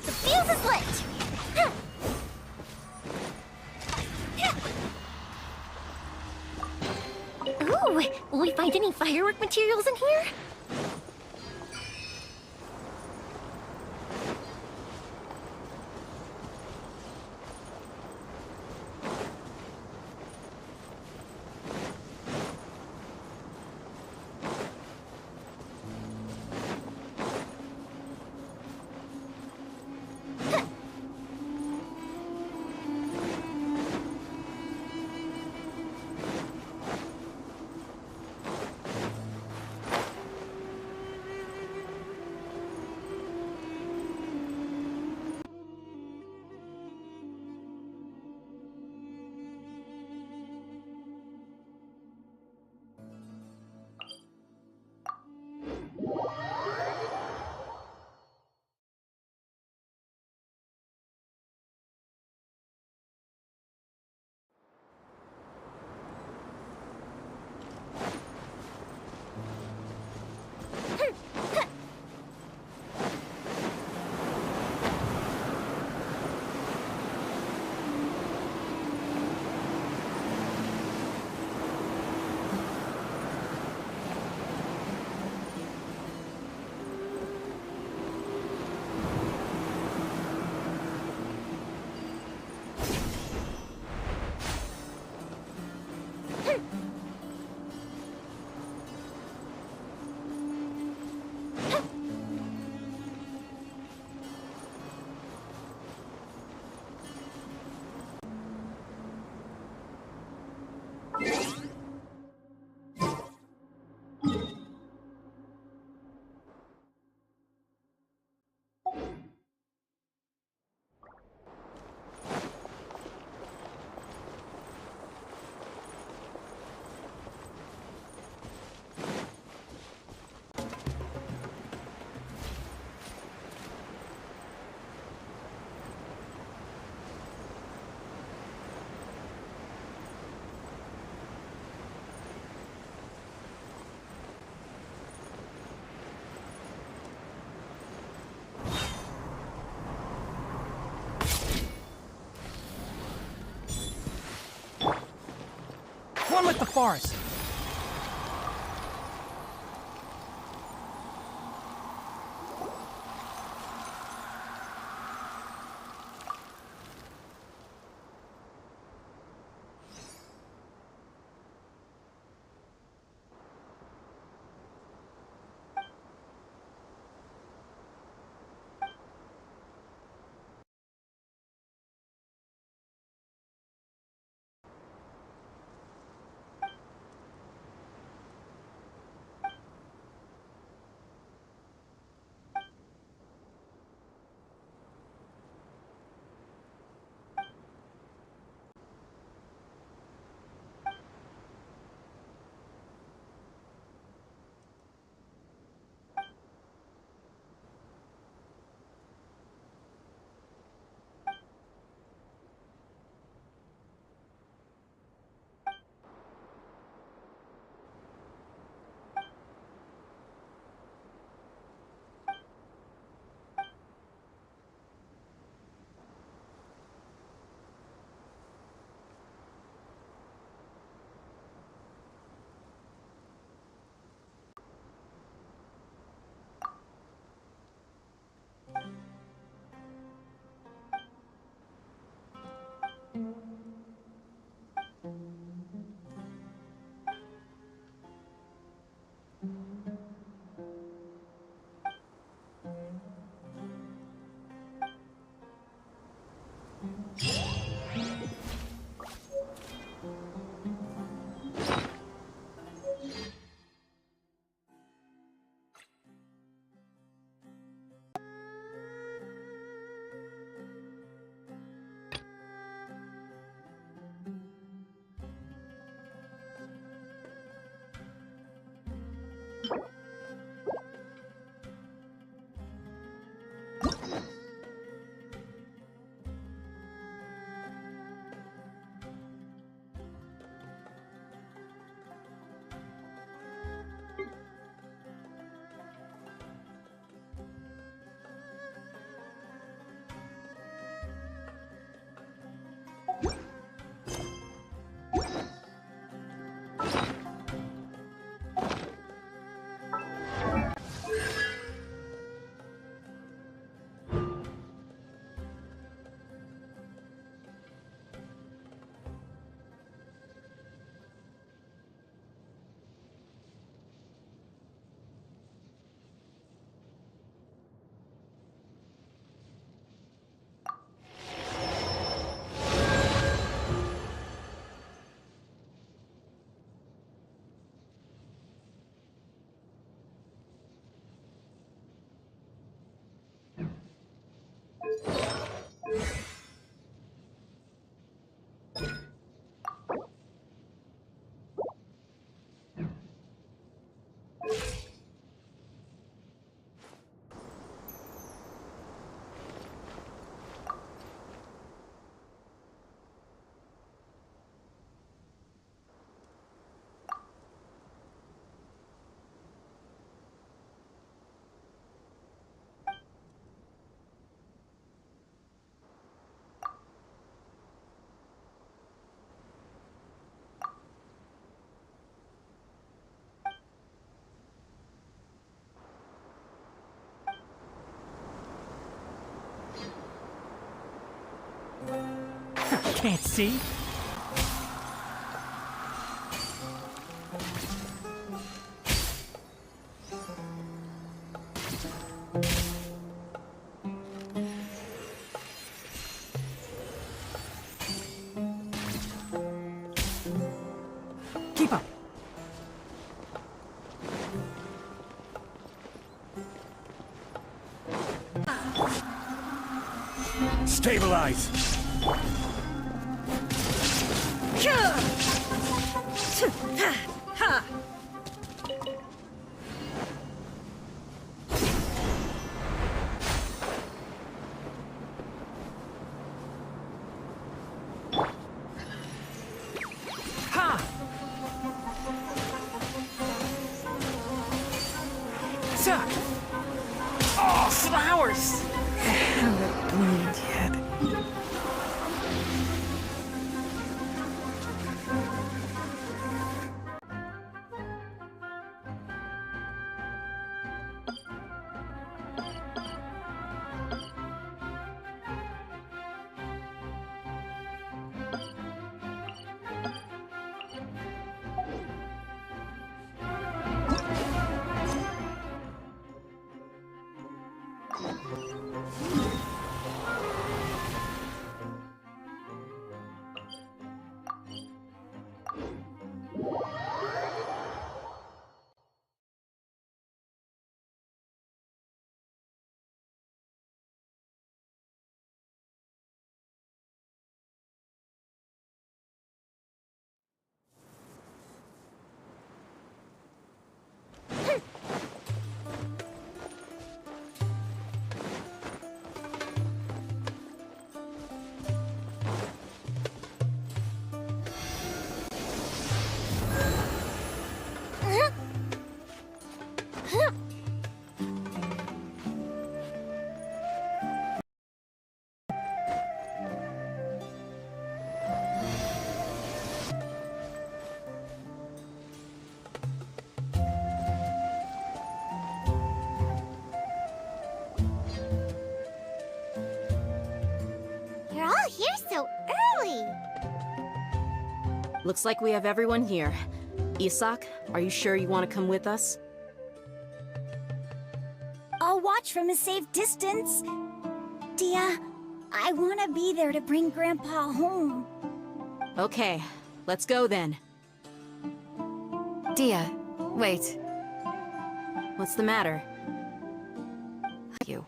The fuse is lit! Ooh, will we find any firework materials in here? One with the forest. Can't see. Keep up. Stabilize! Ha! Suck! Oh, flowers! I haven't bloomed yet. Looks like we have everyone here. Isak, are you sure you want to come with us? I'll watch from a safe distance. Dia, I want to be there to bring Grandpa home. Okay, let's go then. Dia, wait. What's the matter? You.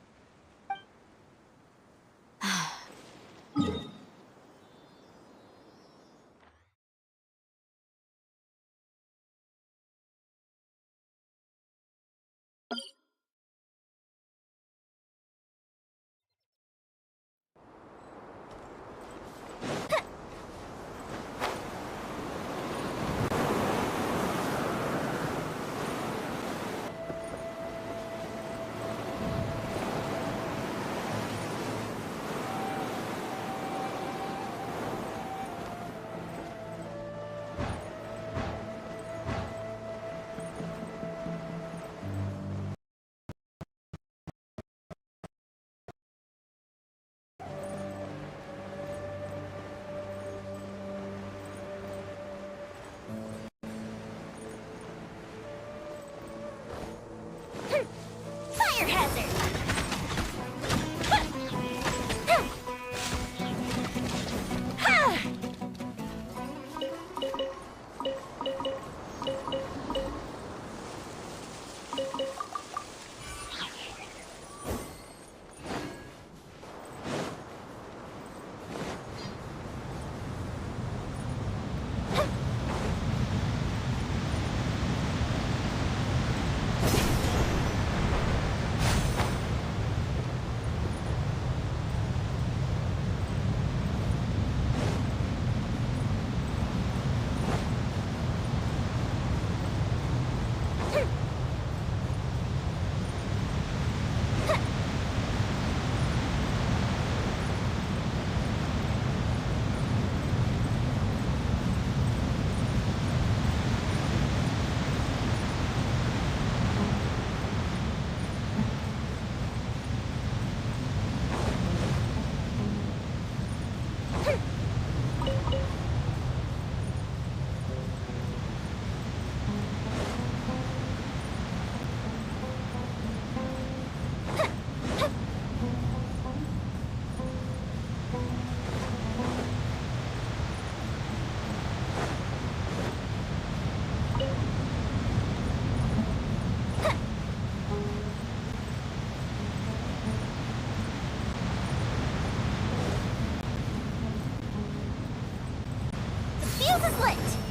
Fire hazard! Fuse is lit!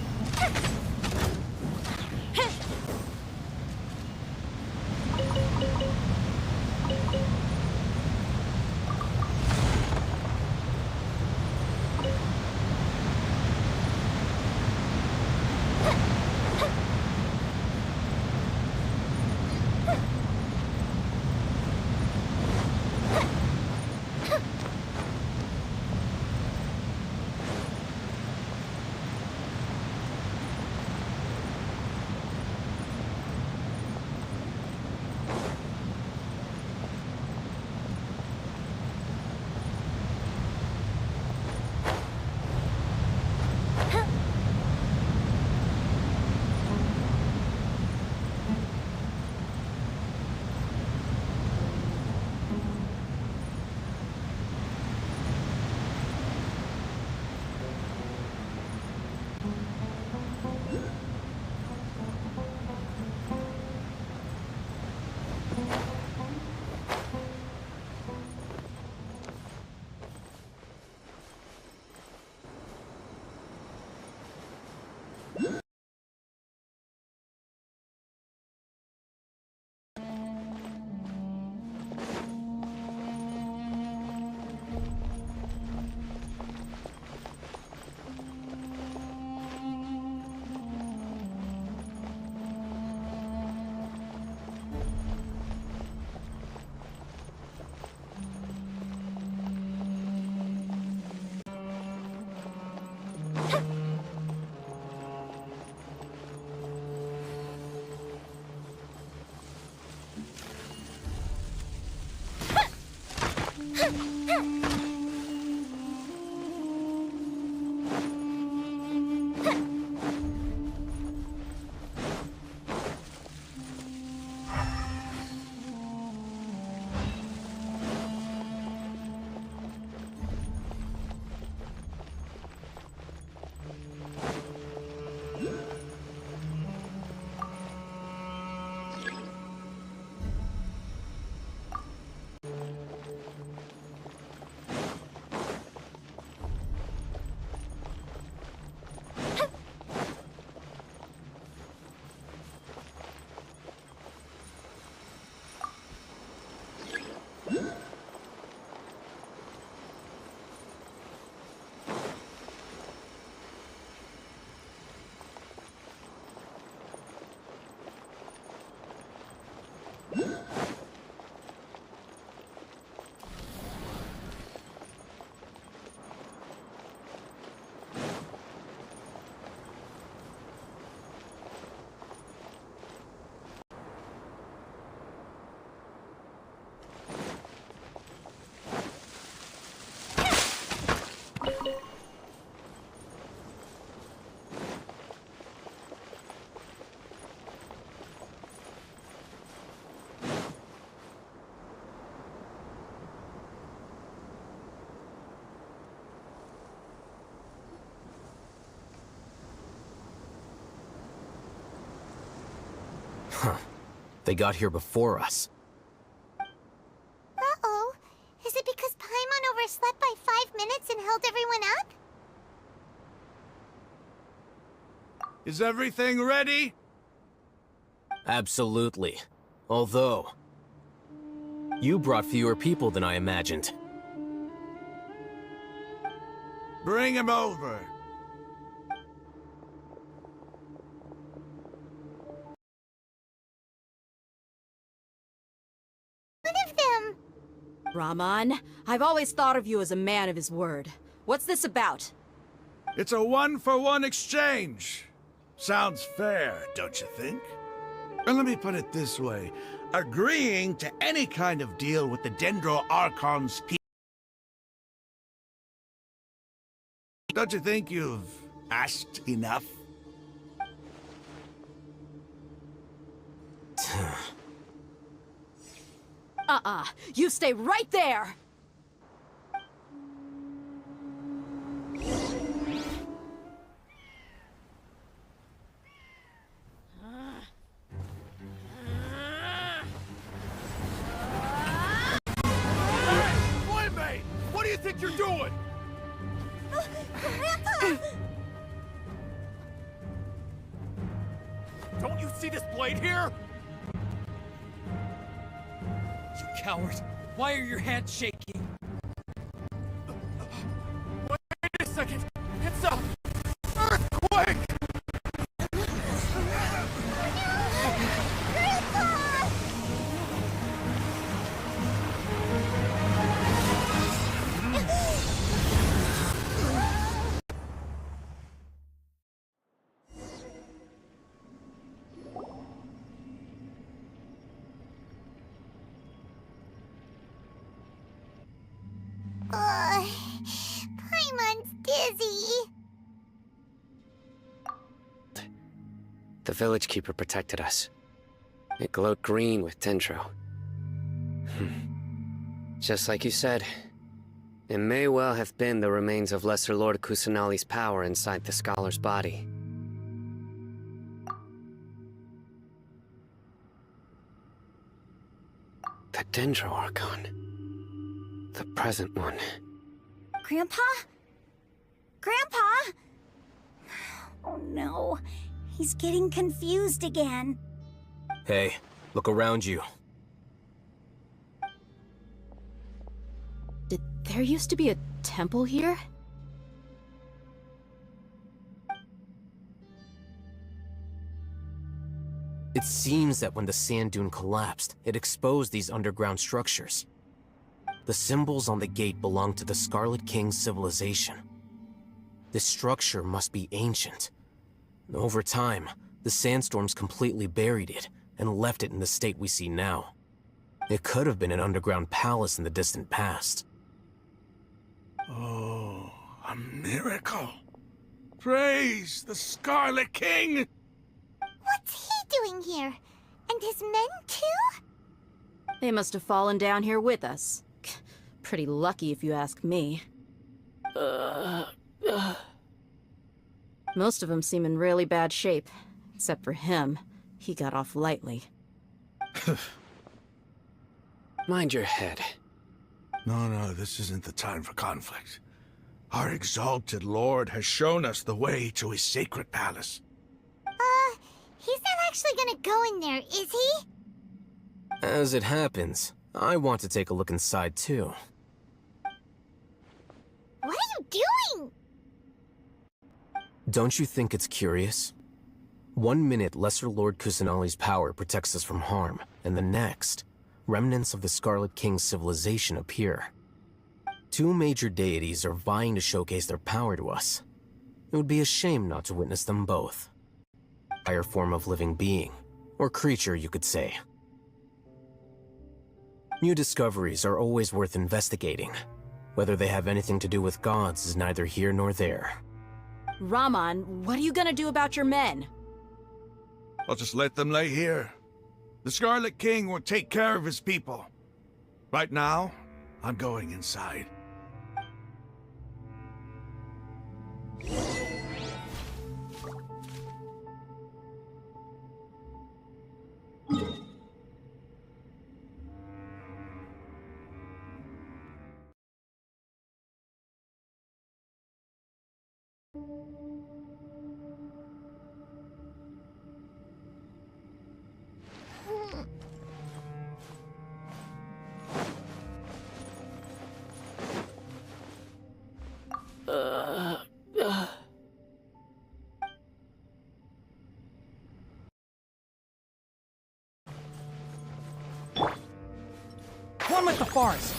Huh. They got here before us. Uh-oh. Is it because Paimon overslept by 5 minutes and held everyone up? Is everything ready? Absolutely. Although, you brought fewer people than I imagined. Bring him over. One of them! Rahman, I've always thought of you as a man of his word. What's this about? It's a one-for-one exchange. Sounds fair, don't you think? And let me put it this way. Agreeing to any kind of deal with the Dendro Archon's people. Don't you think you've asked enough? You stay right there! Playmate! What do you think you're doing? Grandpa! Don't you see this blade here? You coward! Why are your hands shaking? Wait a second! It's a earthquake! Paimon's dizzy. The village keeper protected us. It glowed green with dendro. Just like you said, it may well have been the remains of Lesser Lord Kusanali's power inside the scholar's body. The Dendro Archon. The present one. Grandpa? Grandpa? Oh no. He's getting confused again. Hey, look around you. Did there used to be a temple here? It seems that when the sand dune collapsed, it exposed these underground structures. The symbols on the gate belong to the Scarlet King's civilization. This structure must be ancient. Over time, the sandstorms completely buried it and left it in the state we see now. It could have been an underground palace in the distant past. Oh, a miracle. Praise the Scarlet King! What's he doing here? And his men too? They must have fallen down here with us. Pretty lucky if you ask me. Most of them seem in really bad shape. Except for him. He got off lightly. Mind your head. No, this isn't the time for conflict. Our exalted lord has shown us the way to his sacred palace. He's not actually gonna go in there, is he? As it happens, I want to take a look inside too. What are you doing? Don't you think it's curious? 1 minute, Lesser Lord Kusanali's power protects us from harm, and the next, remnants of the Scarlet King's civilization appear. 2 major deities are vying to showcase their power to us. It would be a shame not to witness them both. Higher form of living being, or creature you could say. New discoveries are always worth investigating. Whether they have anything to do with gods is neither here nor there. Rahman, what are you gonna do about your men? I'll just let them lay here. The Scarlet King will take care of his people. Right now, I'm going inside. One with the forest.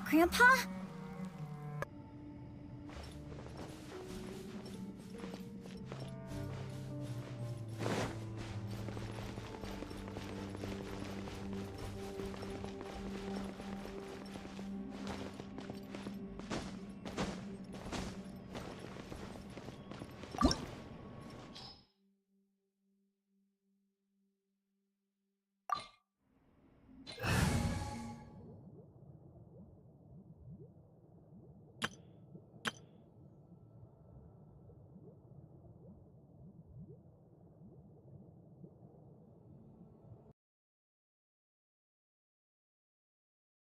Grandpa?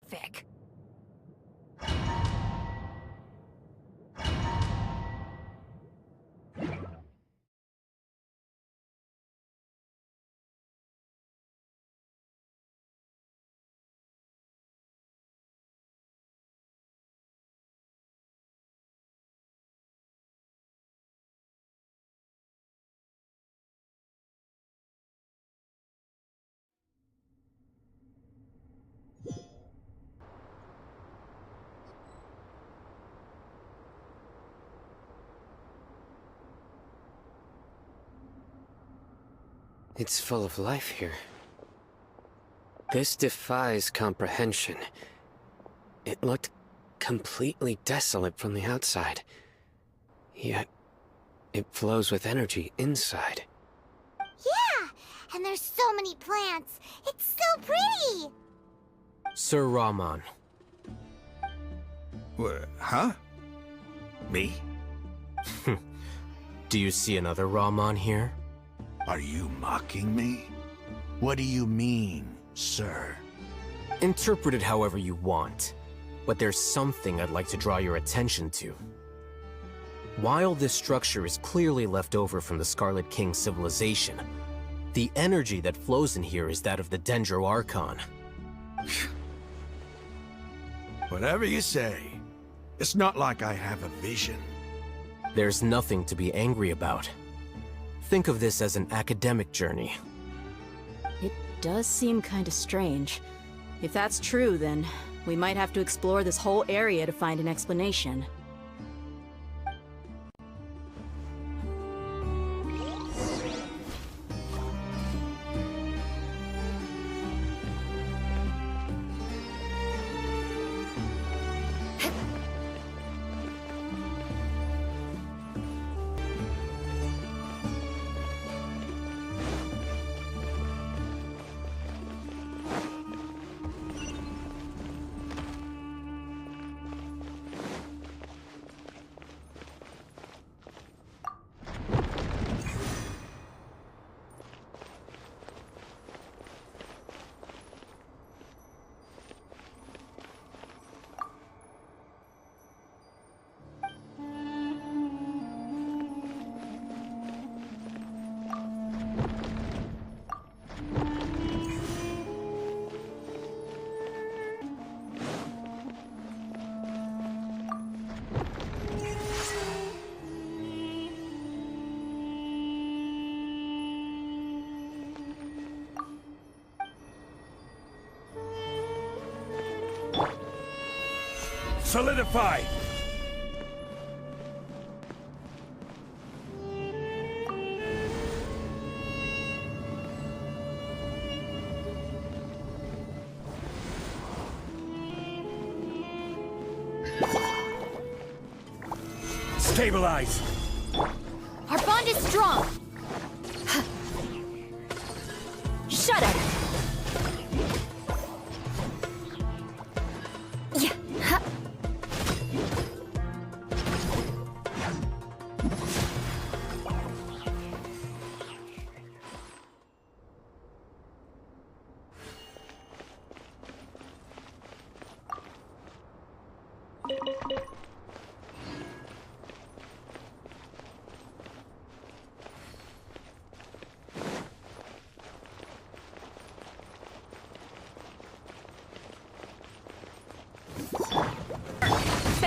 Vic. It's full of life here. This defies comprehension. It looked completely desolate from the outside. Yet, it flows with energy inside. Yeah! And there's so many plants. It's so pretty! Sir Rahman. Huh? Me? Do you see another Rahman here? Are you mocking me? What do you mean, sir? Interpret it however you want, but there's something I'd like to draw your attention to. While this structure is clearly left over from the Scarlet King civilization, the energy that flows in here is that of the Dendro Archon. Whatever you say. It's not like I have a vision. There's nothing to be angry about. Think of this as an academic journey. It does seem kinda strange. If that's true, then we might have to explore this whole area to find an explanation. Solidify! Stabilize! Our bond is strong! Shut up! Yeah. Huh.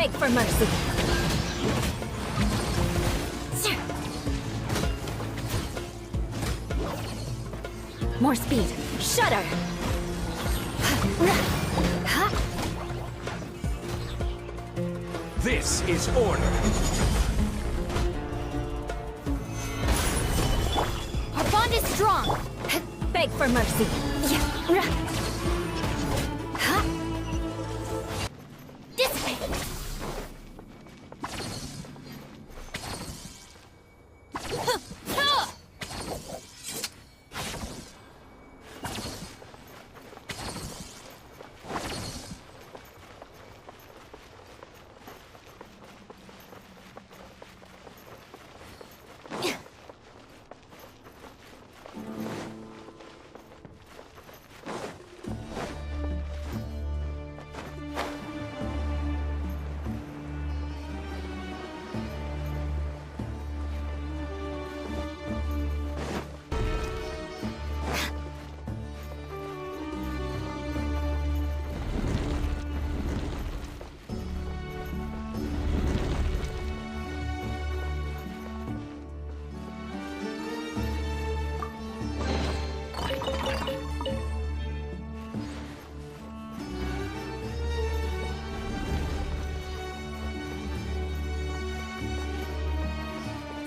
Beg for mercy. More speed. Shudder. This is order. Our bond is strong. Beg for mercy. Dissipate.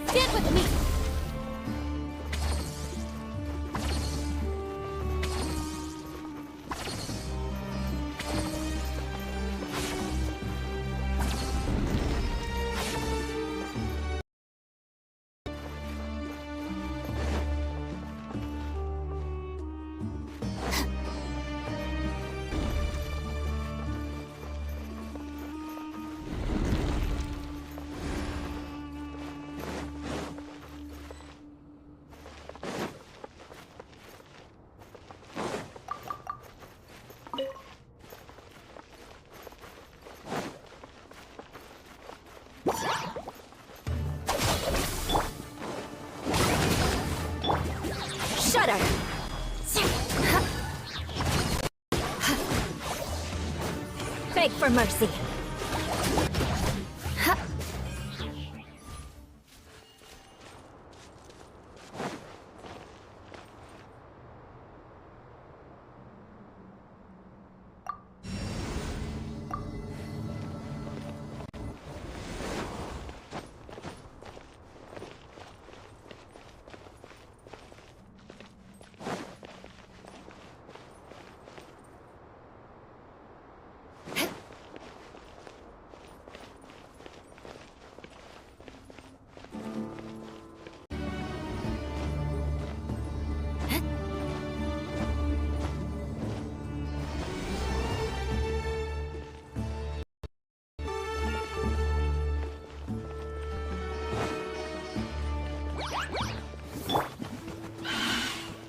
Stand with me! Shudder! Beg for mercy.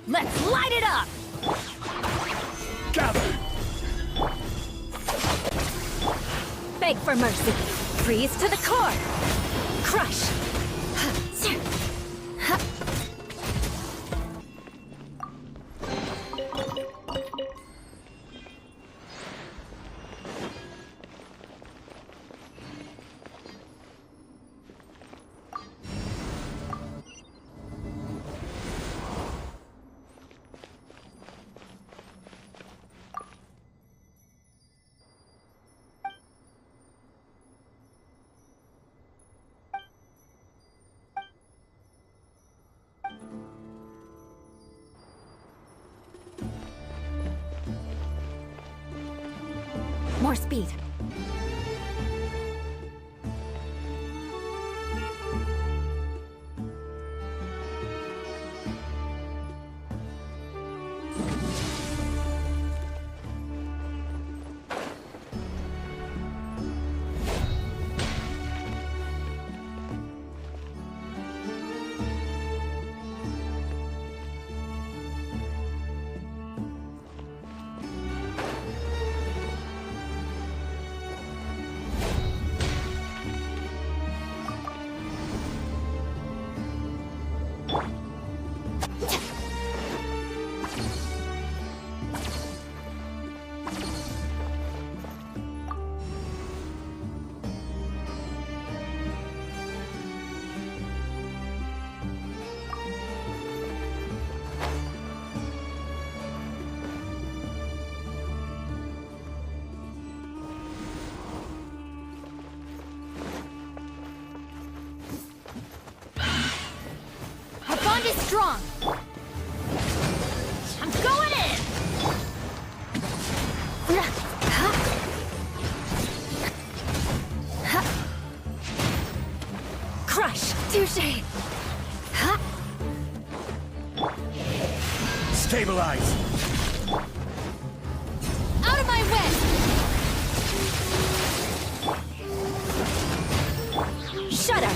Let's light it up! Gather! Beg for mercy. Freeze to the core. Crush. More speed. strong. I'm going in. Crush. Touche. Stabilize! Out of my way! Shudder!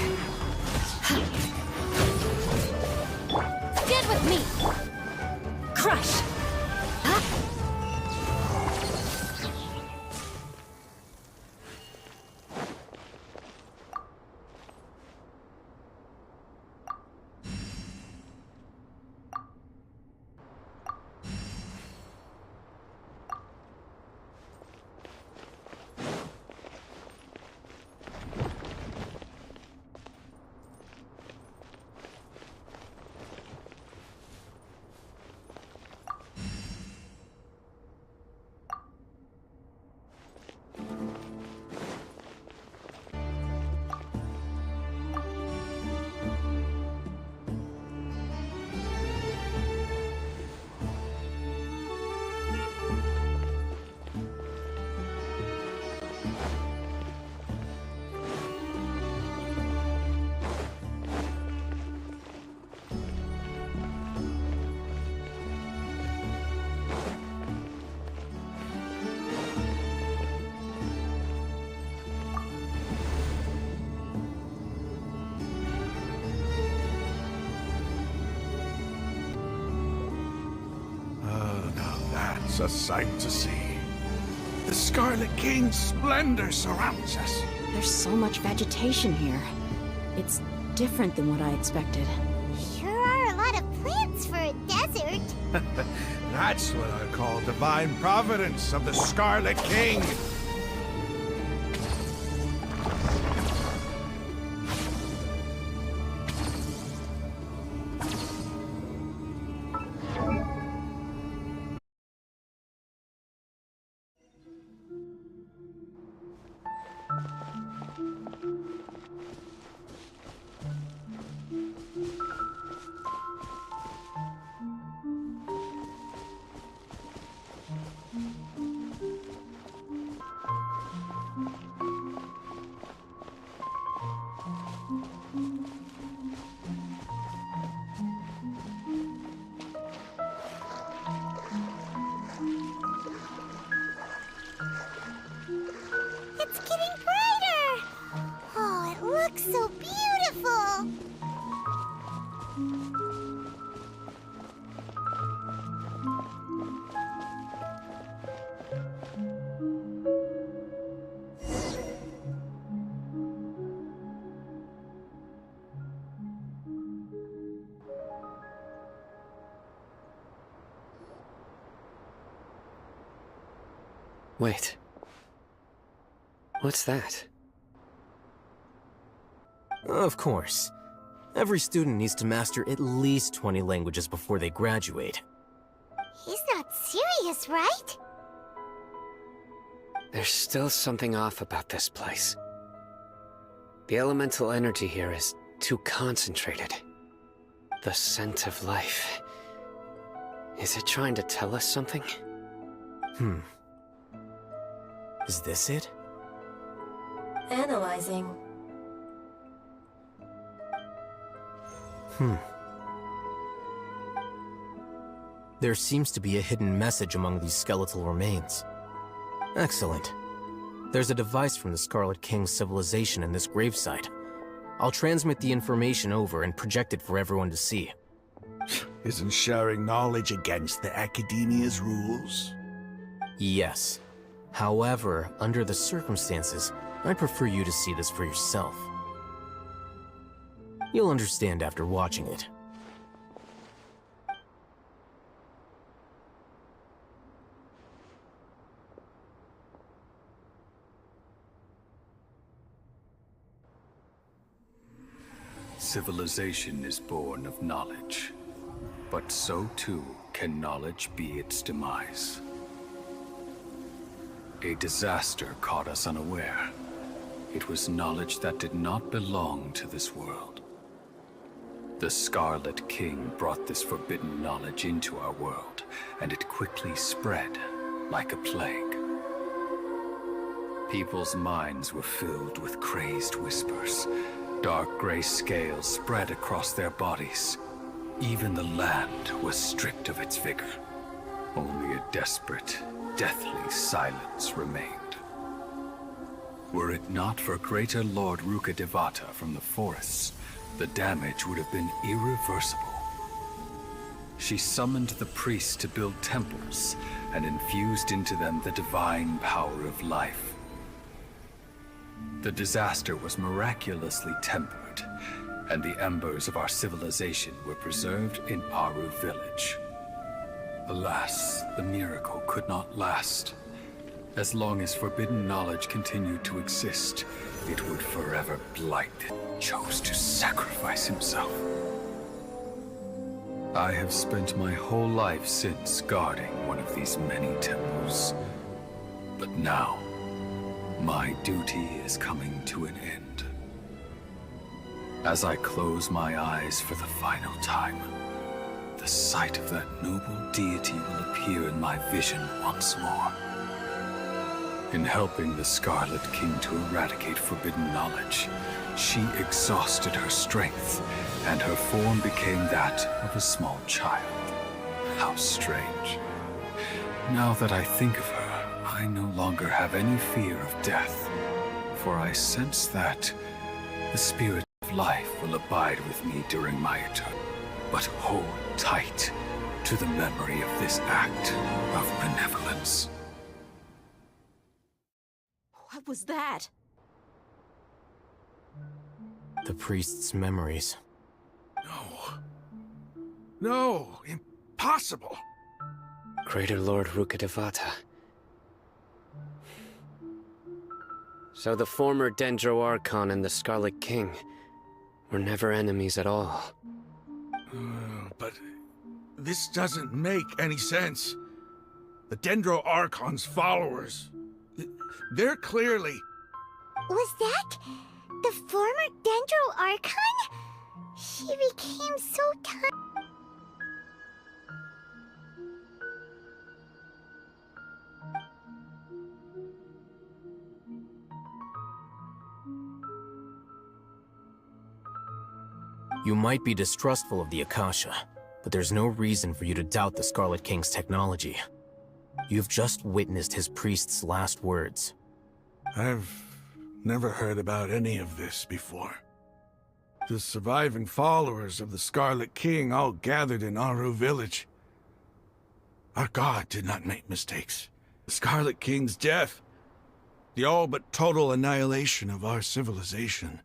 Stand with me! Crush! It's a sight to see. The Scarlet King's splendor surrounds us. There's so much vegetation here. It's different than what I expected. Sure are a lot of plants for a desert. That's what I call divine providence of the Scarlet King. It's getting brighter! Oh, it looks so beautiful! Wait. What's that? Of course. Every student needs to master at least 20 languages before they graduate. He's not serious, right? There's still something off about this place. The elemental energy here is too concentrated. The scent of life. Is it trying to tell us something? Is this it? Analyzing. There seems to be a hidden message among these skeletal remains. Excellent. There's a device from the Scarlet King's civilization in this gravesite. I'll transmit the information over and project it for everyone to see. Isn't sharing knowledge against the Academia's rules? Yes. However, under the circumstances, I'd prefer you to see this for yourself. You'll understand after watching it. Civilization is born of knowledge, but so too can knowledge be its demise. A disaster caught us unaware. It was knowledge that did not belong to this world. The Scarlet King brought this forbidden knowledge into our world, and it quickly spread like a plague. People's minds were filled with crazed whispers. Dark gray scales spread across their bodies. Even the land was stripped of its vigor. Only a desperate, deathly silence remained. Were it not for greater Lord Rukkhadevata from the forests, the damage would have been irreversible. She summoned the priests to build temples and infused into them the divine power of life. The disaster was miraculously tempered, and the embers of our civilization were preserved in Aru village. Alas, the miracle could not last. As long as forbidden knowledge continued to exist, it would forever blight it. Chose to sacrifice himself. I have spent my whole life since guarding one of these many temples. But now, my duty is coming to an end. As I close my eyes for the final time, the sight of that noble deity will appear in my vision once more. In helping the Scarlet King to eradicate forbidden knowledge, she exhausted her strength, and her form became that of a small child. How strange. Now that I think of her, I no longer have any fear of death, for I sense that the spirit of life will abide with me during my eternity. But hold tight to the memory of this act of benevolence. What was that? The priest's memories. No, impossible. Greater Lord Rukkhadevata. So the former Dendro Archon and the Scarlet King were never enemies at all. But this doesn't make any sense. The Dendro Archon's followers, they're clearly... Was that the former Dendro Archon? She became so tiny. You might be distrustful of the Akasha, but there's no reason for you to doubt the Scarlet King's technology. You've just witnessed his priest's last words. I've never heard about any of this before. The surviving followers of the Scarlet King all gathered in Aru village. Our god did not make mistakes. The Scarlet King's death, the all but total annihilation of our civilization.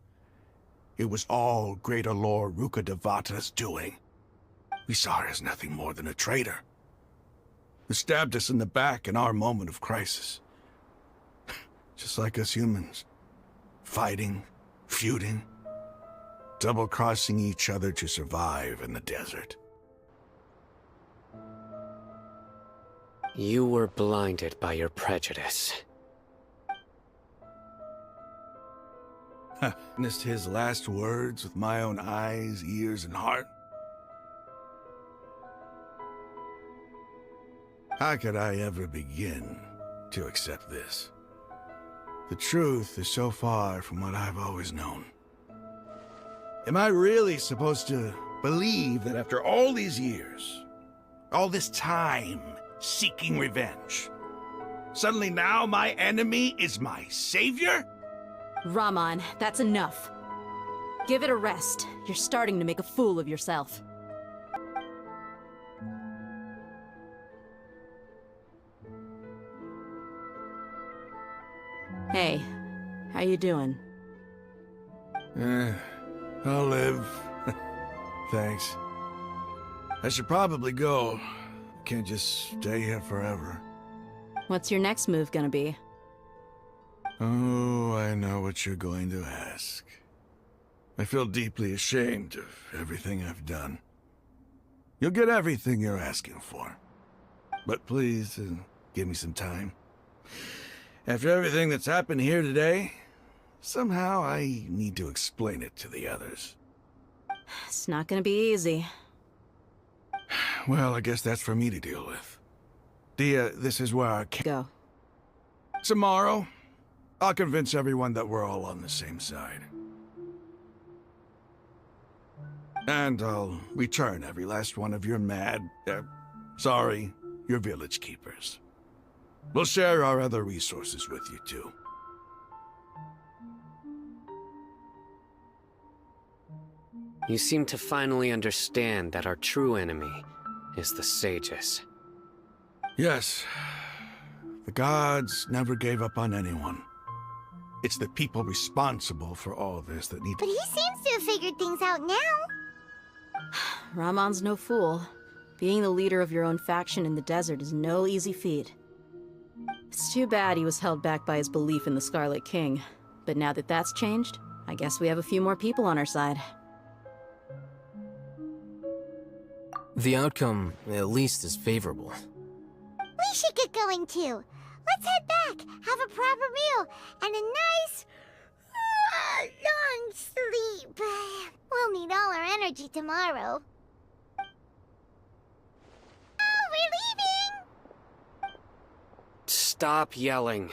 It was all Greater Lord Rukkhadevata's doing. We saw her as nothing more than a traitor, who stabbed us in the back in our moment of crisis. Just like us humans. Fighting, feuding, double-crossing each other to survive in the desert. You were blinded by your prejudice. Witnessed his last words with my own eyes, ears, and heart. How could I ever begin to accept this? The truth is so far from what I've always known. Am I really supposed to believe that after all these years, all this time seeking revenge, suddenly now my enemy is my savior? Raman, that's enough. Give it a rest. You're starting to make a fool of yourself. Hey, how you doing? I'll live. Thanks. I should probably go. Can't just stay here forever. What's your next move gonna be? Oh, I know what you're going to ask. I feel deeply ashamed of everything I've done. You'll get everything you're asking for. But please, give me some time. After everything that's happened here today, somehow I need to explain it to the others. It's not gonna be easy. Well, I guess that's for me to deal with. Dia, this is where I go. Tomorrow, I'll convince everyone that we're all on the same side. And I'll return every last one of your your village keepers. We'll share our other resources with you, too. You seem to finally understand that our true enemy is the sages. Yes. The gods never gave up on anyone. It's the people responsible for all this that need to— But he seems to have figured things out now. Ramon's no fool. Being the leader of your own faction in the desert is no easy feat. It's too bad he was held back by his belief in the Scarlet King. But now that that's changed, I guess we have a few more people on our side. The outcome, at least, is favorable. We should get going too. Let's head back, have a proper meal, and a nice, long sleep. We'll need all our energy tomorrow. Oh, we're leaving! Stop yelling.